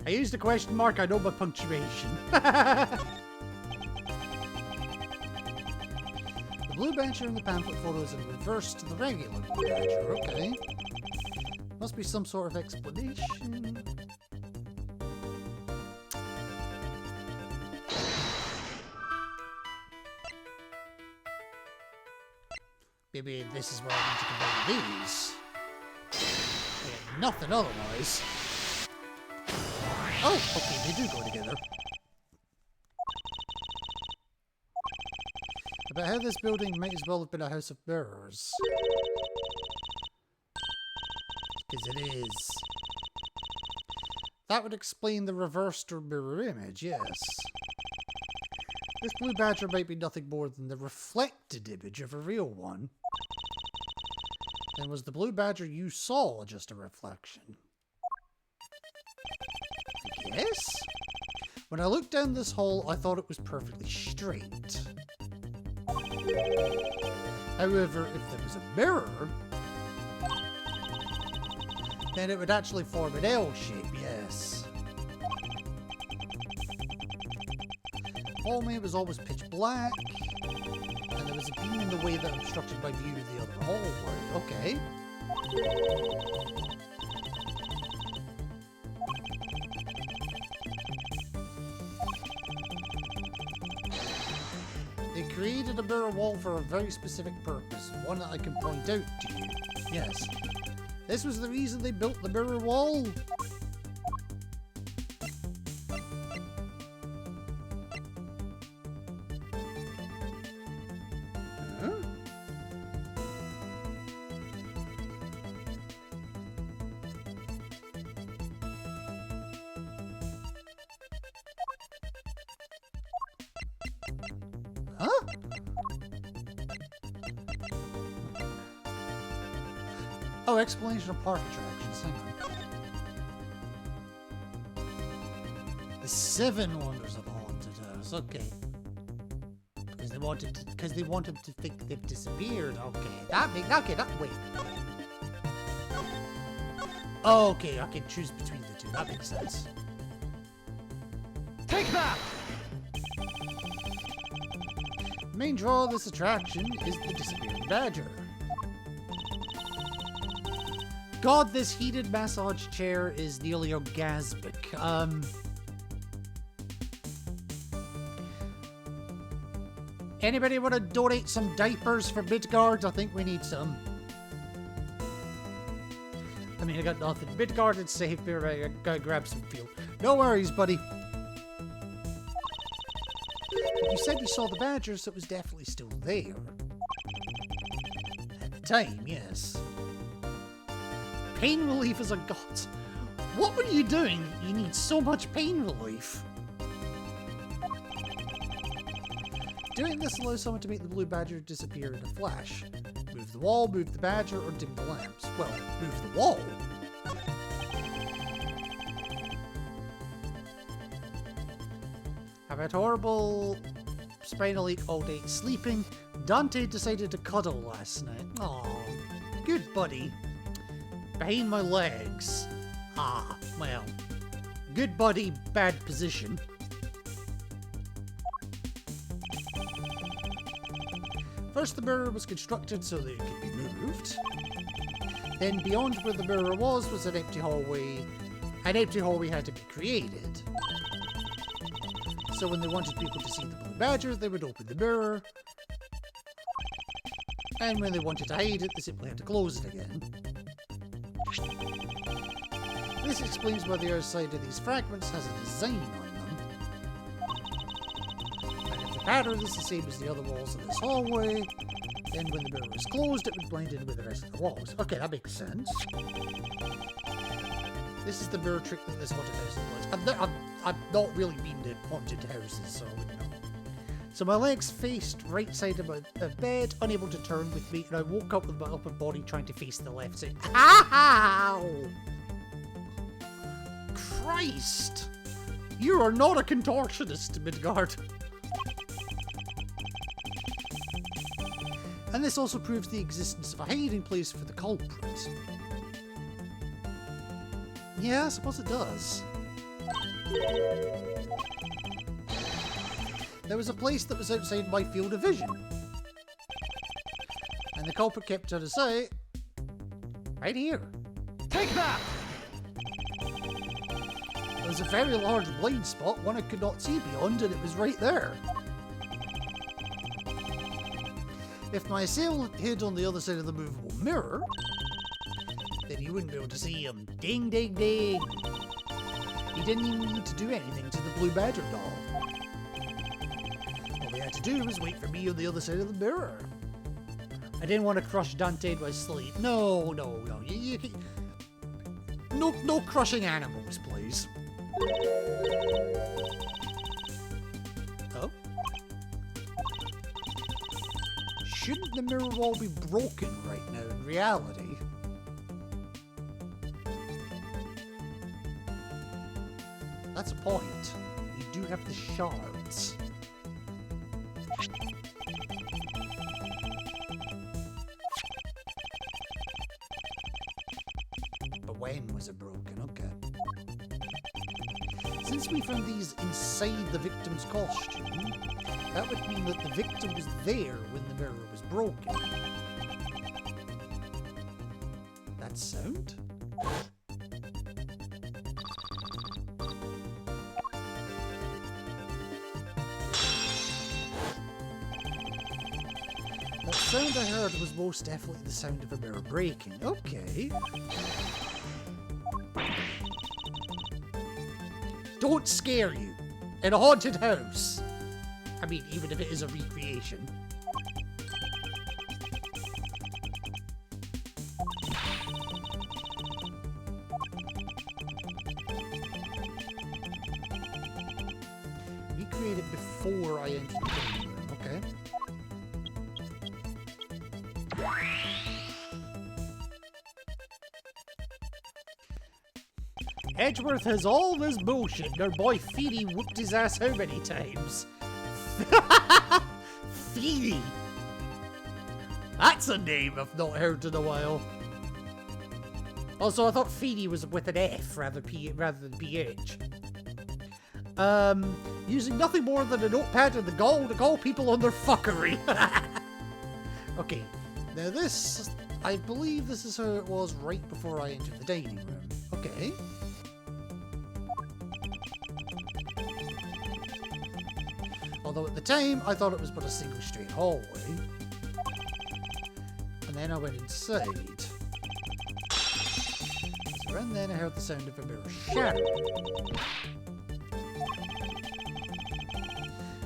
I used a question mark, I know my punctuation. The blue badger in the pamphlet photo is in reverse to the regular blue badger. Okay. Must be some sort of explanation. Maybe this is where I need to combine these. Yeah, nothing otherwise. Oh, okay, they do go together. About how this building might as well have been a house of mirrors. Because it is. That would explain the reversed or mirror image, yes. This blue badger might be nothing more than the reflected image of a real one. And was the blue badger you saw just a reflection? I guess? When I looked down this hall, I thought it was perfectly straight. However, if there was a mirror, then it would actually form an L shape, yes. Hallway was always pitch black, and there was a beam in the way that obstructed my view of the other hallway. Okay. They created a mirror wall for a very specific purpose, one that I can point out to you. Yes. This was the reason they built the mirror wall? Huh? Huh? Oh, explanation of park attractions. Hang on. The 7 wonders of the haunted house. Okay. Because they wanted to think they've disappeared. Okay. Wait. Oh, okay, I can choose between the two. That makes sense. Take that! The main draw of this attraction is the disappearing badger. God, this heated massage chair is nearly orgasmic. Anybody want to donate some diapers for Midgard? I think we need some. I mean, I got nothing. Midgard and save me, right? I gotta grab some fuel. No worries, buddy. But you said you saw the badger, so it was definitely still there. At the time, yes. Pain relief is a god. What were you doing? You need so much pain relief. Doing this allows someone to make the blue badger disappear in a flash. Move the wall, move the badger, or dim the lamps. Well, move the wall. I've had horrible spinal ache all day sleeping. Dante decided to cuddle last night. Aw, good buddy. Behind my legs. Ah, well. Good buddy, bad position. First, the mirror was constructed so that it could be moved. Then, beyond where the mirror was an empty hallway. An empty hallway had to be created. So when they wanted people to see the blue badger, they would open the mirror. And when they wanted to hide it, they simply had to close it again. This explains why the other side of these fragments has a design on them. And if the pattern is the same as the other walls of this hallway, then when the mirror is closed, it would blend in with the rest of the walls. Okay, that makes sense. This is the mirror trick that this haunted house was. I've not really been to haunted houses, so I wouldn't know. So my legs faced right side of my bed, unable to turn with me, and I woke up with my upper body trying to face the left side. Ow! Christ! You are not a contortionist, Midgard. And this also proves the existence of a hiding place for the culprit. Yeah, I suppose it does. There was a place that was outside my field of vision. And the culprit kept out of sight. Right here. Take that! There was a very large blind spot, one I could not see beyond, and it was right there. If my assailant hid on the other side of the movable mirror, then you wouldn't be able to see him. Ding, ding, ding! He didn't even need to do anything to the Blue Badger doll. All they had to do was wait for me on the other side of the mirror. I didn't want to crush Dante in my sleep. No. No crushing animals, please. Oh? Shouldn't the mirror wall be broken right now in reality? That's a point. You do have the shards. But when was it broken? Okay. Since we found these inside the victim's costume, that would mean that the victim was there when the mirror was broken. That sound? That sound I heard was most definitely the sound of a mirror breaking. Okay. Don't scare you in a haunted house. I mean, even if it is a recreation. Recreated before I entered the gaming room, okay? Edgeworth has all this bullshit, and our boy Feedy whooped his ass how many times? Feedy! That's a name I've not heard in a while. Also, I thought Feedy was with an F rather than PH. Using nothing more than a notepad and the gall to call people on their fuckery. Okay, now this, I believe this is how it was right before I entered the dining room. Okay. Although at the time, I thought it was but a single straight hallway. And then I went inside. So around then I heard the sound of a mirror shattering.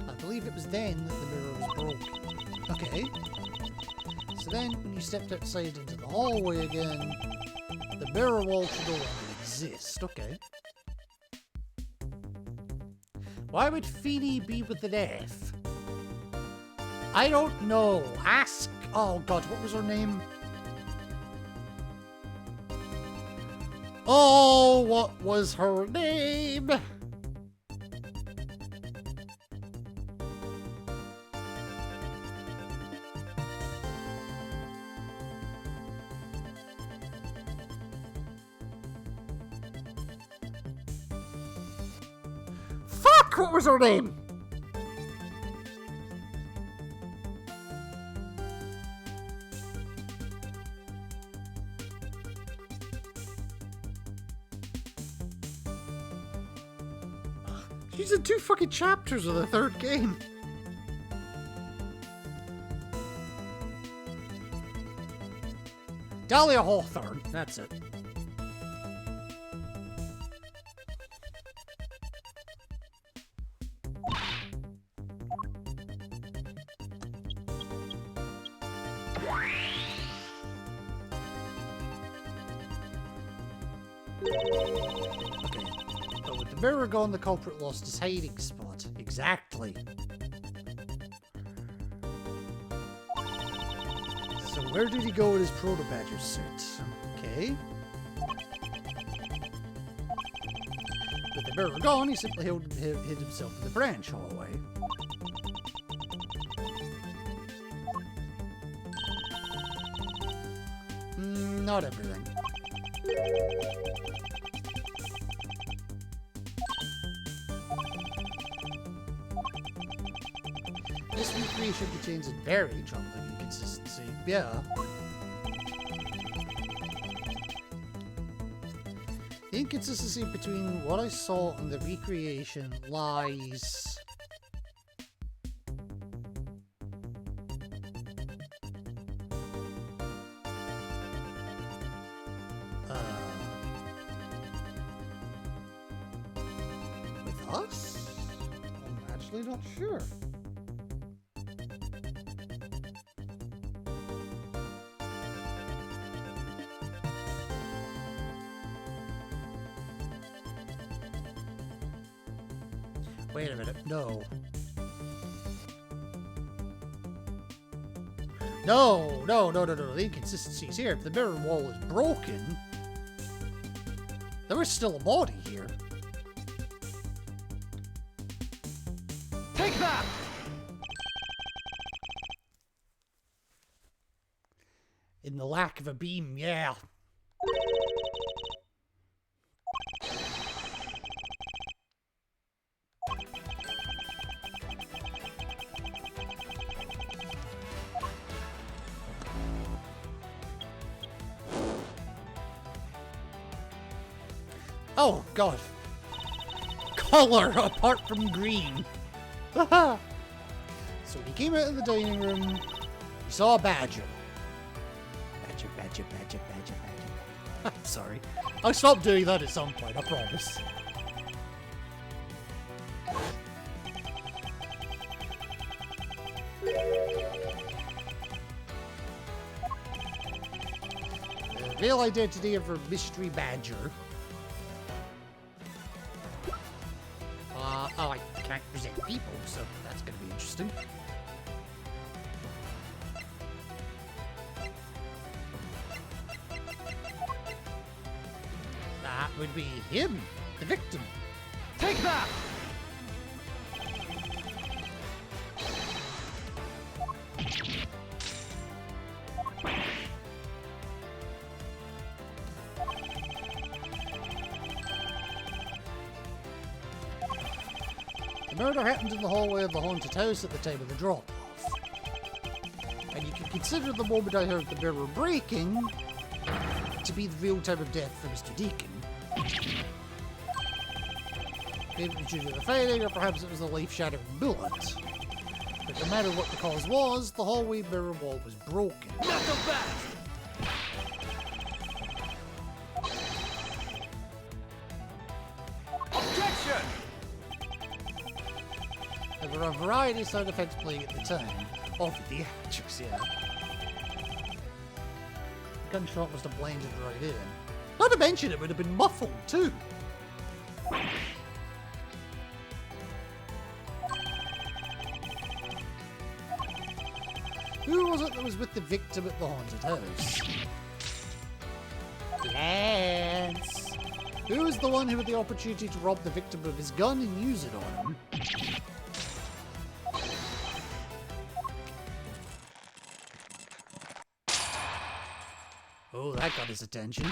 I believe it was then that the mirror was broken. Okay. So then, when you stepped outside into the hallway again, the mirror wall should no longer exist. Okay. Why would Feeny be with an F? I don't know. Ask... Oh god, what was her name? Oh, what was her name? What was her name? She's in 2 fucking chapters of the 3rd game. Dahlia Hawthorne, that's it. Mirror gone, the culprit lost his hiding spot. Exactly. So where did he go with his Proto-Badger suit? Okay. With the mirror gone, he simply hid himself in the branch hallway. Not everything. This recreation contains a very troubling inconsistency. yeah. The inconsistency between what I saw and the recreation lies... with us? I'm actually not sure. Wait a minute, no. No, the inconsistencies here. If the mirror wall is broken, there is still a body here. Take that! In the lack of a beam, yeah. Oh, God. Color apart from green. So he came out of the dining room. He saw a badger. Badger. I'm sorry. I'll stop doing that at some point, I promise. The real identity of her mystery badger. Oh, I can't present people, so that's going to be interesting. That would be him, the victim. Take that! The murder happened in the hallway of the haunted house at the time of the drop-off. And you can consider the moment I heard the mirror breaking to be the real time of death for Mr. Deacon. Maybe it was due to the fighting, or perhaps it was a life-shattering bullet. But no matter what the cause was, the hallway mirror wall was broken. Not so fast! Objection! There were a variety of sound effects playing at the time. Of the actress, yeah. The gunshot must have blended right in. Not to mention it would have been muffled too. Who was it that was with the victim at the haunted house? Lance! Who was the one who had the opportunity to rob the victim of his gun and use it on him? Oh, that got his attention.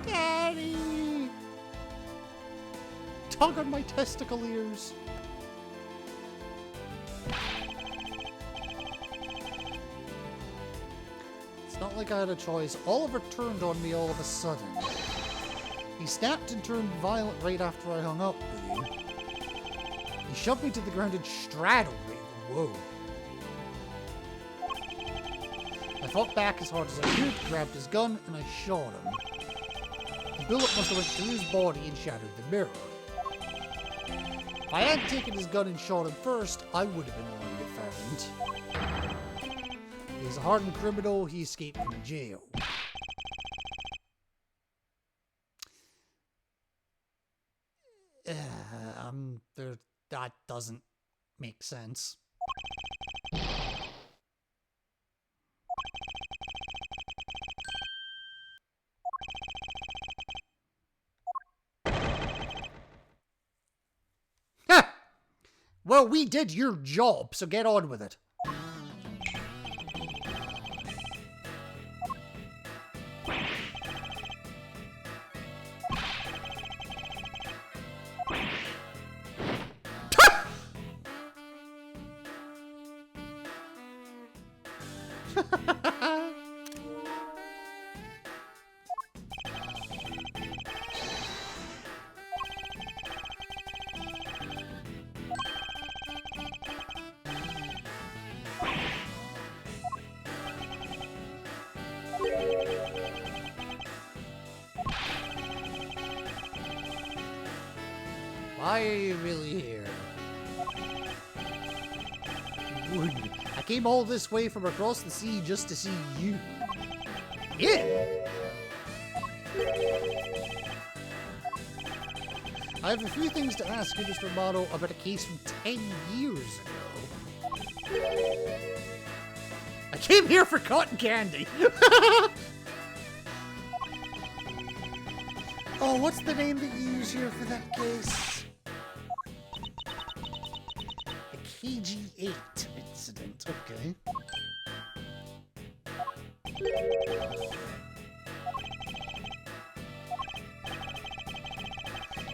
Daddy! Tug on my testicle ears. It's not like I had a choice. Oliver turned on me all of a sudden. He snapped and turned violent right after I hung up with you. He shoved me to the ground and straddled me. Whoa. I fought back as hard as I could, grabbed his gun, and I shot him. The bullet must have went through his body and shattered the mirror. If I hadn't taken his gun and shot him first, I would have been the one to get found. He's a hardened criminal, he escaped from jail. That doesn't make sense. Ha! Well, we did your job, so get on with it. Why are you really here? Would. I came all this way from across the sea just to see you. Yeah! I have a few things to ask you, Mr. Romano, about a case from 10 years ago. I came here for cotton candy! Oh, what's the name that you use here for that case? A KG-8 incident, okay.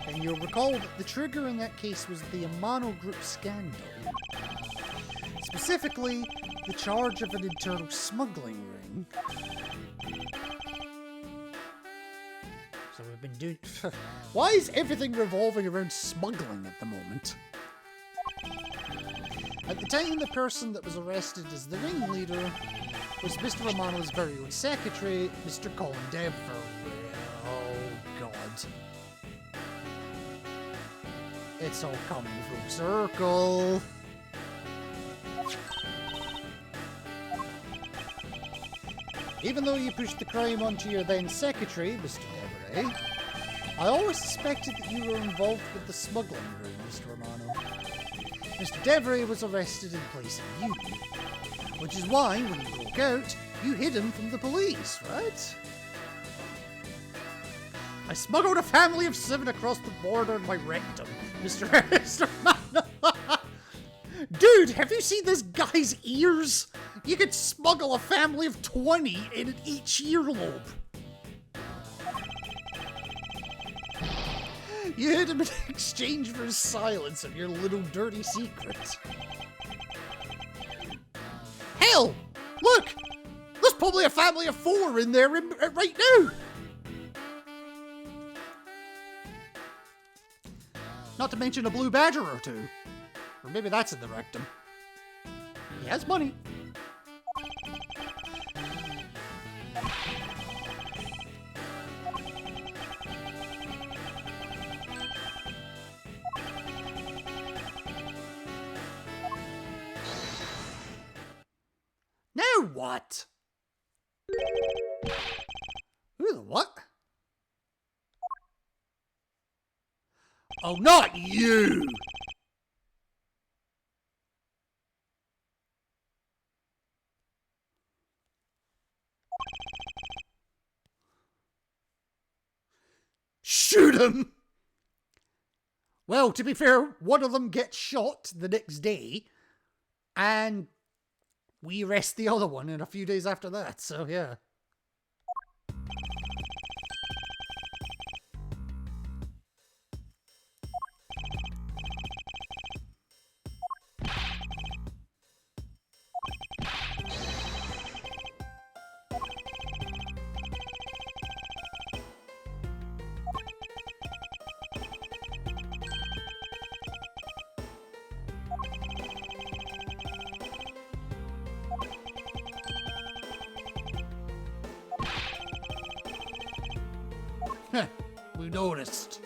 And you'll recall that the trigger in that case was the Amano Group scandal. Specifically, the charge of an internal smuggling ring. So we've been doing... Why is everything revolving around smuggling at the moment? At the time, the person that was arrested as the ringleader was Mr. Romano's very own secretary, Mr. Colin Devereux. Oh, God. It's all coming full circle. Even though you pushed the crime onto your then secretary, Mr. Devereux, I always suspected that you were involved with the smuggling ring, Mr. Romano. Mr. Devereux was arrested in place of you, which is why, when you broke out, you hid him from the police, right? I smuggled a family of 7 across the border in my rectum, Mr. Romano. Dude, have you seen this guy's ears? You could smuggle a family of 20 in each earlobe. You hid him in exchange for his silence of your little dirty secret. Hell! Look! There's probably a family of 4 in there right now! Not to mention a blue badger or 2. Or maybe that's in the rectum. He has money. Now what? Who the what? Oh, not you! Shoot him! Well, to be fair, one of them gets shot the next day, and we arrest the other one in a few days after that, so yeah. We noticed.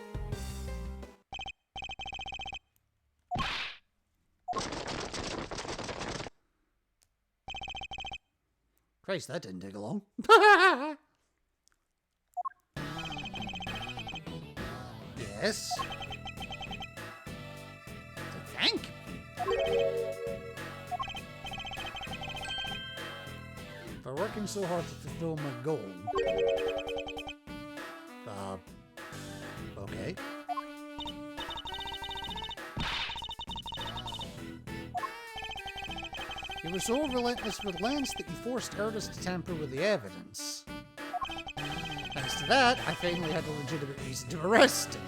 Christ, that didn't take long. Yes. Thank you. For working so hard to fulfill my goal. Okay. You were so relentless with Lance that you forced Ernest to tamper with the evidence. Thanks to that, I finally had a legitimate reason to arrest him.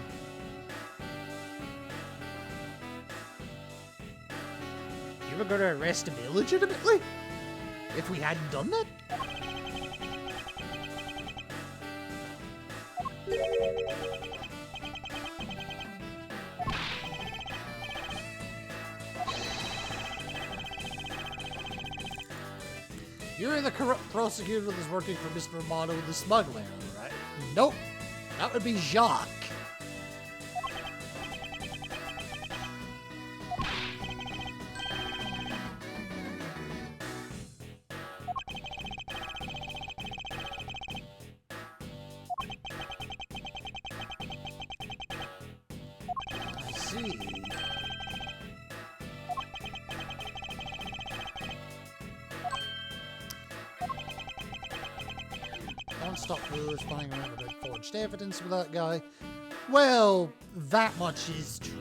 You were going to arrest him illegitimately? if we hadn't done that. You're the corrupt prosecutor that's working for Mr. Romano the smuggler, right? Nope. That would be Jacques. I see. Don't stop Lewis flying around about forged evidence with that guy. Well, that much is true.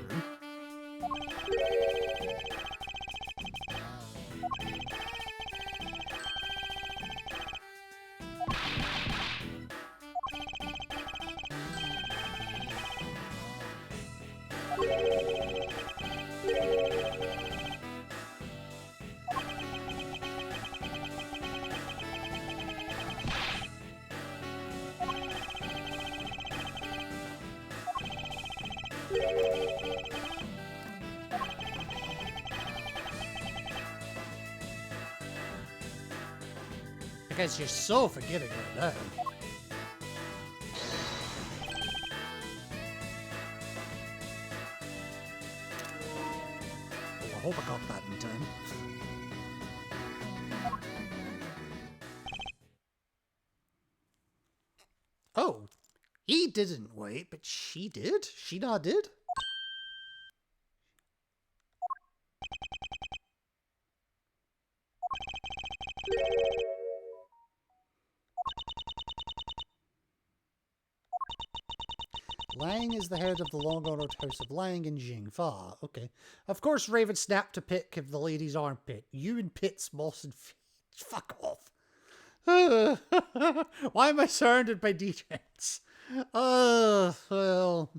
I guess you're so forgiving right now. Oh, I hope I got that in time. Oh, he didn't wait, but she did? She not did? Lang is the head of the long-honored House of Lang in Jingfa. Okay. Of course, Raven snapped a pic of the lady's armpit. You and Pitts, Moss, and feet. Fuck off. Why am I surrounded by degens? Well...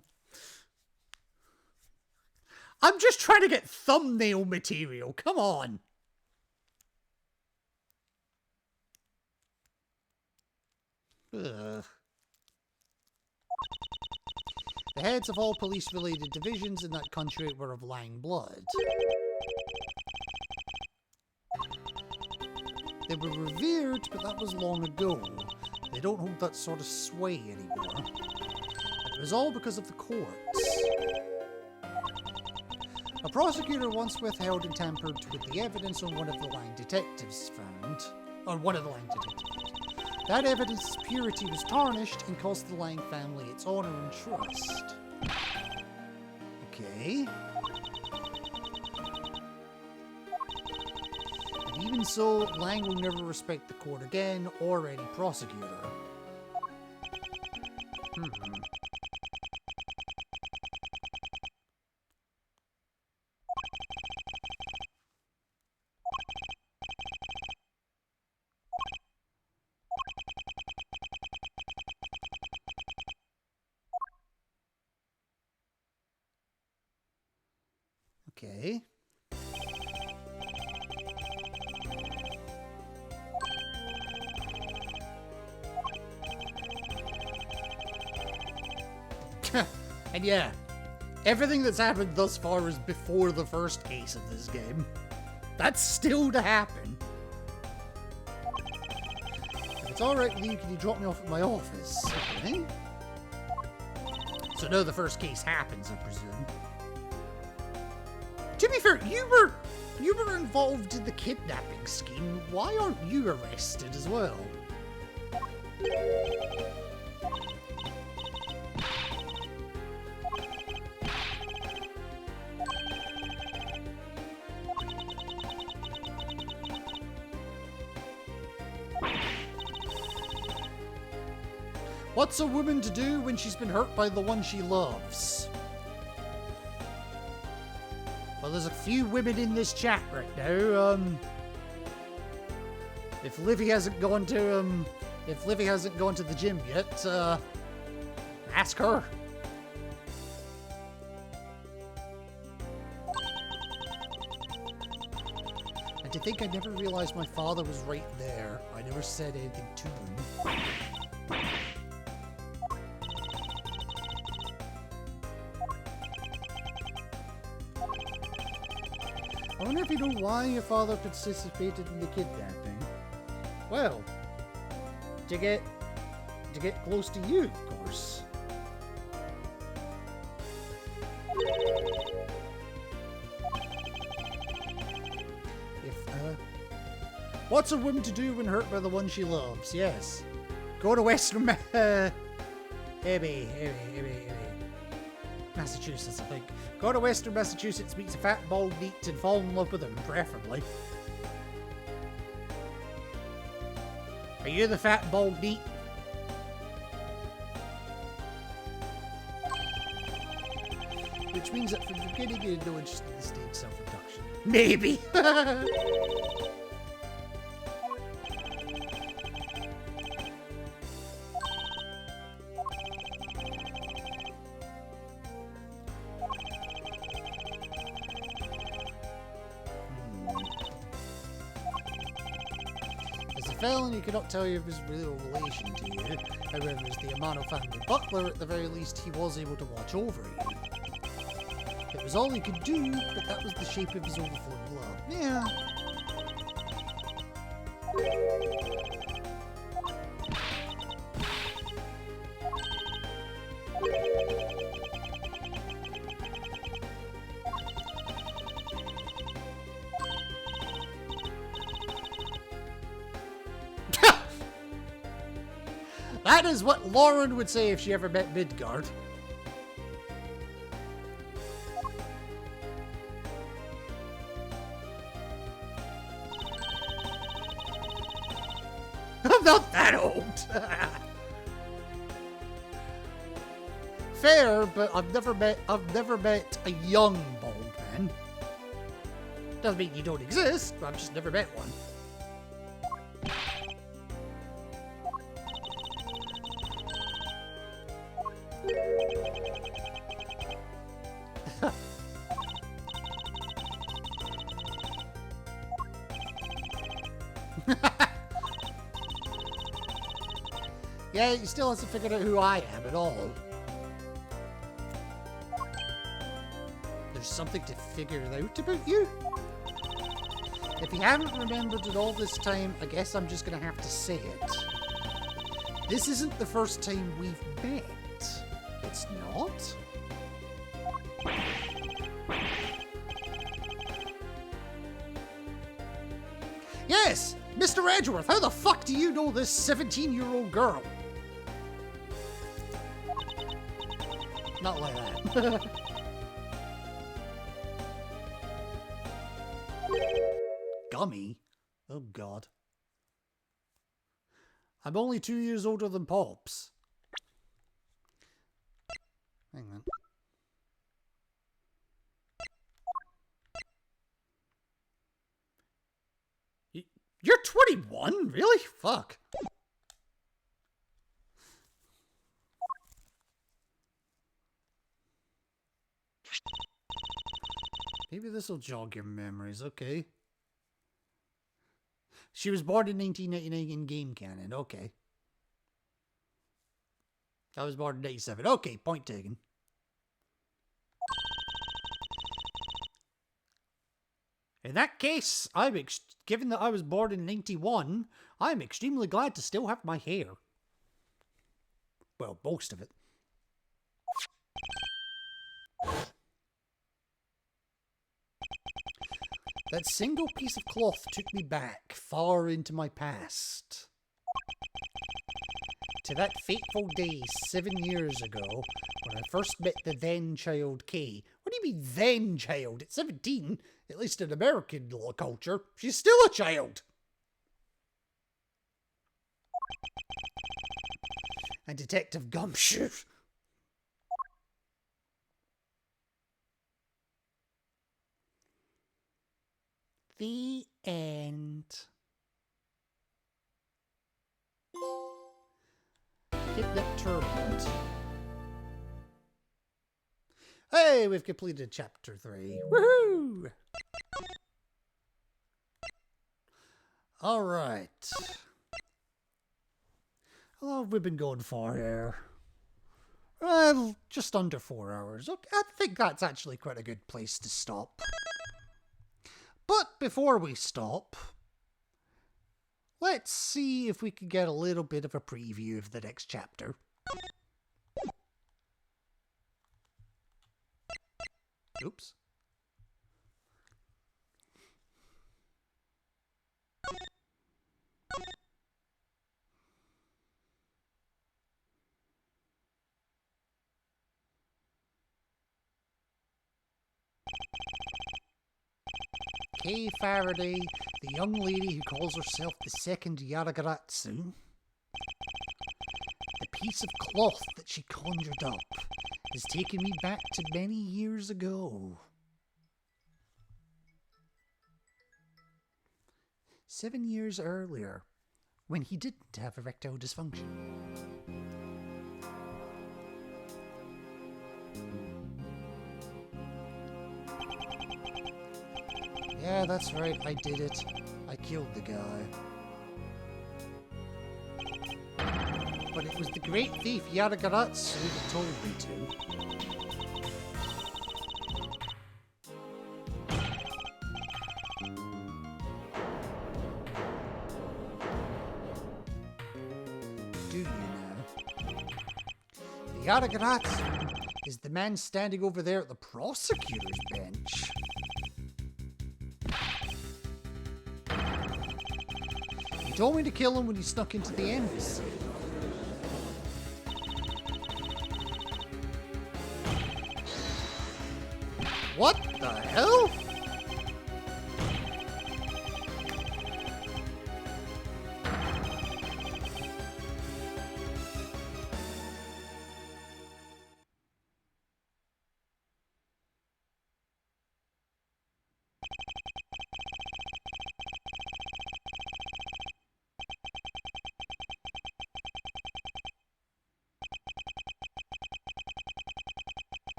I'm just trying to get thumbnail material. Come on. Ugh. The heads of all police-related divisions in that country were of Lang blood. They were revered, but that was long ago. They don't hold that sort of sway anymore. And it was all because of the courts. A prosecutor once withheld and tampered with the evidence on one of the Lang detectives found. Or one of the Lang detectives. That evidence's purity was tarnished and cost the Lang family its honor and trust. Okay. And even so, Lang will never respect the court again or any prosecutor. Okay. And yeah, everything that's happened thus far is before the first case of this game. That's still to happen. If it's alright with you, can you drop me off at my office? Okay. So no, the first case happens, I presume. To be fair, you were involved in the kidnapping scheme. Why aren't you arrested as well? What's a woman to do when she's been hurt by the one she loves? Well, there's a few women in this chat right now. If Livy hasn't gone to the gym yet, ask her. And And to think I never realized my father was right there. I never said anything to him. I wonder if you know why your father participated in the kidnapping. Well, to get close to you, of course. What's a woman to do when hurt by the one she loves? Yes. Go to Western Massachusetts, I think. Go to Western Massachusetts, meet a fat bald neat and fall in love with him, preferably. Are you the fat bald neat? Which means that from the beginning you had no interest in the stage self-reduction. Maybe! Felon, you cannot tell you of his real relation to you. However, as the Amano family butler, at the very least, he was able to watch over you. It was all he could do, but that was the shape of his overflowing love. Yeah. That is what Lauren would say if she ever met Midgard. I'm not that old. Fair, but I've never met a young bald man. Doesn't mean you don't exist, but I've just never met one. Yeah, he still hasn't figured out who I am at all. There's something to figure out about you? If you haven't remembered it all this time, I guess I'm just gonna have to say it. This isn't the first time we've met. It's not? Yes! Mr. Edgeworth, how the fuck do you know this 17-year-old girl? Not like that. Gummy? Oh god. I'm only 2 years older than Pops. Hang on. You're 21? Really? Fuck. Maybe this will jog your memories. Okay. She was born in 1999 in game canon. Okay. I was born in 87. Okay, point taken. In that case, given that I was born in 91, I'm extremely glad to still have my hair. Well, most of it. That single piece of cloth took me back far into my past. To that fateful day 7 years ago, when I first met the then child Kay. What do you mean then child? At 17, at least in American culture, she's still a child. And Detective Gumshoe. The end. Hit that turbulent. Hey, we've completed chapter 3. Woohoo! Alright. How long have we been going for here? Well, just under 4 hours. Okay, I think that's actually quite a good place to stop. But before we stop, let's see if we can get a little bit of a preview of the next chapter. Oops. Kay Faraday, the young lady who calls herself the second Yaragaratsu. The piece of cloth that she conjured up has taken me back to many years ago. 7 years earlier, when he didn't have erectile dysfunction. Yeah, that's right, I did it. I killed the guy. But it was the great thief Yaragaratsu that told me to. Do you now? The Yaragaratsu is the man standing over there at the prosecutor's bench. He told me to kill him when he snuck into the embassy. What the hell?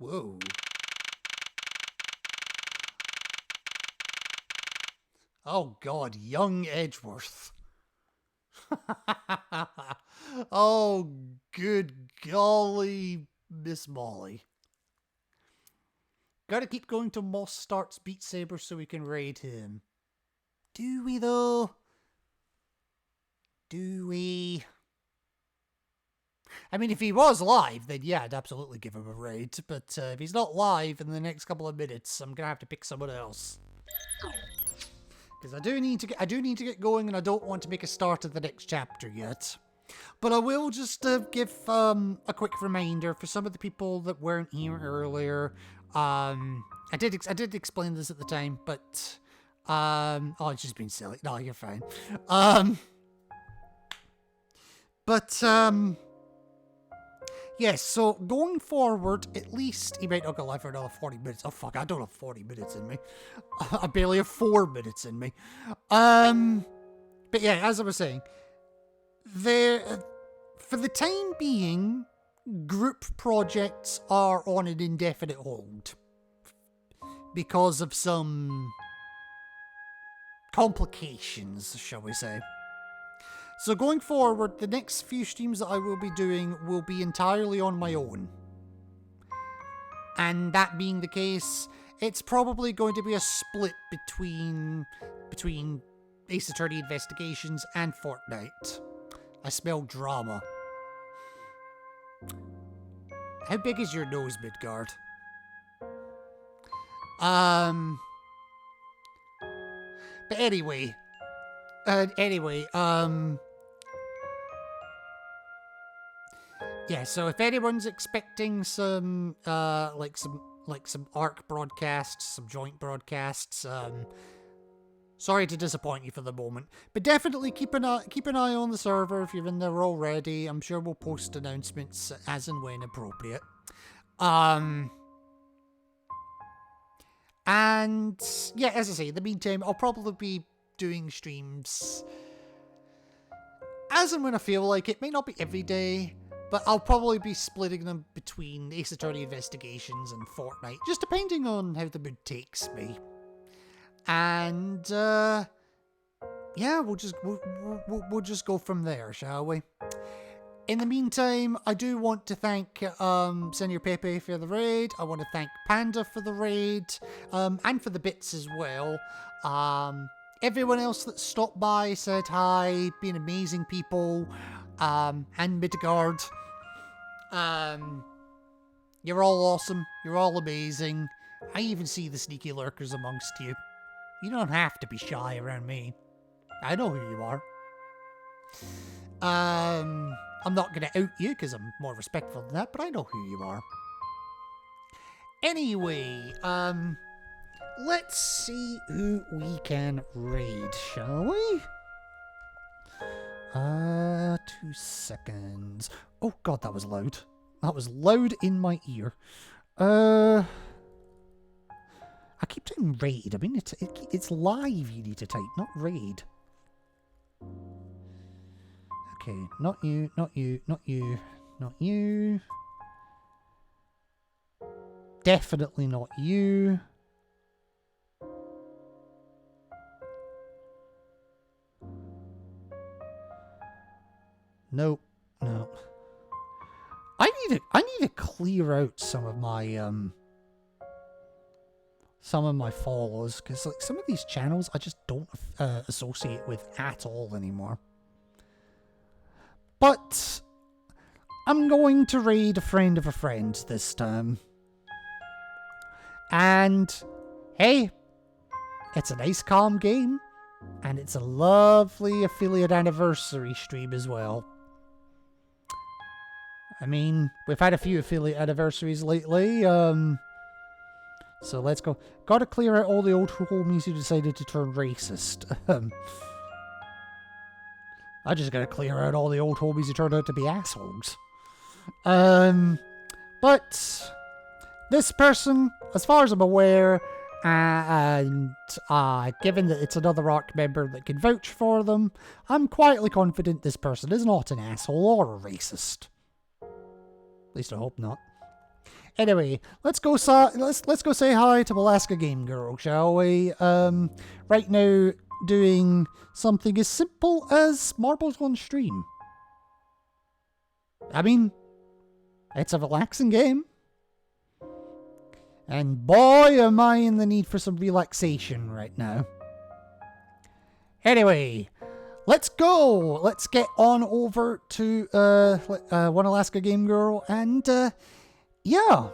Whoa. Oh God, young Edgeworth. Oh, good golly, Miss Molly. Gotta keep going till Moss starts Beat Saber so we can raid him. Do we though? Do we? I mean, if he was live, then yeah, I'd absolutely give him a raid. But if he's not live in the next couple of minutes, I'm gonna have to pick someone else. Because I do need to get going, and I don't want to make a start of the next chapter yet. But I will just give a quick reminder for some of the people that weren't here earlier. I did explain this at the time, but oh, it's just been silly. No, you're fine. Yes, so going forward, at least he might not go live for another 40 minutes. Oh fuck, I don't have 40 minutes in me. I barely have 4 minutes in me. But yeah, as I was saying, for the time being, group projects are on an indefinite hold because of some complications, shall we say. So going forward, the next few streams that I will be doing will be entirely on my own. And that being the case, it's probably going to be a split between Ace Attorney Investigations and Fortnite. I smell drama. How big is your nose, Midgard? But anyway, yeah, so if anyone's expecting some some ARC broadcasts, some joint broadcasts, sorry to disappoint you for the moment, but definitely keep an eye on the server if you're in there already. I'm sure we'll post announcements as and when appropriate. And yeah, as I say, in the meantime, I'll probably be doing streams as and when I feel like it. May not be every day, but I'll probably be splitting them between Ace Attorney Investigations and Fortnite, just depending on how the mood takes me. And yeah, we'll just go from there, shall we? In the meantime, I do want to thank Senor Pepe for the raid. I want to thank Panda for the raid, and for the bits as well. Everyone else that stopped by said hi, being amazing people, and Midgard. You're all awesome. You're all amazing. I even see the sneaky lurkers amongst you. You don't have to be shy around me. I know who you are. I'm not going to out you because I'm more respectful than that, but I know who you are. Anyway, let's see who we can raid, shall we? 2 seconds. Oh god, that was loud. That was loud in my ear. I keep typing raid. I mean, it's live you need to type, not raid. Okay, not you, not you, not you, not you. Definitely not you. Nope, no. I need to clear out some of my follows, because like some of these channels I just don't associate with at all anymore. But I'm going to raid a friend of a friend this time. And hey, it's a nice calm game, and it's a lovely affiliate anniversary stream as well. I mean, we've had a few affiliate anniversaries lately, so let's go. Gotta clear out all the old homies who decided to turn racist. I just gotta clear out all the old homies who turned out to be assholes. But this person, as far as I'm aware, and given that it's another ARC member that can vouch for them, I'm quietly confident this person is not an asshole or a racist. At least I hope not. Anyway, let's go say hi to Alaska Game Girl, shall we? Right now, doing something as simple as marbles on stream. I mean, it's a relaxing game. And boy, am I in the need for some relaxation right now. Anyway, let's go. Let's get on over to One Alaska Game Girl, and yeah,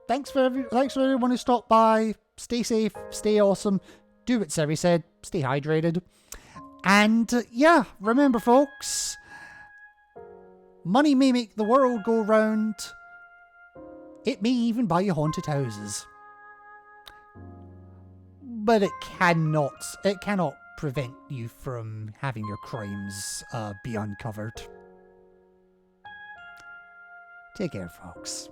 thanks for everyone who stopped by. Stay safe, stay awesome, do what Seri said, stay hydrated, and yeah, remember, folks, money may make the world go round. It may even buy you haunted houses. But it cannot prevent you from having your crimes be uncovered. Take care, folks.